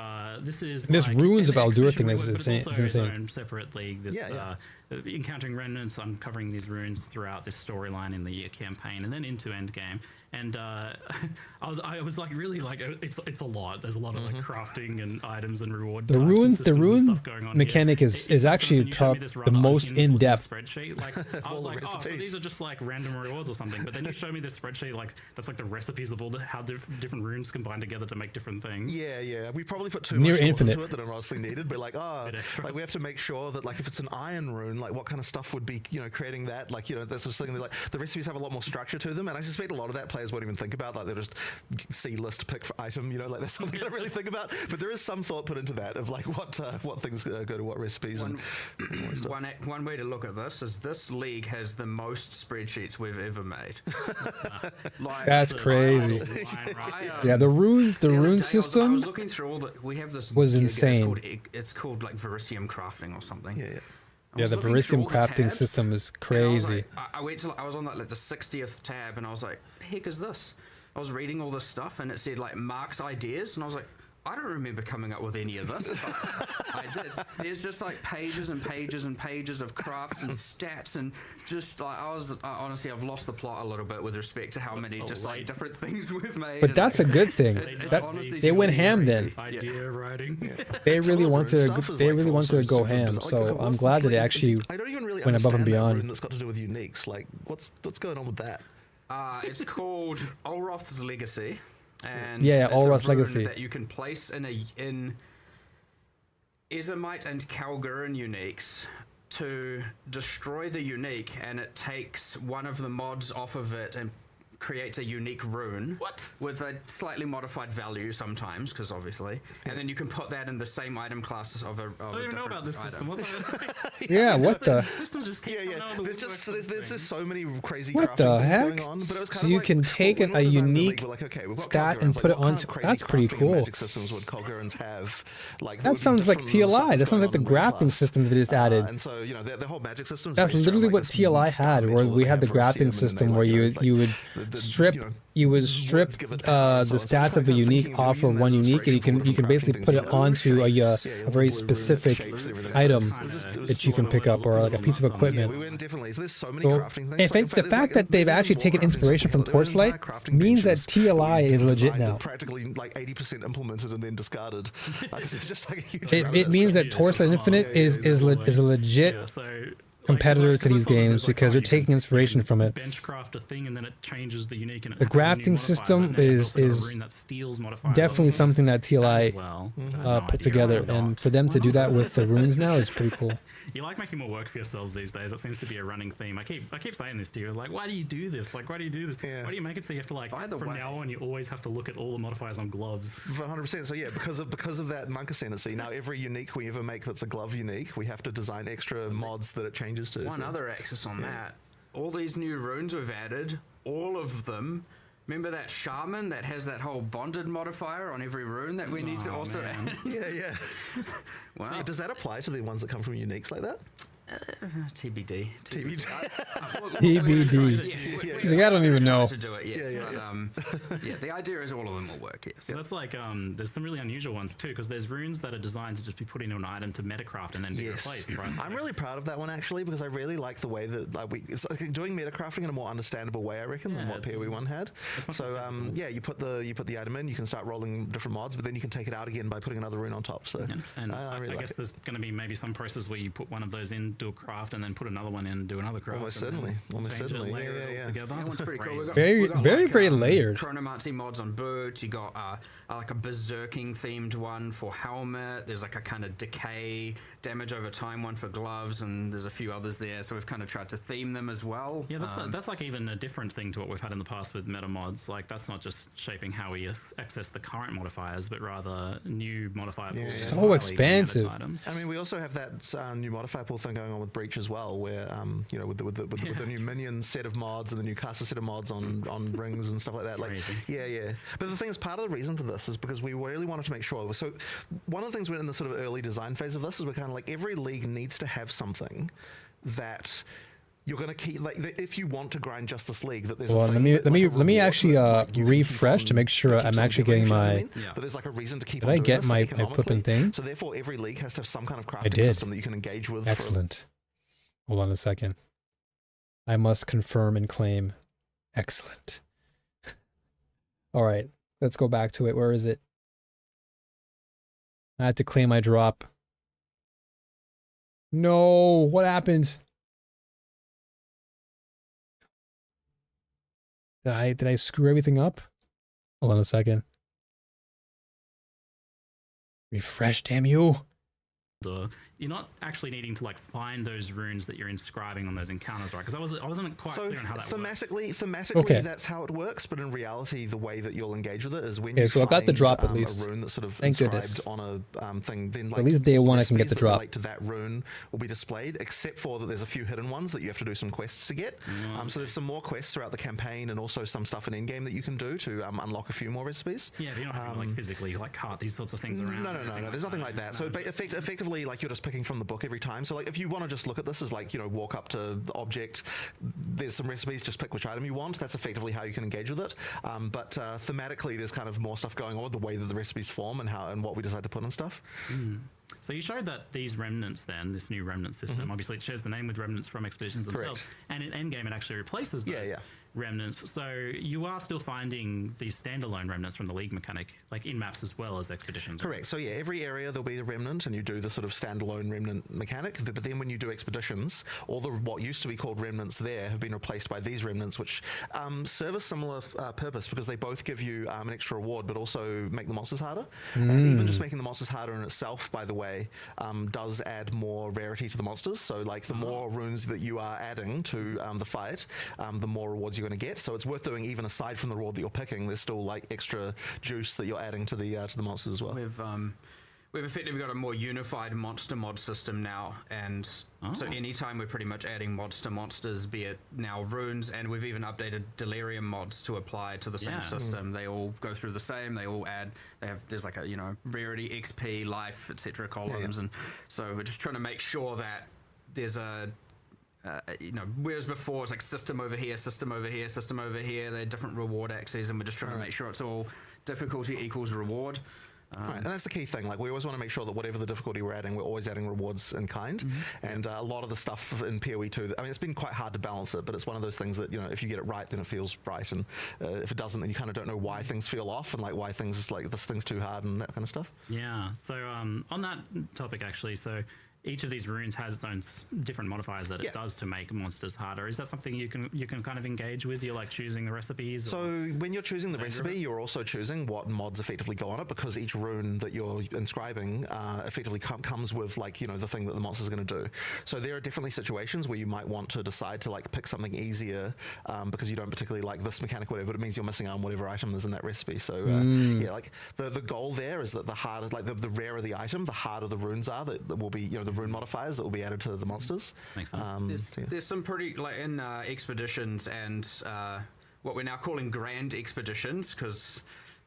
this is. This like Runes of an Aldur expedition thing is rework, but insane. It's also It's its insane. own separate league. This encountering remnants, uncovering these runes throughout this storyline in the campaign, and then into endgame. And I was like, really, like, it's a lot. There's a lot of like crafting and items and reward. The rune mechanic is actually the most in depth. Spreadsheet. Like I was like, oh, so these are just like random rewards or something. But then you show me this spreadsheet, like that's like the recipes of all how different runes combine together to make different things. Yeah. We probably put too Near much thought infinite into it that honestly needed. But like, like we have to make sure that like if it's an iron rune, like what kind of stuff would be, you know, creating that. Like, you know, that's just something that, like the recipes have a lot more structure to them, and I suspect a lot of that players won't even think about. Like they'll just see list pick for item, you know, like that's something I don't really think about. But there is some thought put into that of like what things go to what recipes. One way to look at this is this league has the most spreadsheets we've ever made. Like, That's crazy. Yeah, the rune I system was looking through all the. We have this. was gear, insane. It's called like Verisium crafting or something. Yeah, the Verisium crafting system is crazy. I went to. I was on like the 60th tab, and I was like, "The heck is this?" I was reading all this stuff, and it said like Mark's ideas, and I was like, I don't remember coming up with any of this. I did. There's just like pages and pages and pages of crafts and stats, and just like honestly, I've lost the plot a little bit with respect to how many just like different things we've made. But that's a good thing. They went ham then. Idea writing. They really want to go ham. So I'm glad that they actually went above and beyond. That's got to do with uniques. Like what's going on with that? It's called Olroth's Legacy. And Olroth's Legacy that you can place in Ezomite and Kalgurin uniques to destroy the unique, and it takes one of the mods off of it and creates a unique rune. What? With a slightly modified value sometimes, because obviously, and then you can put that in the same item class of a. I don't even know about this system. What yeah, what the? Systems just keep There's just so many crazy. What the heck? Going on, but it was kind so of you like, can take a unique stat and put it onto. That's pretty cool. Systems would Kalgurins have? Like that sounds like TLI. That sounds like the grafting system that they just added. And so the whole magic system. That's literally what TLI had, where we had the grafting system where you would strip. You would strip the stats of a unique off of one unique, and you can basically put it onto a very specific item that you can pick up, or like a piece of equipment. We went definitely. So there's so many So crafting things. I think the fact that they've actually taken inspiration from Torchlight means that TLI is legit now. Practically like 80% implemented and then discarded. Like, it's just like a huge It means that Torchlight Infinite is a legit competitor to these games because they're taking inspiration from it. Benchcraft a thing and then it changes the unique. And The grafting system is definitely something that TLI put together, and for them to do that with the runes now is pretty cool. You like making more work for yourselves these days. That seems to be a running theme. I keep saying this to you. Like, why do you do this? Like, why do you do this? Yeah. Why do you make it so you have to like from now on you always have to look at all the modifiers on gloves? 100%. So yeah, because of that Monk Ascendancy, now every unique we ever make that's a glove unique, we have to design extra mods that it changes to. One other axis on that. All these new runes we've added, all of them. Remember that shaman that has that whole bonded modifier on every rune that we need to also add? Yeah. Wow. So does that apply to the ones that come from uniques like that? TBD. TBD. TBD. He's like, I don't even know. To do it, yes. But, the idea is all of them will work, yes. So that's like, there's some really unusual ones too, because there's runes that are designed to just be put into an item to metacraft and then be replaced, right? So I'm really proud of that one actually, because I really like the way that it's like doing metacrafting in a more understandable way, I reckon, than what PoE1 had. So you put the item in, you can start rolling different mods, but then you can take it out again by putting another rune on top. So and I really I like guess it. there's going to be maybe some process where you put one of those in, do a craft, and then put another one in, do another craft. Almost and then certainly. change it, layer it all together. That one's pretty cool. Crazy. Very layered. Chronomancy mods on boots. You got like a berserking themed one for helmet. There's like a kind of decay, damage over time one for gloves, and there's a few others there. So we've kind of tried to theme them as well. Yeah, that's like even a different thing to what we've had in the past with meta mods. Like that's not just shaping how we access the current modifiers, but rather new modifier pools. So expansive. I mean, we also have that new modifier pool thing going on with Breach as well, where with the new minion set of mods and the new caster set of mods on rings and stuff like that. Like, yeah. But the thing is, part of the reason for this is because we really wanted to make sure. So one of the things we're in the sort of early design phase of this is we're kind of like every league needs to have something that you're going to keep, like, if you want to grind Justice League, that there's let me actually refresh to make sure I'm actually getting my. That there's like a reason to keep. Did I get my flipping thing? So therefore, every league has to have some kind of crafting system that you can engage with. Excellent. Hold on a second. I must confirm and claim. Excellent. All right, let's go back to it. Where is it? I had to claim my drop. No, what happened? Did I screw everything up? Hold on a second. Refresh, damn you. You're not actually needing to like find those runes that you're inscribing on those encounters, right? Because I wasn't quite clear on how that works. Thematically, that's how it works. But in reality, the way that you'll engage with it is when you so I got the drop at least. A rune that's sort of Thank inscribed goodness. on a thing. Then like, at least day one I can get the drop. Relate to that rune will be displayed, except for that there's a few hidden ones that you have to do some quests to get. So there's some more quests throughout the campaign, and also some stuff in in-game that you can do to unlock a few more recipes. Yeah, but you're not having to like physically like cart these sorts of things around. No. There's nothing like that. So effectively, like you're just picking from the book every time. So like if you want to just look at this as like, walk up to the object, there's some recipes, just pick which item you want. That's effectively how you can engage with it. But thematically, there's kind of more stuff going on with the way that the recipes form and what we decide to put in stuff. So you showed that these remnants then, this new remnant system, obviously it shares the name with remnants from expeditions themselves. And in endgame it actually replaces those remnants. So you are still finding these standalone remnants from the League mechanic, like in maps as well as expeditions. Correct. So yeah, every area there'll be a remnant, and you do the sort of standalone remnant mechanic. But then when you do expeditions, all the what used to be called remnants there have been replaced by these remnants, which serve a similar purpose because they both give you an extra reward, but also make the monsters harder. Even just making the monsters harder in itself, by the way, does add more rarity to the monsters. So like the more runes that you are adding to the fight, the more rewards you're going to get. So it's worth doing, even aside from the reward that you're picking. There's still like extra juice that you're adding to the monsters as well. We've effectively got a more unified monster mod system now, and so anytime we're pretty much adding mods to monsters, be it now runes, and we've even updated delirium mods to apply to the same system. They all go through the same. They all add. There's like a rarity, XP, life, etc. columns, and so we're just trying to make sure that there's a whereas before it's like system over here, system over here, system over here. They're different reward axes, and we're just trying to make sure it's all difficulty equals reward. Right, and that's the key thing. Like, we always want to make sure that whatever the difficulty we're adding, we're always adding rewards in kind. And a lot of the stuff in PoE 2, I mean, it's been quite hard to balance it, but it's one of those things that, if you get it right, then it feels right, and if it doesn't, then you kind of don't know why things feel off, and like why things is like this thing's too hard and that kind of stuff. Yeah. So on that topic, actually, so each of these runes has its own different modifiers that it does to make monsters harder. Is that something you can kind of engage with? You're like choosing the recipes? So when you're choosing the recipe, you're also choosing what mods effectively go on it, because each rune that you're inscribing effectively comes with the thing that the monster's going to do. So there are definitely situations where you might want to decide to like pick something easier because you don't particularly like this mechanic or whatever, but it means you're missing out on whatever item is in that recipe. So like the goal there is that the harder, like the rarer the item, the harder the runes are that will be, the rune modifiers that will be added to the monsters. Makes sense. There's some pretty, like in expeditions and what we're now calling grand expeditions, because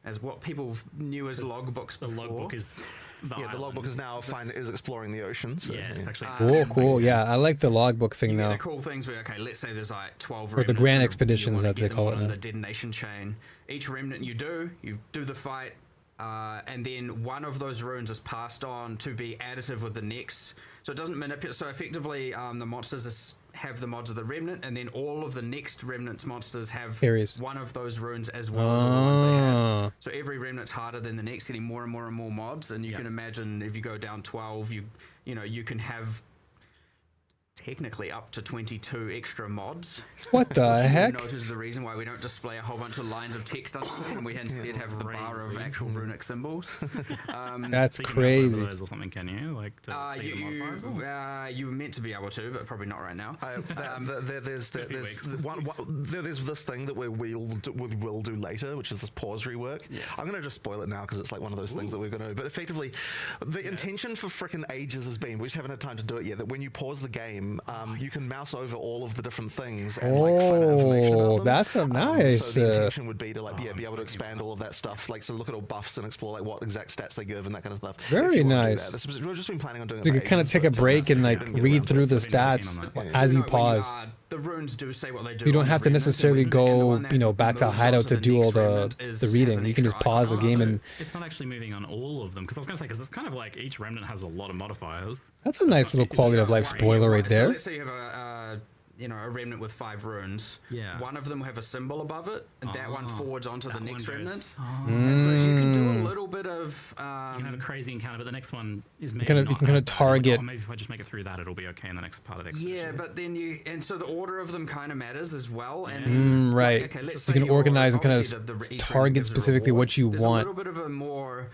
as what people knew as logbooks before. The logbook is the logbook is now is exploring the ocean. So, it's actually cool. Yeah, I like the logbook thing now. The cool things where, okay, let's say there's like 12 or the remnants grand that expeditions you as they call it on now. the detonation chain. Each remnant you do the fight, and then one of those runes is passed on to be additive with the next. So it doesn't manipulate. So effectively, the monsters have the mods of the remnant, and then all of the next remnant's monsters have one of those runes as well as all the ones they had. So every remnant's harder than the next, getting more and more and more mods. And you can imagine if you go down 12, you can have technically up to 22 extra mods. What the heck? Notice the reason why we don't display a whole bunch of lines of text on it, and we instead have the bar of actual runic symbols. That's so you crazy. Can those or something, can you? Like to see the modifiers? You were meant to be able to, but probably not right now. There's this thing that we'll do later, which is this pause rework. Yes. I'm going to just spoil it now because it's like one of those things that we're going to do. But effectively, the intention for frickin' ages has been, we just haven't had time to do it yet, that when you pause the game, you can mouse over all of the different things and like find out information about them. That's a nice. So the intention would be to like be able to expand all of that stuff, like so look at all buffs and explore like what exact stats they give and that kind of stuff. Very nice. We've just been planning on doing it. You can kind of take a break and like read through the stats as you pause. The runes do say what they do. You don't have to necessarily go, back to Hideout to do all the reading. You can just pause the game and. It's not actually moving on all of them, because I was going to say, because it's kind of like each remnant has a lot of modifiers. That's a nice little quality of life spoiler right there. So let's say you have a remnant with 5 runes. Yeah. One of them will have a symbol above it, and that one forwards onto the next remnant. And so you can do a little bit of. You can have a crazy encounter, but the next one is maybe you can kind of target. Maybe if I just make it through that, it'll be okay in the next part of the expedition. Yeah, but then so the order of them kind of matters as well. And then, right. Like, okay, so you can organize and kind of target specifically what you want. There's a little bit of a more,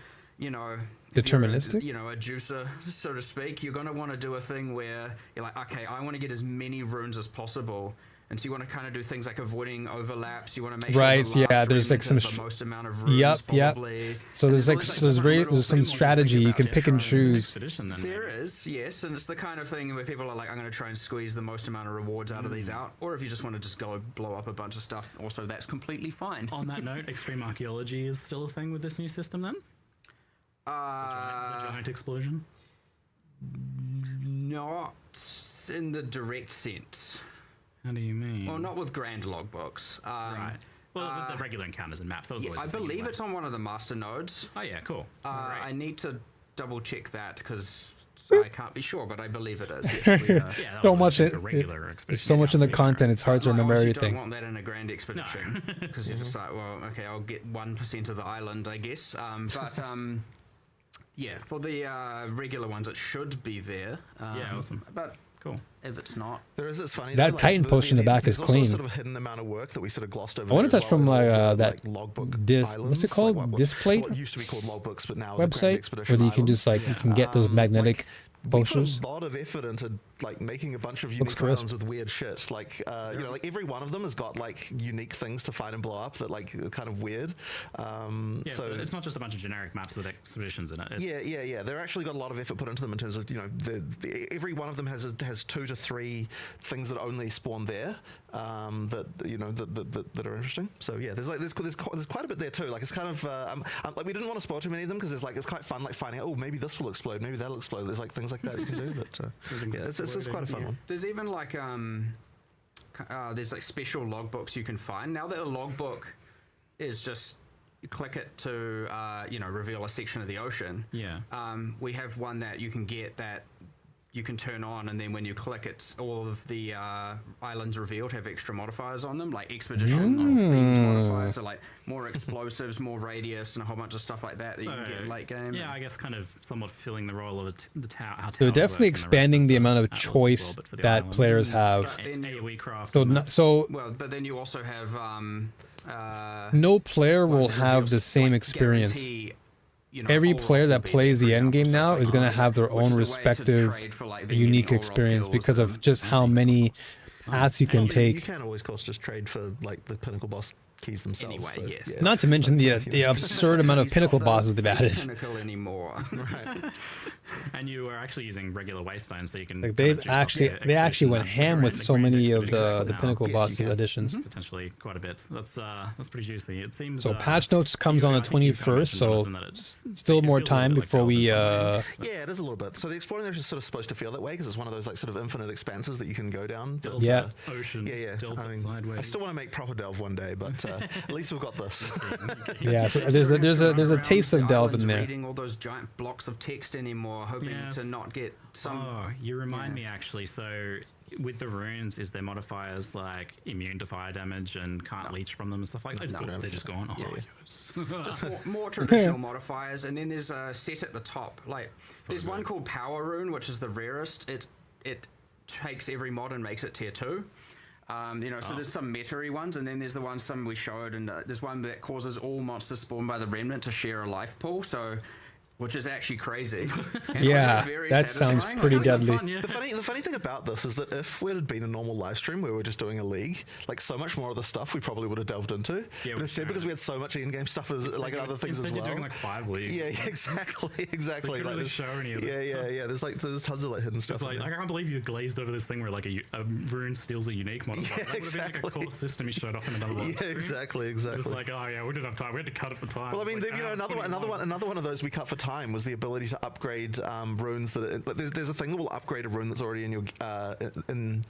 deterministic, a juicer, so to speak. You're going to want to do a thing where you're like, okay, I want to get as many runes as possible, and so you want to kind of do things like avoiding overlaps. You want to make sure there's like some the most amount of runes probably. So there's there's some strategy you can pick and choose. There is, yes, and it's the kind of thing where people are like, I'm going to try and squeeze the most amount of rewards out of these out, or if you just want to just go blow up a bunch of stuff, also that's completely fine. On that note, extreme archaeology is still a thing with this new system then? The giant explosion? Not in the direct sense. How do you mean? Well, not with grand logbooks. Right. Well, with the regular encounters and maps. I believe it's on one of the master nodes. Oh, yeah, cool. I need to double check that because I can't be sure, but I believe it is. Yes, so much there's so much in the content, it's hard to remember everything. I don't want that in a grand expedition because you're just like, well, okay, I'll get 1% of the island, I guess. Yeah, for the regular ones, it should be there. Yeah, awesome. But cool. If it's not, it's funny. That Titan post in the back is clean. Sort of a hidden amount of work that we sort of glossed over. I wonder if that's from that logbook. What's it called? Displate. What used to be called logbooks, but now website where you can just you can get those magnetic posters. We put a lot of effort into like making a bunch of unique islands with weird shit. Like like every one of them has got like unique things to find and blow up that like are kind of weird. So it's not just a bunch of generic maps with expeditions in it. Yeah. They're actually got a lot of effort put into them in terms of every one of them has 2 to 3 things that only spawn there that are interesting. So yeah, there's quite a bit there too. Like it's kind of like we didn't want to spoil too many of them because it's quite fun like finding out maybe this will explode, maybe that'll explode. There's like things like that you can do, but is quite a fun one. There's even like there's like special logbooks you can find. Now that a logbook is just you click it to reveal a section of the ocean. Yeah. We have one that you can get that you can turn on, and then when you click, it's all of the islands revealed have extra modifiers on them, like expedition themed modifiers, so like more explosives, more radius, and a whole bunch of stuff like that that you can get in late game. Yeah, I guess kind of somewhat filling the role of the tower. They're definitely expanding the amount of choice that players have. AoE craft. Well, but then you also have no player will have the same experience. Every player that plays the endgame now is going to have their own respective unique experience because of just how many paths you can take. You can always, of course, just trade for like the pinnacle boss keys themselves. Anyway, so, yes. yeah. Not to mention the absurd amount of pinnacle bosses they've added. Pinnacle anymore. Right. And you are actually using regular waystone, so you can. Like they actually went ham with so many of the pinnacle boss additions. Potentially quite a bit. That's pretty juicy. It seems. So patch notes comes on the 21st, so still more time before we. Yeah, it is a little bit. So the exploring there is sort of supposed to feel that way because it's one of those like sort of infinite expanses that you can go down. Delta, yeah. Ocean. Yeah. Delta, I mean, sideways. I still want to make proper delve one day, but at least we've got this. Yeah, so there's a taste of delve in there. Reading all those giant blocks of text anymore, hoping to not get some. Oh, you remind me actually. So with the runes, is there modifiers like immune to fire damage and can't leech from them and stuff like that? No. They're just gone. Oh, Yes. Just more traditional modifiers, and then there's a set at the top. Like there's one called Power Rune, which is the rarest. It takes every mod and makes it tier 2. So there's some meta-y ones, and then there's the ones we showed, and there's one that causes all monsters spawned by the remnant to share a life pool, which is actually crazy. Yeah, that sounds pretty deadly. Fun, yeah. The funny thing about this is that if it had been a normal live stream where we were just doing a league, like so much more of the stuff we probably would have delved into. Yeah, but instead, because we had so much in-game stuff as like other things as well. You're doing like 5 leagues. Yeah, exactly. So you couldn't really show any of this stuff. Yeah. There's tons of like hidden stuff. It's like, I can't believe you glazed over this thing where like a rune steals a unique modifier. Yeah, That would have been like a core system you showed off in another one. Yeah, exactly. Just like, oh yeah, we didn't have time. We had to cut it for time. Well, I mean, like, another one of those we cut for time was the ability to upgrade runes there's a thing that will upgrade a rune that's already in your in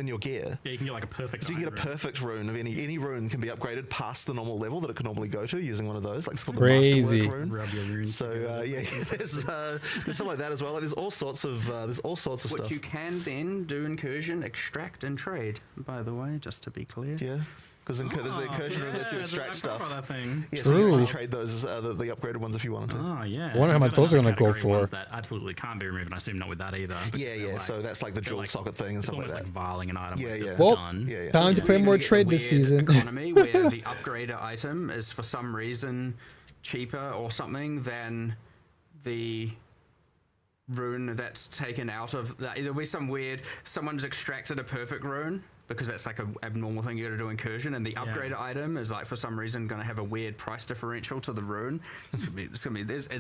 your gear. Yeah, you can get like a perfect. So you get a perfect rune of any rune can be upgraded past the normal level that it could normally go to using one of those. Like it's called the Masterwork rune. Rub your runes. So there's something like that as well. Like, there's all sorts of stuff. Which you can then do incursion, extract, and trade. By the way, just to be clear. Yeah. Because there's the incursion room lets you extract stuff. That thing. Yeah, True. So you can trade those the upgraded ones if you wanted to. Oh yeah. I wonder how much those are going to go for. Ones that absolutely can't be removed, and I assume not with that either. Yeah. Like, so that's like the dual socket thing and stuff like that. It's almost like vialing an item. Yeah. Well, done. time to play more trade this season. Economy where the upgrader item is for some reason cheaper or something than the rune that's taken out of that. There'll be some weird. Someone's extracted a perfect rune. Because that's like an abnormal thing you got to do incursion, and the upgraded item is like for some reason going to have a weird price differential to the rune. It's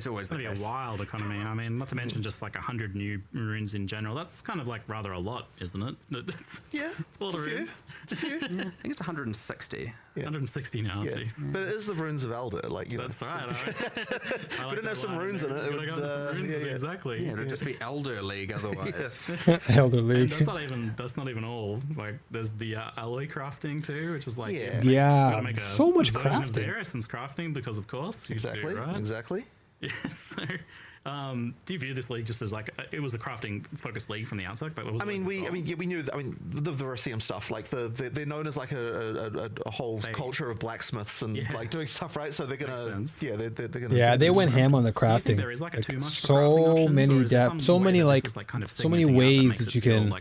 always going to be a wild economy. I mean, not to mention just like 100 new runes in general. That's kind of like rather a lot, isn't it? It's a lot of runes. It's a few. I think it's 160. Yeah. 160 now. Yeah. Jeez. But it is the runes of Elder, like That's right. If we didn't have some runes in it, it would exactly. Yeah, it'd just be Elder League otherwise. Elder League. That's not even all. Like there's the alloy crafting too, which is like make so much crafting. Their essence crafting because of course exactly. Yeah. So, do you view this league just as like it was a crafting focused league from the outset? We knew. The Verisium stuff. Like they're known as like a whole culture of blacksmiths and like doing stuff, right? So they're gonna, they're gonna. Yeah, they went ham on the crafting. There is like too much so many depth, so many so many ways that you can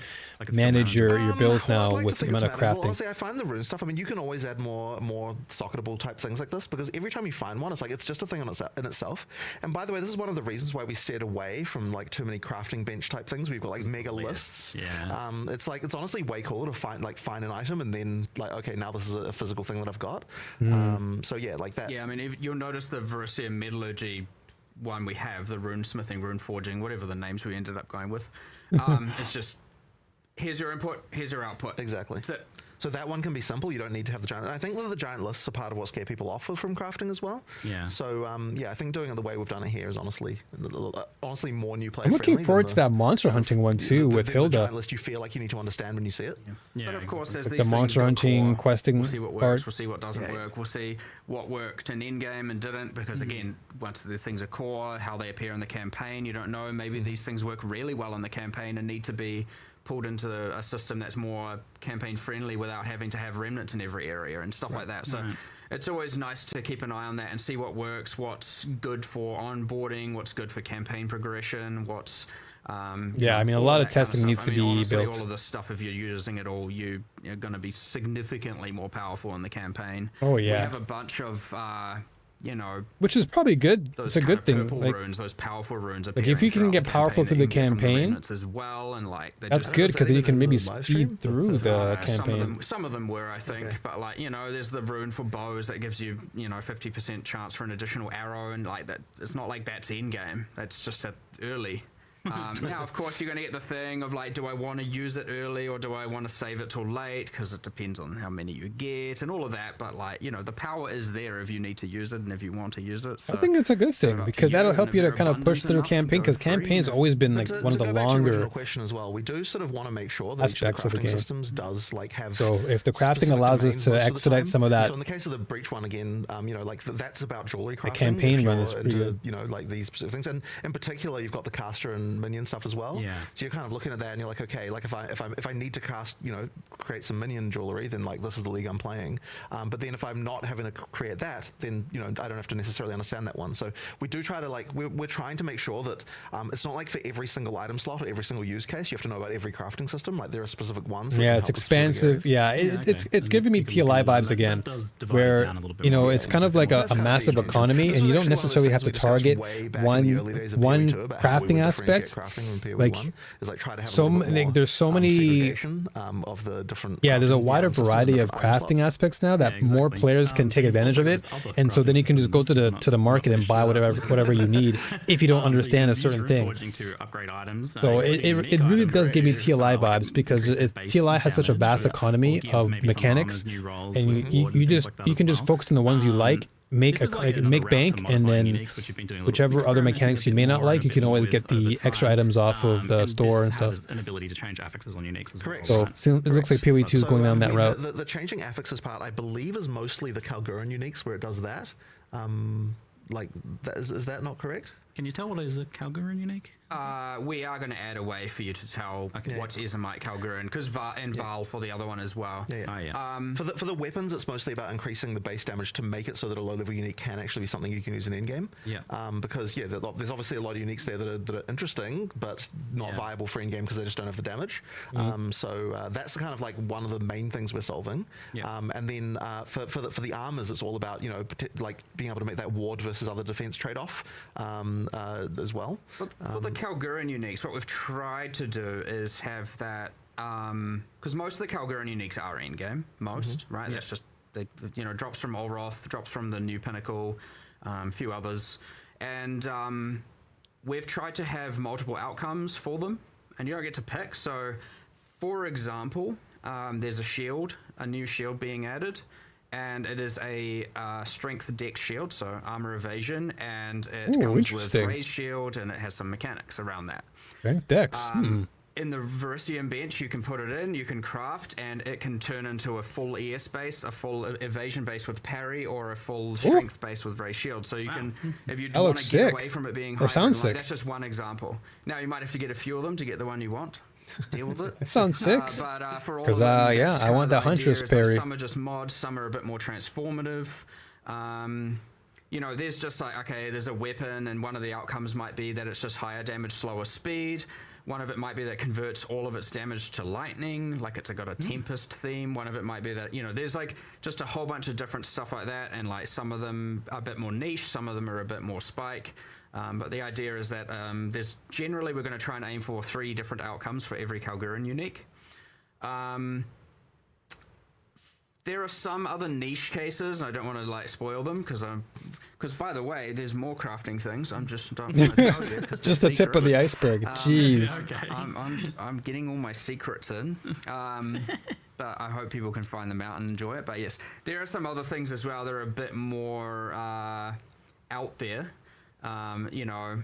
manage your builds now with the amount of crafting. Well, honestly, I find the rune stuff. I mean, you can always add more socketable type things like this because every time you find one, it's just a thing in itself. And by the way, this is one of the reasons why we steered away from like too many crafting bench type things. We've got like mega lists. Yeah. It's honestly way cooler to find an item and then like, okay, now this is a physical thing that I've got. So yeah, like that. Yeah, I mean, if you'll notice the Verisium Metallurgy one we have, the rune smithing, rune forging, whatever the names we ended up going with. It's just here's your input, here's your output. Exactly. That's it. So that one can be simple. You don't need to have the giant. And I think that the giant lists are part of what scare people off from crafting as well. Yeah. So yeah, I think doing it the way we've done it here is honestly more new player. I'm looking forward to that monster hunting one too with the Hilda. giant list you feel like you need to understand when you see it. Yeah, But of course, there's Like these the monster things go hunting core. questing We'll see what works. part. We'll see what doesn't work. We'll see what worked in endgame and didn't. Because again, once the things are core, how they appear in the campaign, you don't know. Maybe these things work really well in the campaign and need to be pulled into a system that's more campaign friendly without having to have remnants in every area and stuff like that. So it's always nice to keep an eye on that and see what works, what's good for onboarding, what's good for campaign progression, what's Yeah, I mean, a lot of testing needs to be honestly, built. all of this stuff, if you're using it all, you're going to be significantly more powerful in the campaign. Oh, We yeah. have a bunch of, Which is probably good. those It's a kind good of thing. purple Like, runes, those powerful runes. if you appearing can throughout get the powerful through the that you can get from campaign, remnants as well, and like they're that's just- good because then you can maybe in the live stream? speed through the some campaign. of them were, I think, but like there's the rune for bows that gives you 50% chance for an additional arrow, and like that. It's not like that's end game. That's just at early. Now, of course, you're going to get the thing of like, do I want to use it early or do I want to save it till late? Because it depends on how many you get and all of that. But like, the power is there if you need to use it and if you want to use it. So I think it's a good thing up to because you, that'll and help if you to they're kind of push abundant through enough, campaign because go free. campaign's always been like But one of the go back to your original longer. question as well. We do sort of want to make sure that aspects of each of the the crafting game. systems does like have. So if the crafting specific allows us domains to most of the expedite time. some of that- So in the case of the breach one again, that's about jewelry crafting. campaign if run you're is pretty into, good. like these specific things, and in particular, you've got the caster and minion stuff as well. Yeah. So you're kind of looking at that, and you're like, okay, like if I need to cast, create some minion jewelry, then like this is the league I'm playing. But then if I'm not having to create that, then I don't have to necessarily understand that one. So we do try to we're trying to make sure that it's not like for every single item slot or every single use case you have to know about every crafting system. Like there are specific ones. that Yeah, can it's help with specific expansive. areas. Yeah, okay. it's giving me You can TLI look at vibes that. again, That does divide it where down a little bit more. it's kind of like That's a kind of massive the- economy, this and was you don't actually one of those necessarily have things to we discussed target way back in the early days of one PoE2 about how we crafting would aspect. differentiate crafting from Like, PoE1, is like try to have a so little bit like, more, there's so many. segregation, of the different. Yeah, there's a crafting, wider systems and variety of different item crafting slots. aspects now that Yeah, more exactly. players can take And advantage of also it, there's other and so then you can just go to crafting the market systems and buy not whatever you need if you don't So understand a can use certain thing. Runeforging to upgrade items. So it really does give me TLI vibes because TLI has such a vast economy of mechanics, and you can just focus on the ones you like, make bank, and then whichever other mechanics you may not like, you can always get the extra items off of the store and stuff. An ability to change affixes on Unix as Correct. well. So it looks like PoE2 is going down that route. The changing affixes part, I believe, is mostly the Kalguran Uniques where it does that. Is that not correct? Can you tell what is a Kalguran unique? We are going to add a way for you to tell what's Ezomite Kalguran, because Val for the other one as well. Yeah. Oh yeah. For the weapons, it's mostly about increasing the base damage to make it so that a low level unique can actually be something you can use in endgame. Yeah. Because there's obviously a lot of uniques there that are interesting, but not viable for endgame because they just don't have the damage. So that's kind of like one of the main things we're solving. Yeah. And then for the armors, it's all about like being able to make that ward versus other defense trade off as well. For the Kalguran uniques, what we've tried to do is have that, because most of the Kalguran uniques are endgame, right? That's just, drops from Olroth, drops from the new Pinnacle, a few others. And we've tried to have multiple outcomes for them, and you don't get to pick. So, for example, there's a new shield being added, and it is a strength dex shield, so armor evasion, and it comes with interesting. raise shield, and it has some mechanics around that. Strength Dex. In the Verisium bench, you can put it in, you can craft, and it can turn into a full ES base, a full evasion base with parry, or a full strength base with raise shield. So you can, if you want looks to get sick. away from it being Or hybrid, sounds sick. that's just one example. Now you might have to get a few of them to get the one you want. Deal with it. That sounds sick. But for all 'Cause, of them, yeah, that's I kind want of that the idea, Huntress is, like, parry. some are just mods, some are a bit more transformative. There's just like, okay, there's a weapon, and one of the outcomes might be that it's just higher damage, slower speed. One of it might be that converts all of its damage to lightning, like it's got a Tempest theme. One of it might be that, there's like just a whole bunch of different stuff like that, and like some of them are a bit more niche, some of them are a bit more spike. But the idea is that there's generally, we're going to try and aim for 3 different outcomes for every Kalguran unique. There are some other niche cases. I don't want to like spoil them because by the way, there's more crafting things. I'm just don't want to tell you. Just the tip of the iceberg. Jeez. I'm getting all my secrets in. but I hope people can find them out and enjoy it. But yes, there are some other things as well that are a bit more out there. You know,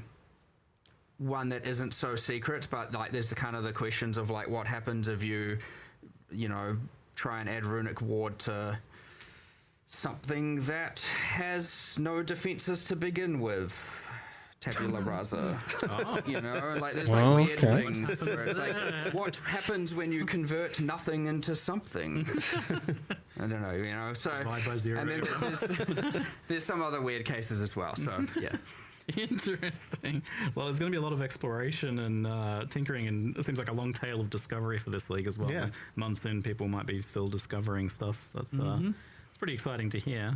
one that isn't so secret, but like there's the kind of the questions of like what happens if you know, try and add runic ward to something that has no defenses to begin with. Tabula rasa. You know, like there's like weird things where it's like, what happens when you convert nothing into something? I don't know, you know. So, and then there's some other weird cases as well. So, yeah. Interesting. Well, there's going to be a lot of exploration and tinkering, and it seems like a long tail of discovery for this league as well. Yeah. Months in, people might be still discovering stuff. So that's it's pretty exciting to hear.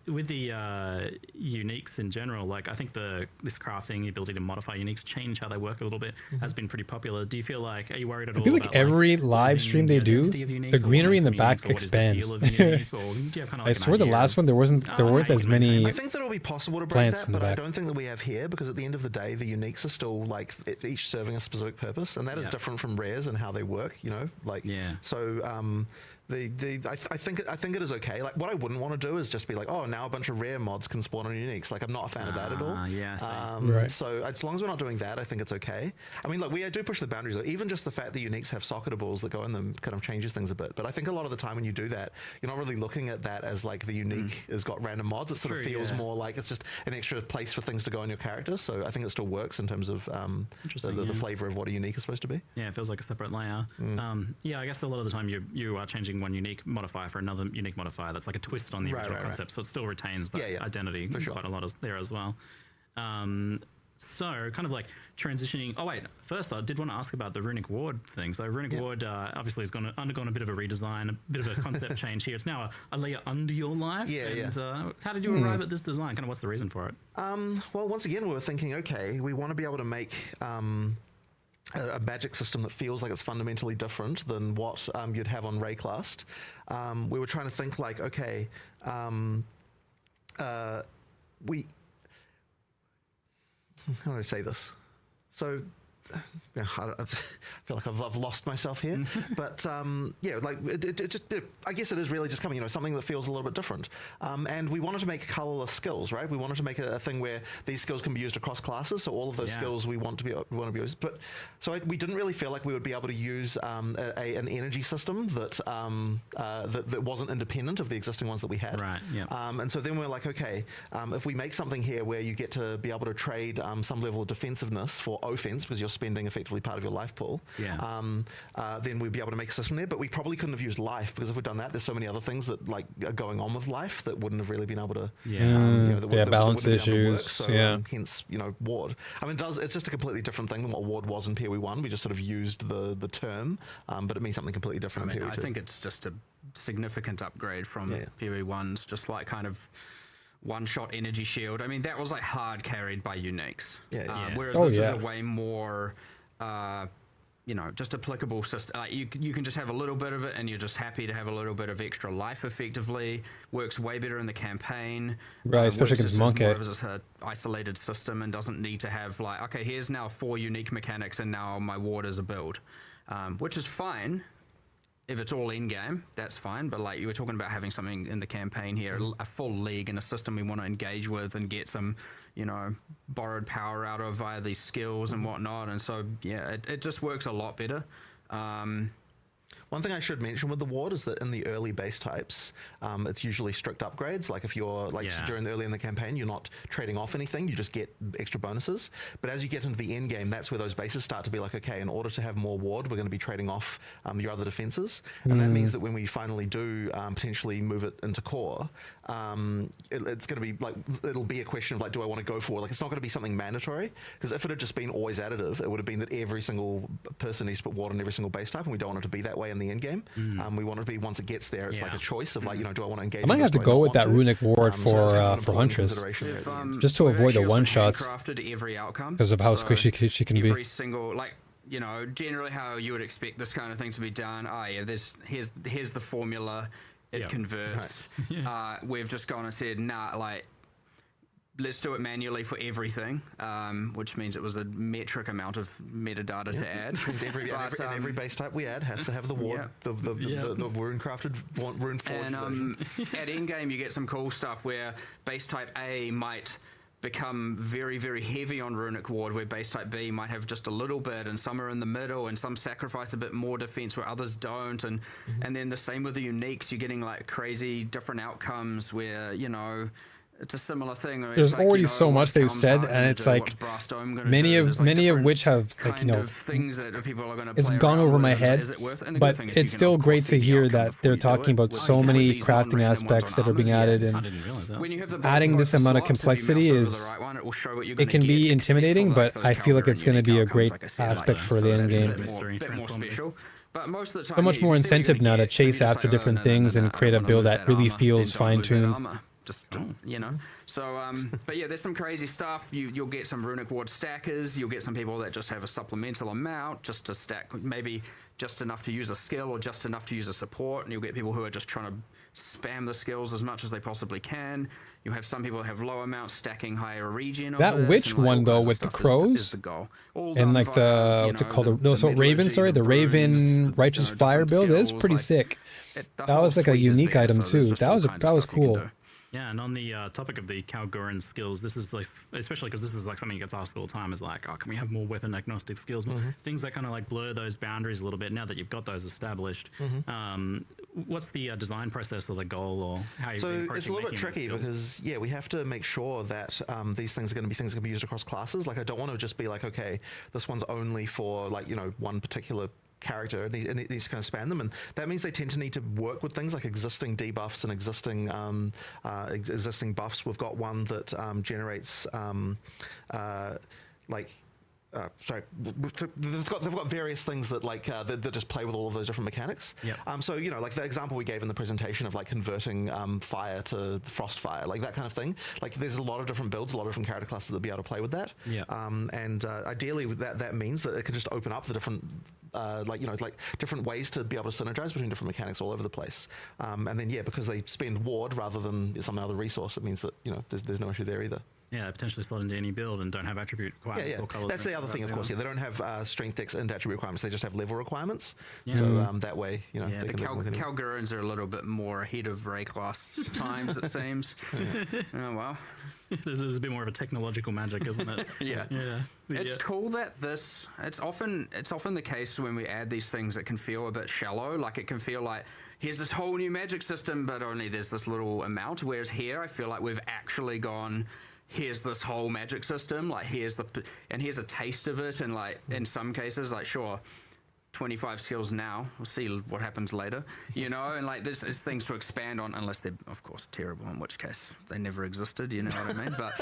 With the uniques in general, like I think this crafting, the ability to modify uniques, change how they work a little bit, has been pretty popular. Do you feel like, are you worried at all? I feel like about, every live stream they do, the greenery in the back expands. I swear the last one there weren't as many. I think that it'll be possible to break plants that, in the but I back. don't think that we have here, because at the end of the day, the uniques are still like each serving a specific purpose, and that is different from rares and how they work. You know, like so. I think it is okay. Like what I wouldn't want to do is just be like, oh, now a bunch of rare mods can spawn on uniques. Like I'm not a fan of that at all. Right. So as long as we're not doing that, I think it's okay. I mean, like we do push the boundaries. Though. Even just the fact that uniques have socketables that go in them kind of changes things a bit. But I think a lot of the time when you do that, you're not really looking at that as like the unique has got random mods. It sort of feels more like it's just an extra place for things to go on your character. So I think it still works in terms of the flavor of what a unique is supposed to be. Yeah, it feels like a separate layer. Yeah, I guess a lot of the time you are changing one unique modifier for another unique modifier that's like a twist on the original concept, so it still retains that identity quite a lot there as well. So kind of like transitioning. Oh wait, first I did want to ask about the runic ward thing. So runic ward obviously has undergone a bit of a redesign, a bit of a concept change here. It's now a layer under your life. How did you arrive at this design? Kind of what's the reason for it? Well, once again, we were thinking, okay, we want to be able to make a magic system that feels like it's fundamentally different than what you'd have on Rayclast. We were trying to think like, okay, how do I say this? So I feel like I've lost myself here, but yeah, like I guess it is really just coming, something that feels a little bit different. And we wanted to make colorless skills, right? We wanted to make a thing where these skills can be used across classes. So all of those skills we want to be used. But so we didn't really feel like we would be able to use an energy system that wasn't independent of the existing ones that we had. Right. Yeah. And so then we're like, okay, if we make something here where you get to be able to trade some level of defensiveness for offense because you're spending effectively part of your life pool, then we'd be able to make a system there. But we probably couldn't have used life, because if we'd done that, there's so many other things that like are going on with life that wouldn't have really been able to balance issues. So hence ward. I mean, it's just a completely different thing than what ward was in PoE 1. We just sort of used the term, but it means something completely different in PoE 2. I think it's just a significant upgrade from PoE 1's just like kind of one-shot energy shield. I mean, that was like hard carried by uniques. Whereas this is a way more, just applicable system. You can just have a little bit of it, and you're just happy to have a little bit of extra life. Effectively, works way better in the campaign. Right, especially against Monkey. It's an isolated system and doesn't need to have like, okay, here's now 4 unique mechanics, and now my ward is a build, which is fine. If it's all in-game, that's fine, but like you were talking about having something in the campaign here, a full league and a system we want to engage with and get some, borrowed power out of via these skills and whatnot, and so, yeah, it just works a lot better. One thing I should mention with the ward is that in the early base types, it's usually strict upgrades. Like if you're during early in the campaign, you're not trading off anything, you just get extra bonuses. But as you get into the end game, that's where those bases start to be like, okay, in order to have more ward, we're going to be trading off your other defenses. And that means that when we finally do potentially move it into core, it's going to be like, it'll be a question of like, do I want to go for it? Like, it's not going to be something mandatory, because if it had just been always additive, it would have been that every single person needs to put ward on every single base type, and we don't want it to be that way in the end game. We want it to be, once it gets there, it's like a choice of like, do I want to engage? I might have to go with that runic ward for Huntress, just to avoid the one shots crafted every outcome because of how squishy she can be. Every single, like, generally how you would expect this kind of thing to be done. Here's the formula. It converts. We've just gone and said, nah, like, let's do it manually for everything, which means it was a metric amount of metadata to add. Every base type we add has to have the ward, the rune-crafted, rune-forged version. At endgame, you get some cool stuff where base type A might become very, very heavy on runic ward, where base type B might have just a little bit, and some are in the middle, and some sacrifice a bit more defense where others don't, and then the same with the uniques. You're getting like crazy different outcomes where, you know, it's a similar thing. There's already so much they've said, and it's like many of which have, like, you know, things that people are going to. It's gone over my head, but it's still great to hear that they're talking about so many crafting aspects that are being added, and adding this amount of complexity it can be intimidating, but I feel like it's going to be a great aspect for the end game. But most of the time, so much more incentive now to chase after different things and create a build that really feels fine-tuned. Just, you know, so but yeah, there's some crazy stuff. You'll get some runic ward stackers, you'll get some people that just have a supplemental amount just to stack, maybe just enough to use a skill or just enough to use a support, and you'll get people who are just trying to spam the skills as much as they possibly can. You have some people that have low amounts stacking higher regen. That witch one though with the crows is the goal. And like the what's it called? The Raven Righteous Fire build is pretty sick. That was like a unique item too. That was cool. Yeah, and on the topic of the Kalguran skills, this is like, especially because this is like something that gets asked all the time, is like, oh, can we have more weapon agnostic skills? Things that kind of like blur those boundaries a little bit now that you've got those established. What's the design process or the goal, or how you're approaching? So it's a little bit tricky because, yeah, we have to make sure that these things are going to be things that can be used across classes. Like, I don't want to just be like, okay, this one's only for, like, you know, one particular character, and it needs to kind of span them, and that means they tend to need to work with things like existing debuffs and existing buffs. We've got one that generates they've got various things that like that just play with all of those different mechanics. So, you know, like the example we gave in the presentation of like converting fire to frost fire, like that kind of thing. Like, there's a lot of different builds, a lot of different character classes that'll be able to play with that. Ideally, that means that it can just open up the different different ways to be able to synergize between different mechanics all over the place. And then, yeah, because they spend ward rather than some other resource, it means that, you know, there's no issue there either. Yeah, potentially slot into any build and don't have attribute requirements or colors. That's the other thing, of course. Yeah, they don't have strength, dex, and attribute requirements. They just have level requirements. So that way, you know, the Kalgurans are a little bit more ahead of Ray class times, it seems. Oh well. There's a bit more of a technological magic, isn't it? It's cool that it's often the case when we add these things that can feel a bit shallow. Like, it can feel like, here's this whole new magic system, but only there's this little amount. Whereas here, I feel like we've actually gone, here's this whole magic system, like here's a taste of it, and like in some cases, like, sure, 25 skills now, we'll see what happens later, you know, and like there's things to expand on, unless they're of course terrible, in which case they never existed, you know what I mean? But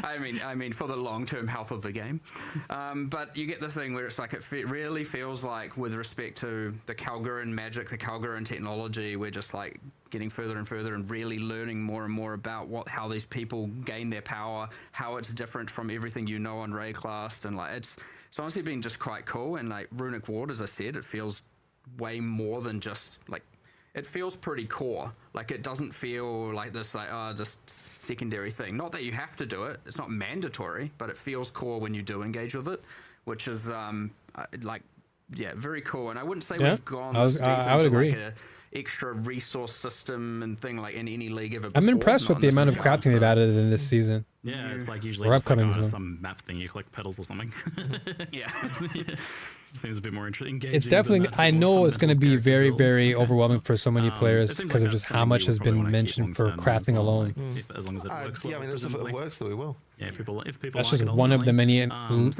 I mean for the long-term health of the game. But you get this thing where it's like, it really feels like, with respect to the Kalguran magic, the Kalguran technology, we're just like getting further and further and really learning more and more about how these people gain their power, how it's different from everything you know on Rayclast, and like it's honestly been just quite cool. And like Runic Ward, as I said, it feels way more than just like, it feels pretty core. Like, it doesn't feel like this like just secondary thing. Not that you have to do it, it's not mandatory, but it feels core when you do engage with it, which is very cool. And I wouldn't say we've gone this deep into like a extra resource system and thing like in any league ever before. I'm impressed with the amount of crafting they've added in this season. Yeah, it's like usually just like, some map thing, you collect petals or something. Seems a bit more engaging. It's definitely, I know it's going to be very, very overwhelming for so many players because of just how much has been mentioned for crafting alone. As long as it works. Yeah, I mean, if it works, then we will. Yeah, if people that's just one of the many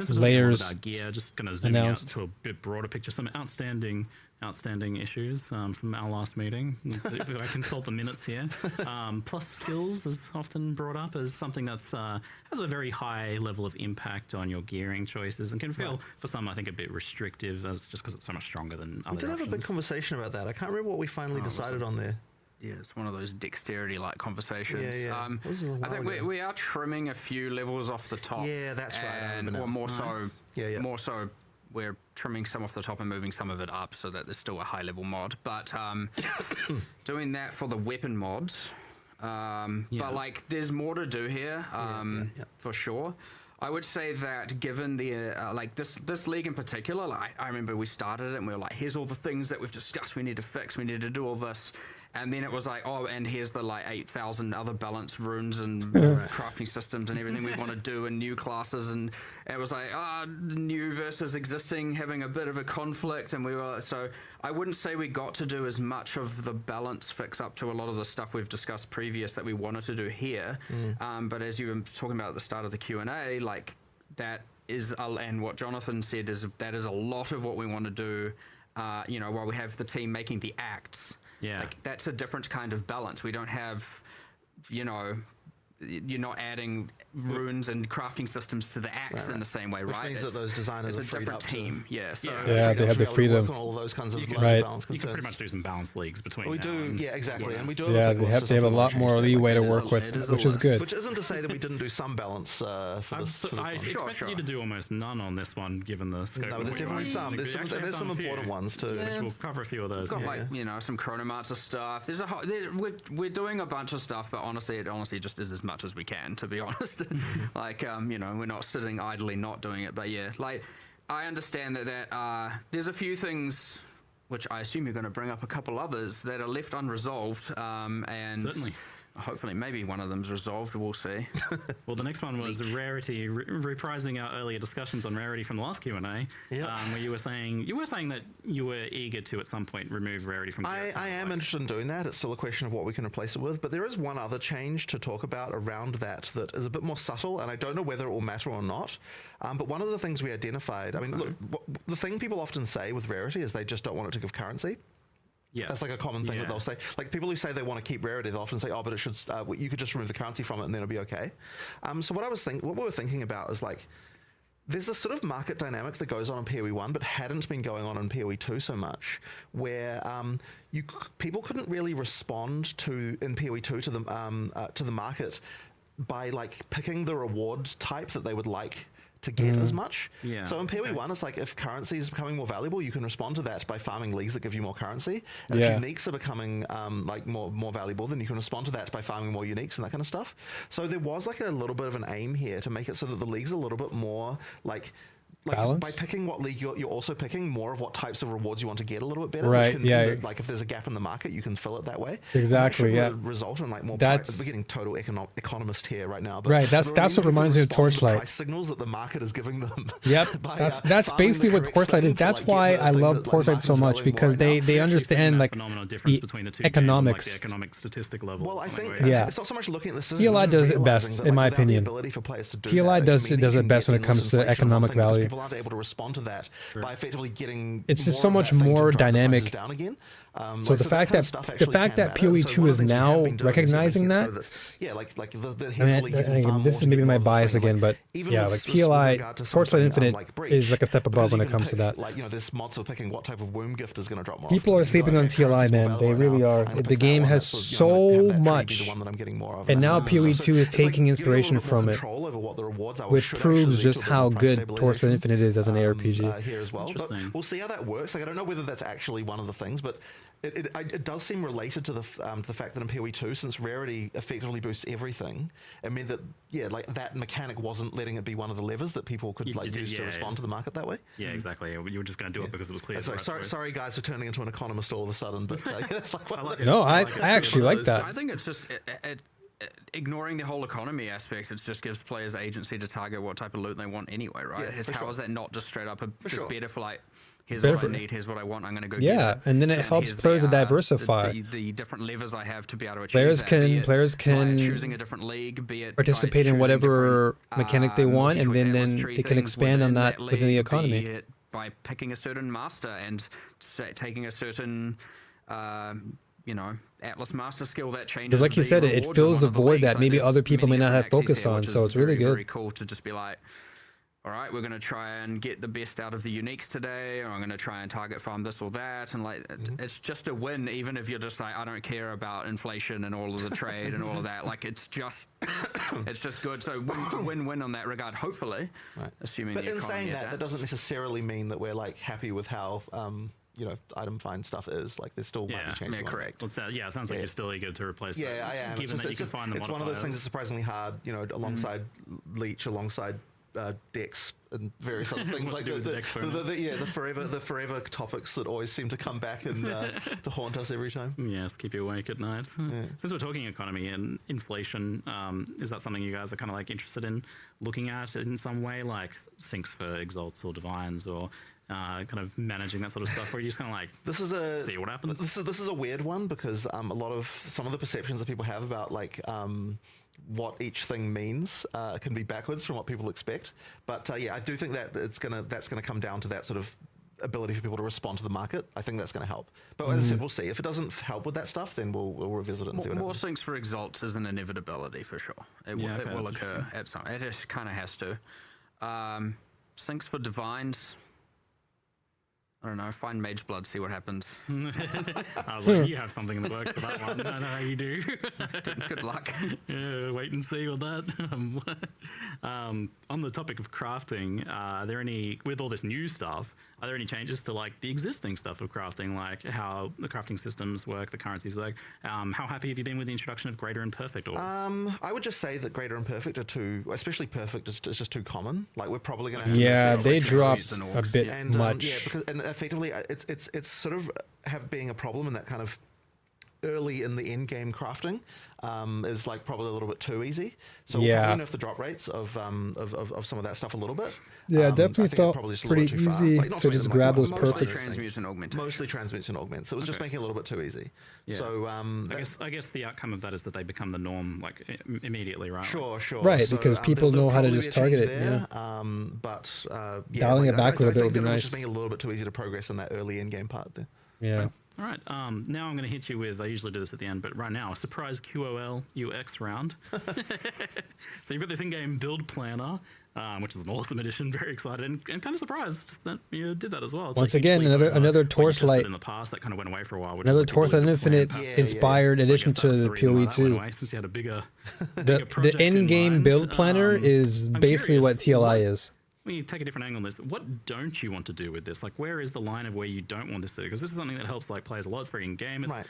layers just kind of zooming out to a bit broader picture, some outstanding issues from our last meeting. If I consult the minutes here, plus skills is often brought up as something that's has a very high level of impact on your gearing choices and can feel for some, I think, a bit restrictive, as just because it's so much stronger than other options. We did have a big conversation about that. I can't remember what we finally decided on there. Yeah, it's one of those dexterity-like conversations. I think we are trimming a few levels off the top. Yeah, that's right. Or more so, we're trimming some off the top and moving some of it up so that there's still a high-level mod. But doing that for the weapon mods, But like, there's more to do here, for sure. I would say that given the like this league in particular, like, I remember we started it and we were like, here's all the things that we've discussed we need to fix, we need to do all this. And then it was like, oh, and here's the like 8,000 other balance runes and crafting systems and everything we want to do and new classes. And it was like, new versus existing having a bit of a conflict. And we were, so I wouldn't say we got to do as much of the balance fix up to a lot of the stuff we've discussed previous that we wanted to do here. But as you were talking about at the start of the Q&A, like that is, and what Jonathan said is that is a lot of what we want to do, you know, while we have the team making the acts. Yeah. Like, that's a different kind of balance. We don't have, you know, you're not adding runes and crafting systems to the acts in the same way, Which right? means that those designers it's are a freed different up team. Yeah, so Yeah, they have the freedom. On all those kinds of Right. balance You concerns. can pretty much do some balance leagues between We now do, and- yeah, exactly, and we do. Yeah, they have a lot more leeway to work with, which is good. Which isn't to say that we didn't do some balance for this. For this I one. expected you to do almost none on this one, given the scope. No, of there's what you definitely wanted some. to do. There's You actually some have done a few, important ones too. Yeah. which we'll cover a few of those. Got like, you know, some chronomancer stuff. There's a whole, we're doing a bunch of stuff, but honestly, it honestly just is as much as we can, to be honest. Like, you know, we're not sitting idly not doing it, but yeah, like, I understand that there's a few things which I assume you're going to bring up a couple others that are left unresolved, and Certainly. hopefully maybe one of them's resolved. We'll see. Well, the next one was Rarity, reprising our earlier discussions on Rarity from the last Q&A, Yep. where you were saying that you were eager to at some point remove Rarity from the I am interested in doing that. It's still a question of what we can replace it with, but there is one other change to talk about around that is a bit more subtle, and I don't know whether it will matter or not. But one of the things we identified, I mean, look, the thing people often say with Rarity is they just don't want it to give currency. Yeah. That's like a common thing that they'll say. Like, people who say they want to keep Rarity, they'll often say, oh, but it should, you could just remove the currency from it and then it'll be okay. So what we were thinking about is, like, there's a sort of market dynamic that goes on in PoE 1 but hadn't been going on in PoE 2 so much, where people couldn't really respond in PoE 2 to the market by, like, picking the reward type that they would like to get as much. Yeah. So in PoE 1, it's like, if currency is becoming more valuable, you can respond to that by farming leagues that give you more currency. And Yeah. if uniques are becoming like more valuable, then you can respond to that by farming more uniques and that kind of stuff. So there was like a little bit of an aim here to make it so that the league's a little bit more like by Balance? picking what league you're also picking more of what types of rewards you want to get a little bit better. Right, Which can yeah. mean that, like, if there's a gap in the market, you can fill it that way. Exactly, And that yeah. should result in like more. That's- we're getting total economist here right now. But Right, that's it means what people reminds me of respond to the Torchlight. price signals that the market is giving them. Yep, by, that's farming basically the what correct Torchlight thing is. to, That's like, get why the I thing love that, like, Torchlight so market's much, valuing because more right now. they understand, like, phenomenal difference the between the two economics. games, like the economic statistic level. Well, I think Yeah. it's not so much looking at this. TLI does it best, in my opinion. TLI does it best when it comes to economic value. People aren't able to respond to that by effectively getting. It's just more so of much that thing to more drive the prices dynamic. down again. So the fact that PoE 2 is now recognizing that. Yeah, like the I mean, again, this is maybe my bias again, but yeah, like TLI, Torchlight Infinite is like a step above when it comes to that. Like, you know, there's mods for picking what type of womb gift is going to drop more. People are sleeping on TLI, man. They really are. The game has so much, and now PoE 2 is taking inspiration from it, which proves just how good Torchlight Infinite is as an ARPG. Here as well, but Interesting. we'll see how that works. Like, I don't know whether that's actually one of the things, but it does seem related to the fact that in PoE 2, since Rarity effectively boosts everything, it meant that like that mechanic wasn't letting it be one of the levers that people could use to respond to the market that way. Yeah, exactly. You were just going to do it because it was clear. Sorry, guys, for turning into an economist all of a sudden, but it's like, well, No, I actually like that. I think it's just ignoring the whole economy aspect. It just gives players agency to target what type of loot they want anyway, right? How is that not just straight up just better for, like, here's what I need, here's what I want, I'm going to go get it. And then it helps here's players to the, diversify. the different levers I have to be able to achieve Players that, can- be it players can by choosing a different league, be it by participate in choosing whatever different, mechanic they want, and multi-choice then atlas tree they can things expand on that within the league, economy. be it by picking a certain master and taking a certain Atlas master skill that changes. Because like you the said, it rewards fills of the one of the void leagues. that Like, maybe there's other people many may not have different axes focus here, on, which so is it's really very, very good. cool to just be like, all right, we're going to try and get the best out of the uniques today, or I'm going to try and target farm this or that, and like it's just a win, even if you're just like, I don't care about inflation and all of the trade and all of that. Like, it's just good. So win-win on that regard, hopefully, assuming But the in economy saying that, adapts. that doesn't necessarily mean that we're like happy with how item find stuff is. Like, there still might be changes. Yeah, correct. Well, it sounds like you're still eager to replace that. Yeah, I am. Given that you can find the it's one of those things that's surprisingly hard, alongside Leech, alongside decks and various other things like the forever topics that always seem to come back and to haunt us every time. Yes, keep you awake at night. Since we're talking economy and inflation, is that something you guys are kind of like interested in looking at in some way, like sinks for exalts or divines, or kind of managing that sort of stuff, where you just kind of like see what happens? This is a weird one, because some of the perceptions that people have about like what each thing means can be backwards from what people expect. But I do think that that's gonna come down to that sort of ability for people to respond to the market. I think that's going to help. But as I said, we'll see. If it doesn't help with that stuff, then we'll revisit it and see what happens. More sinks for exalts is an inevitability for sure. It will occur at some. It just kind of has to. Sinks for divines. I don't know, find Mage Blood, see what happens. I was like, you have something in the works for that one. I know how you do. Good luck. Yeah, wait and see with that. On the topic of crafting, are there any, with all this new stuff, are there any changes to like the existing stuff of crafting, like how the crafting systems work, the currencies work? How happy have you been with the introduction of Greater and Perfect orbs? I would just say that Greater and Perfect are too, especially Perfect is just too common. Like, we're probably going to have to they dropped a bit much. And effectively, it's sort of being a problem in that kind of early in the end game crafting is like probably a little bit too easy. So we'll probably nerf the drop rates of some of that stuff a little bit. Yeah, definitely felt pretty easy to just grab those perfects. Transmutant augmentation. Mostly transmutant augments. So it was just making it a little bit too easy. Yeah. So I guess the outcome of that is that they become the norm like immediately, right? Sure. Right, so, because people know how to just target it. There, dialing it back a little bit would be nice. Just making it a little bit too easy to progress in that early end game part there. Yeah. Right. All right. Now I'm going to hit you with, I usually do this at the end, but right now, a surprise QOL UX round. So you've got this in-game build planner, which is an awesome addition. Very excited and kind of surprised that you did that as well. It's once again, another Torchlight in the past that kind of went away for a while. Another Torchlight Infinite inspired addition to the PoE 2. Since you had a bigger the in-game build planner is basically what TLI is. Let me take a different angle on this. What don't you want to do with this? Like, where is the line of where you don't want this to? Because this is something that helps like players a lot. It's very in-game. Right.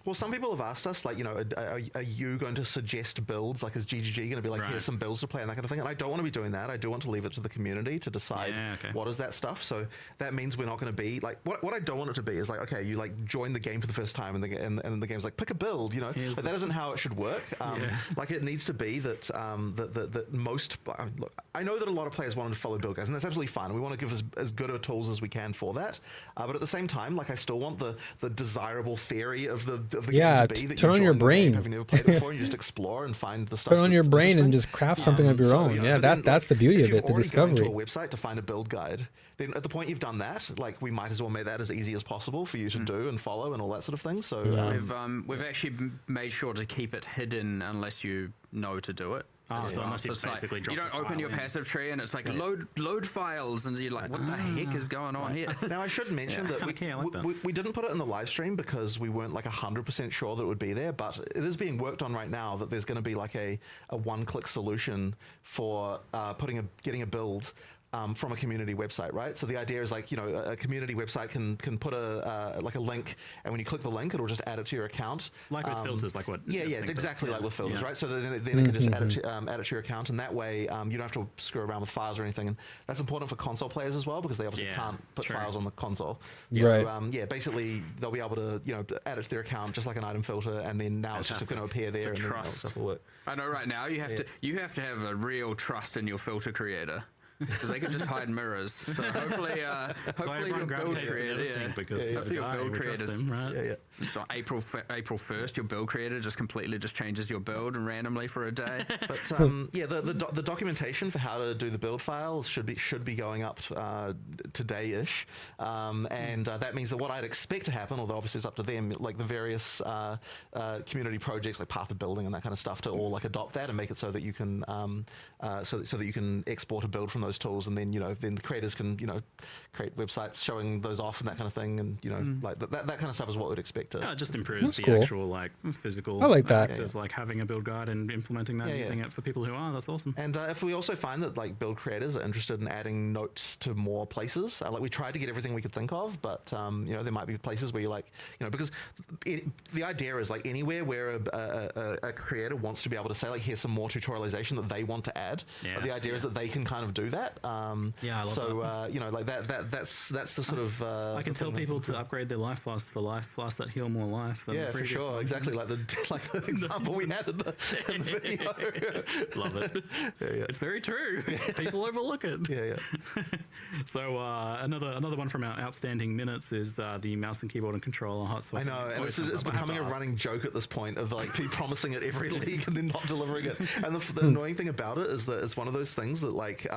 Well, some people have asked us, like, are you going to suggest builds? Like, is GGG going to be like, here's some builds to play and that kind of thing? And I don't want to be doing that. I do want to leave it to the community to decide what is that stuff. So that means we're not going to be like, what I don't want it to be is like, okay, you like join the game for the first time and the game's like, pick a build, like, that isn't how it should work. Like, it needs to be that that most, look, I know that a lot of players want to follow build guides, and that's absolutely fine. We want to give as good of tools as we can for that. But at the same time, like, I still want the desirable theory of the game to be that turn on your brain. Have you never played it before? You just explore and find the stuff. Turn on your brain and just craft something of your own. That's the beauty of it, the discovery. If you've already gone to a website to find a build guide, then at the point you've done that, like, we might as well make that as easy as possible for you to do and follow and all that sort of thing. So we've actually made sure to keep it hidden unless you know to do it. So unless it's basically like, you don't open your passive tree and it's like load files and you're like, what the heck is going on here? Now I should mention that we didn't put it in the live stream because we weren't like 100% sure that it would be there, but it is being worked on right now that there's going to be like a one-click solution for getting a build from a community website, right? So the idea is like, a community website can put a link, and when you click the link, it'll just add it to your account. Like with filters, like what? Yeah, exactly like with filters, right? So then it can just add it to your account, and that way you don't have to screw around with files or anything. And that's important for console players as well, because they obviously can't put files on the console. So, basically they'll be able to add it to their account just like an item filter, and then now it's just going to appear there, and then stuff will work. I know right now you have to have a real trust in your filter creator. Because they could just hide mirrors. So hopefully your build creator, So April 1st, your build creator just completely just changes your build randomly for a day. But the documentation for how to do the build files should be going up today-ish, and that means that what I'd expect to happen, although obviously it's up to them, like the various community projects like Path of Building and that kind of stuff, to all like adopt that and make it so that you can so that you can export a build from those those tools, and then then the creators can create websites showing those off and that kind of thing, and like that kind of stuff is what we'd expect to. Yeah, it just improves the cool. actual like physical I like that. act of like having a build guide and implementing that, using it for people who are. That's awesome. And if we also find that like build creators are interested in adding notes to more places, like we tried to get everything we could think of, but there might be places where you're like, because the idea is like anywhere where a creator wants to be able to say like, here's some more tutorialization that they want to add. The idea is that they can kind of do that. I love that. Like that's the sort of. I can tell people to upgrade their life flasks for life flasks that heal more life. Than the For previous sure, one. exactly like the example we had in the video. Love it. It's very true. People overlook it. So another one from our outstanding minutes is the mouse and keyboard and controller hot swap. I know, and it's becoming a running joke at this point of like people promising it every league and then not delivering it. And the annoying thing about it is that it's one of those things that like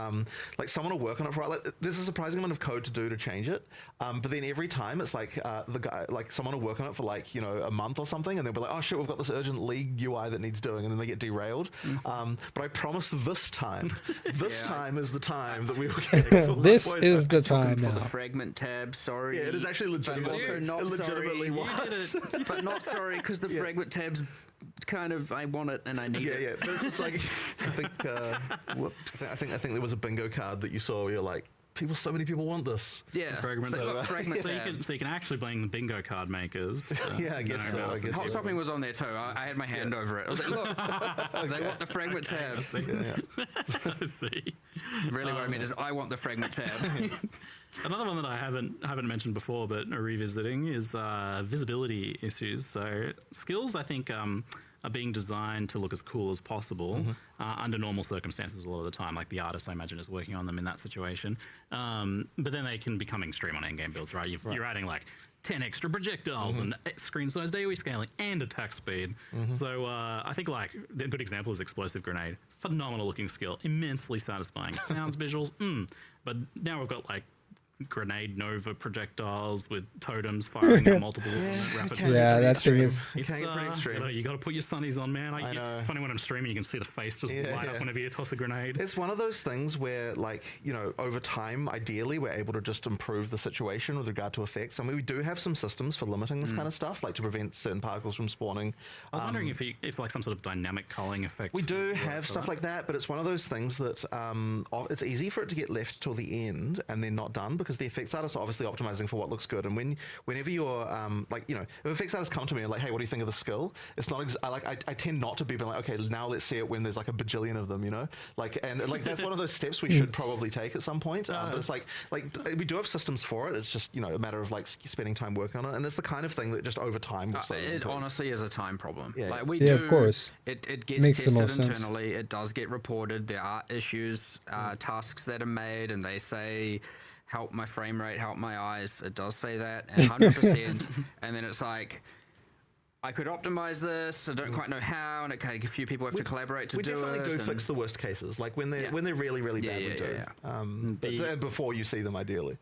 someone will work on it for like there's a surprising amount of code to do to change it, but then every time it's like the guy like someone will work on it for like a month or something, and they'll be like, oh shit, we've got this urgent league UI that needs doing, and then they get derailed. But I promise this time is the time that we will get. This is the time for now. the fragment tab. Sorry. Yeah, it is actually legitimate. But also not It legitimately sorry. was. But not sorry because the fragment tab's kind of I want it and I need it. Yeah. But it's like I think whoops. I think there was a bingo card that you saw where you're like, so many people want this. Yeah. Fragment So, look, fragment so tab. you can actually blame the bingo card makers. I guess so. I guess Hot so. swapping was on there too. I had my hand over it. I was like, look, they want the fragment tab. I see. Really what I mean is I want the fragment tab. Another one that I haven't mentioned before, but are revisiting is visibility issues. So skills, I think, are being designed to look as cool as possible under normal circumstances a lot of the time. Like the artist, I imagine, is working on them in that situation. But then they can become extreme on endgame builds, right? You're adding like 10 extra projectiles and screen size AoE scaling and attack speed. So I think like a good example is Explosive Grenade. Phenomenal looking skill, immensely satisfying. Sounds, visuals, but now we've got like grenade nova projectiles with totems firing at multiple rapidly. Yeah, that thing is. It can get pretty extreme. You got to put your sunnies on, man. I know. It's funny when I'm streaming, you can see the face just light up whenever you toss a grenade. It's one of those things where, like, over time, ideally, we're able to just improve the situation with regard to effects. I mean, we do have some systems for limiting this kind of stuff, like to prevent certain particles from spawning. I was wondering if like some sort of dynamic culling effect. We do have stuff like that, but it's one of those things that it's easy for it to get left till the end and then not done, because the effects artists are obviously optimizing for what looks good. And whenever you're if effects artists come to me and like, hey, what do you think of the skill? It's not I tend not to be like, okay, now let's see it when there's like a bajillion of them, that's one of those steps we should probably take at some point. But it's like we do have systems for it. It's just a matter of like spending time working on it, and it's the kind of thing that just over time will slowly It improve. honestly is a time problem. Yeah. Like of course. It gets Makes the tested most sense. internally. It does get reported. There are issues, tasks that are made, and they say, help my frame rate, help my eyes. It does say that, and 100%. And then it's like, I could optimize this. I don't quite know how, and a few people have to collaborate to do it. We definitely do fix the worst cases, like when they're really, really bad. Before you see them, ideally.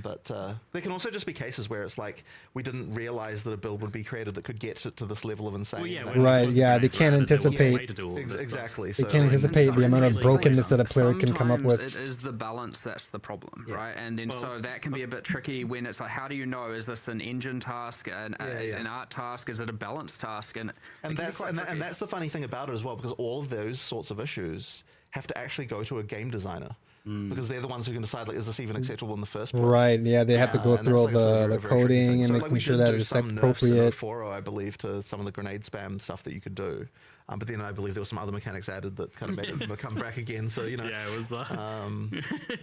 But there can also just be cases where it's like we didn't realize that a build would be created that could get to this level of insane. Right, yeah, they can't anticipate. Exactly. They can't anticipate the amount of brokenness that a player can come up with. It is the balance that's the problem, right? And then so that can be a bit tricky when it's like, how do you know, is this an engine task, an art task, is it a balance task? And that's the funny thing about it as well, because all of those sorts of issues have to actually go to a game designer, because they're the ones who can decide, like, is this even acceptable in the first place? Right, yeah, they have to go through all the coding and making sure that it's appropriate. Foro, I believe, to some of the grenade spam stuff that you could do. But then I believe there were some other mechanics added that kind of made it come back again. So, Yeah, it was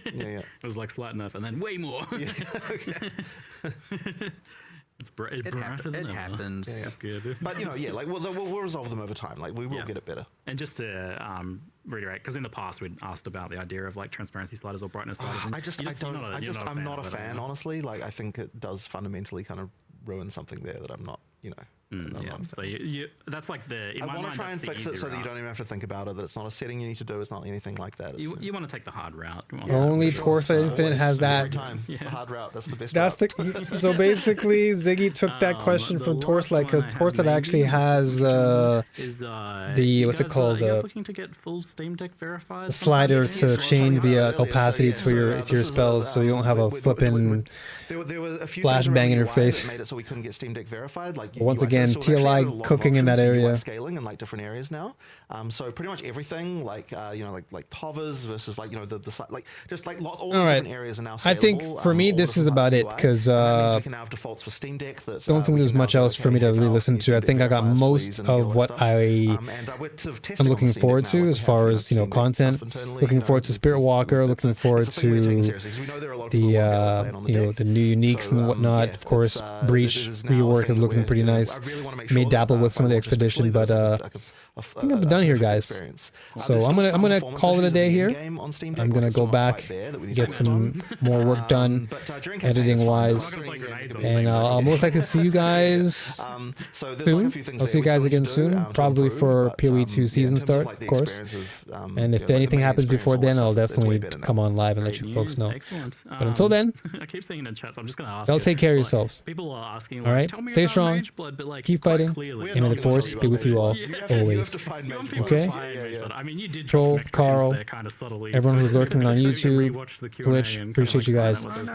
it was like slight enough and then way more. It happens. Yeah, that's good. But we'll resolve them over time. Like we will get it better. And just to reiterate, because in the past we'd asked about the idea of like transparency sliders or brightness sliders. I'm not a fan, honestly. Like I think it does fundamentally kind of ruin something there that I'm not. Yeah. So you that's like the. In I my want mind, to try and that's the fix it easy so that you route. don't even have to think about it. That it's not a setting you need to do. It's not anything like that. It's, You want to take the hard route. Only Torsa Infinite has every that. time. The hard route. That's the best. That's route. the so basically Ziggy took that question The from last Torsa, because one I have Torsa maybe, actually and this has is the the what's it called, You guys the looking to get full Steam Deck verified? slider sometime? to change the Earlier, so opacity yeah, to so, your this to your is spells, so you don't have a flipping. There were a few flash things bang around in the your UI face. that made it so we couldn't get Steam Deck verified. Like Once UI, again, so we've actually TLI added a lot of cooking in options that for UI area. scaling in like different areas now. So pretty much everything, like like hovers versus like the like just like all these right. different areas are now scalable. I think for me all this is different about parts it, of the UI, because and that means we can now have defaults for Steam Deck. That, don't think we there's can now much go, else for me okay, to really Valve, listen can to. I Steam think I Deck got verify us, most please, and all of that what stuff. I And we're sort of testing I'm on looking Steam Deck forward now, to like as we have, far as Steam Deck content. stuff internally, Looking forward to Spirit Walker. Looking forward it's a thing we're taking to seriously, 'cause we know there are a lot of people who the want to go play it on the deck. the new uniques So, and whatnot. yeah, Of course, it Breach is now a rework thing is looking where, pretty nice. I really want to make May sure dabble that, with some of the watch this expedition, quickly, but that it's I think I'm done here, guys. So I'm gonna call it a day here. I'm gonna go back, get some more work done, editing wise, and I'll most likely see you guys soon. I'll see you guys again soon, probably for PoE 2 season start, of course. And if anything happens before then, I'll definitely come on live and let you folks know. Excellent. But until then, I keep saying in the chat, so I'm just going to ask. y'all it. take care of Like, yourselves. People are asking, like, All right, tell me stay about strong, Mageblood, but, like, keep quite fighting, clearly, and may the not force about be with you all, Yes. always. You want people Okay? to find Mageblood. I mean, you did Troll, drop some Carl, there kind of subtly. everyone but who's lurking on maybe YouTube, rewatch the Q&A Twitch, and kinda, appreciate like, you find guys. out what those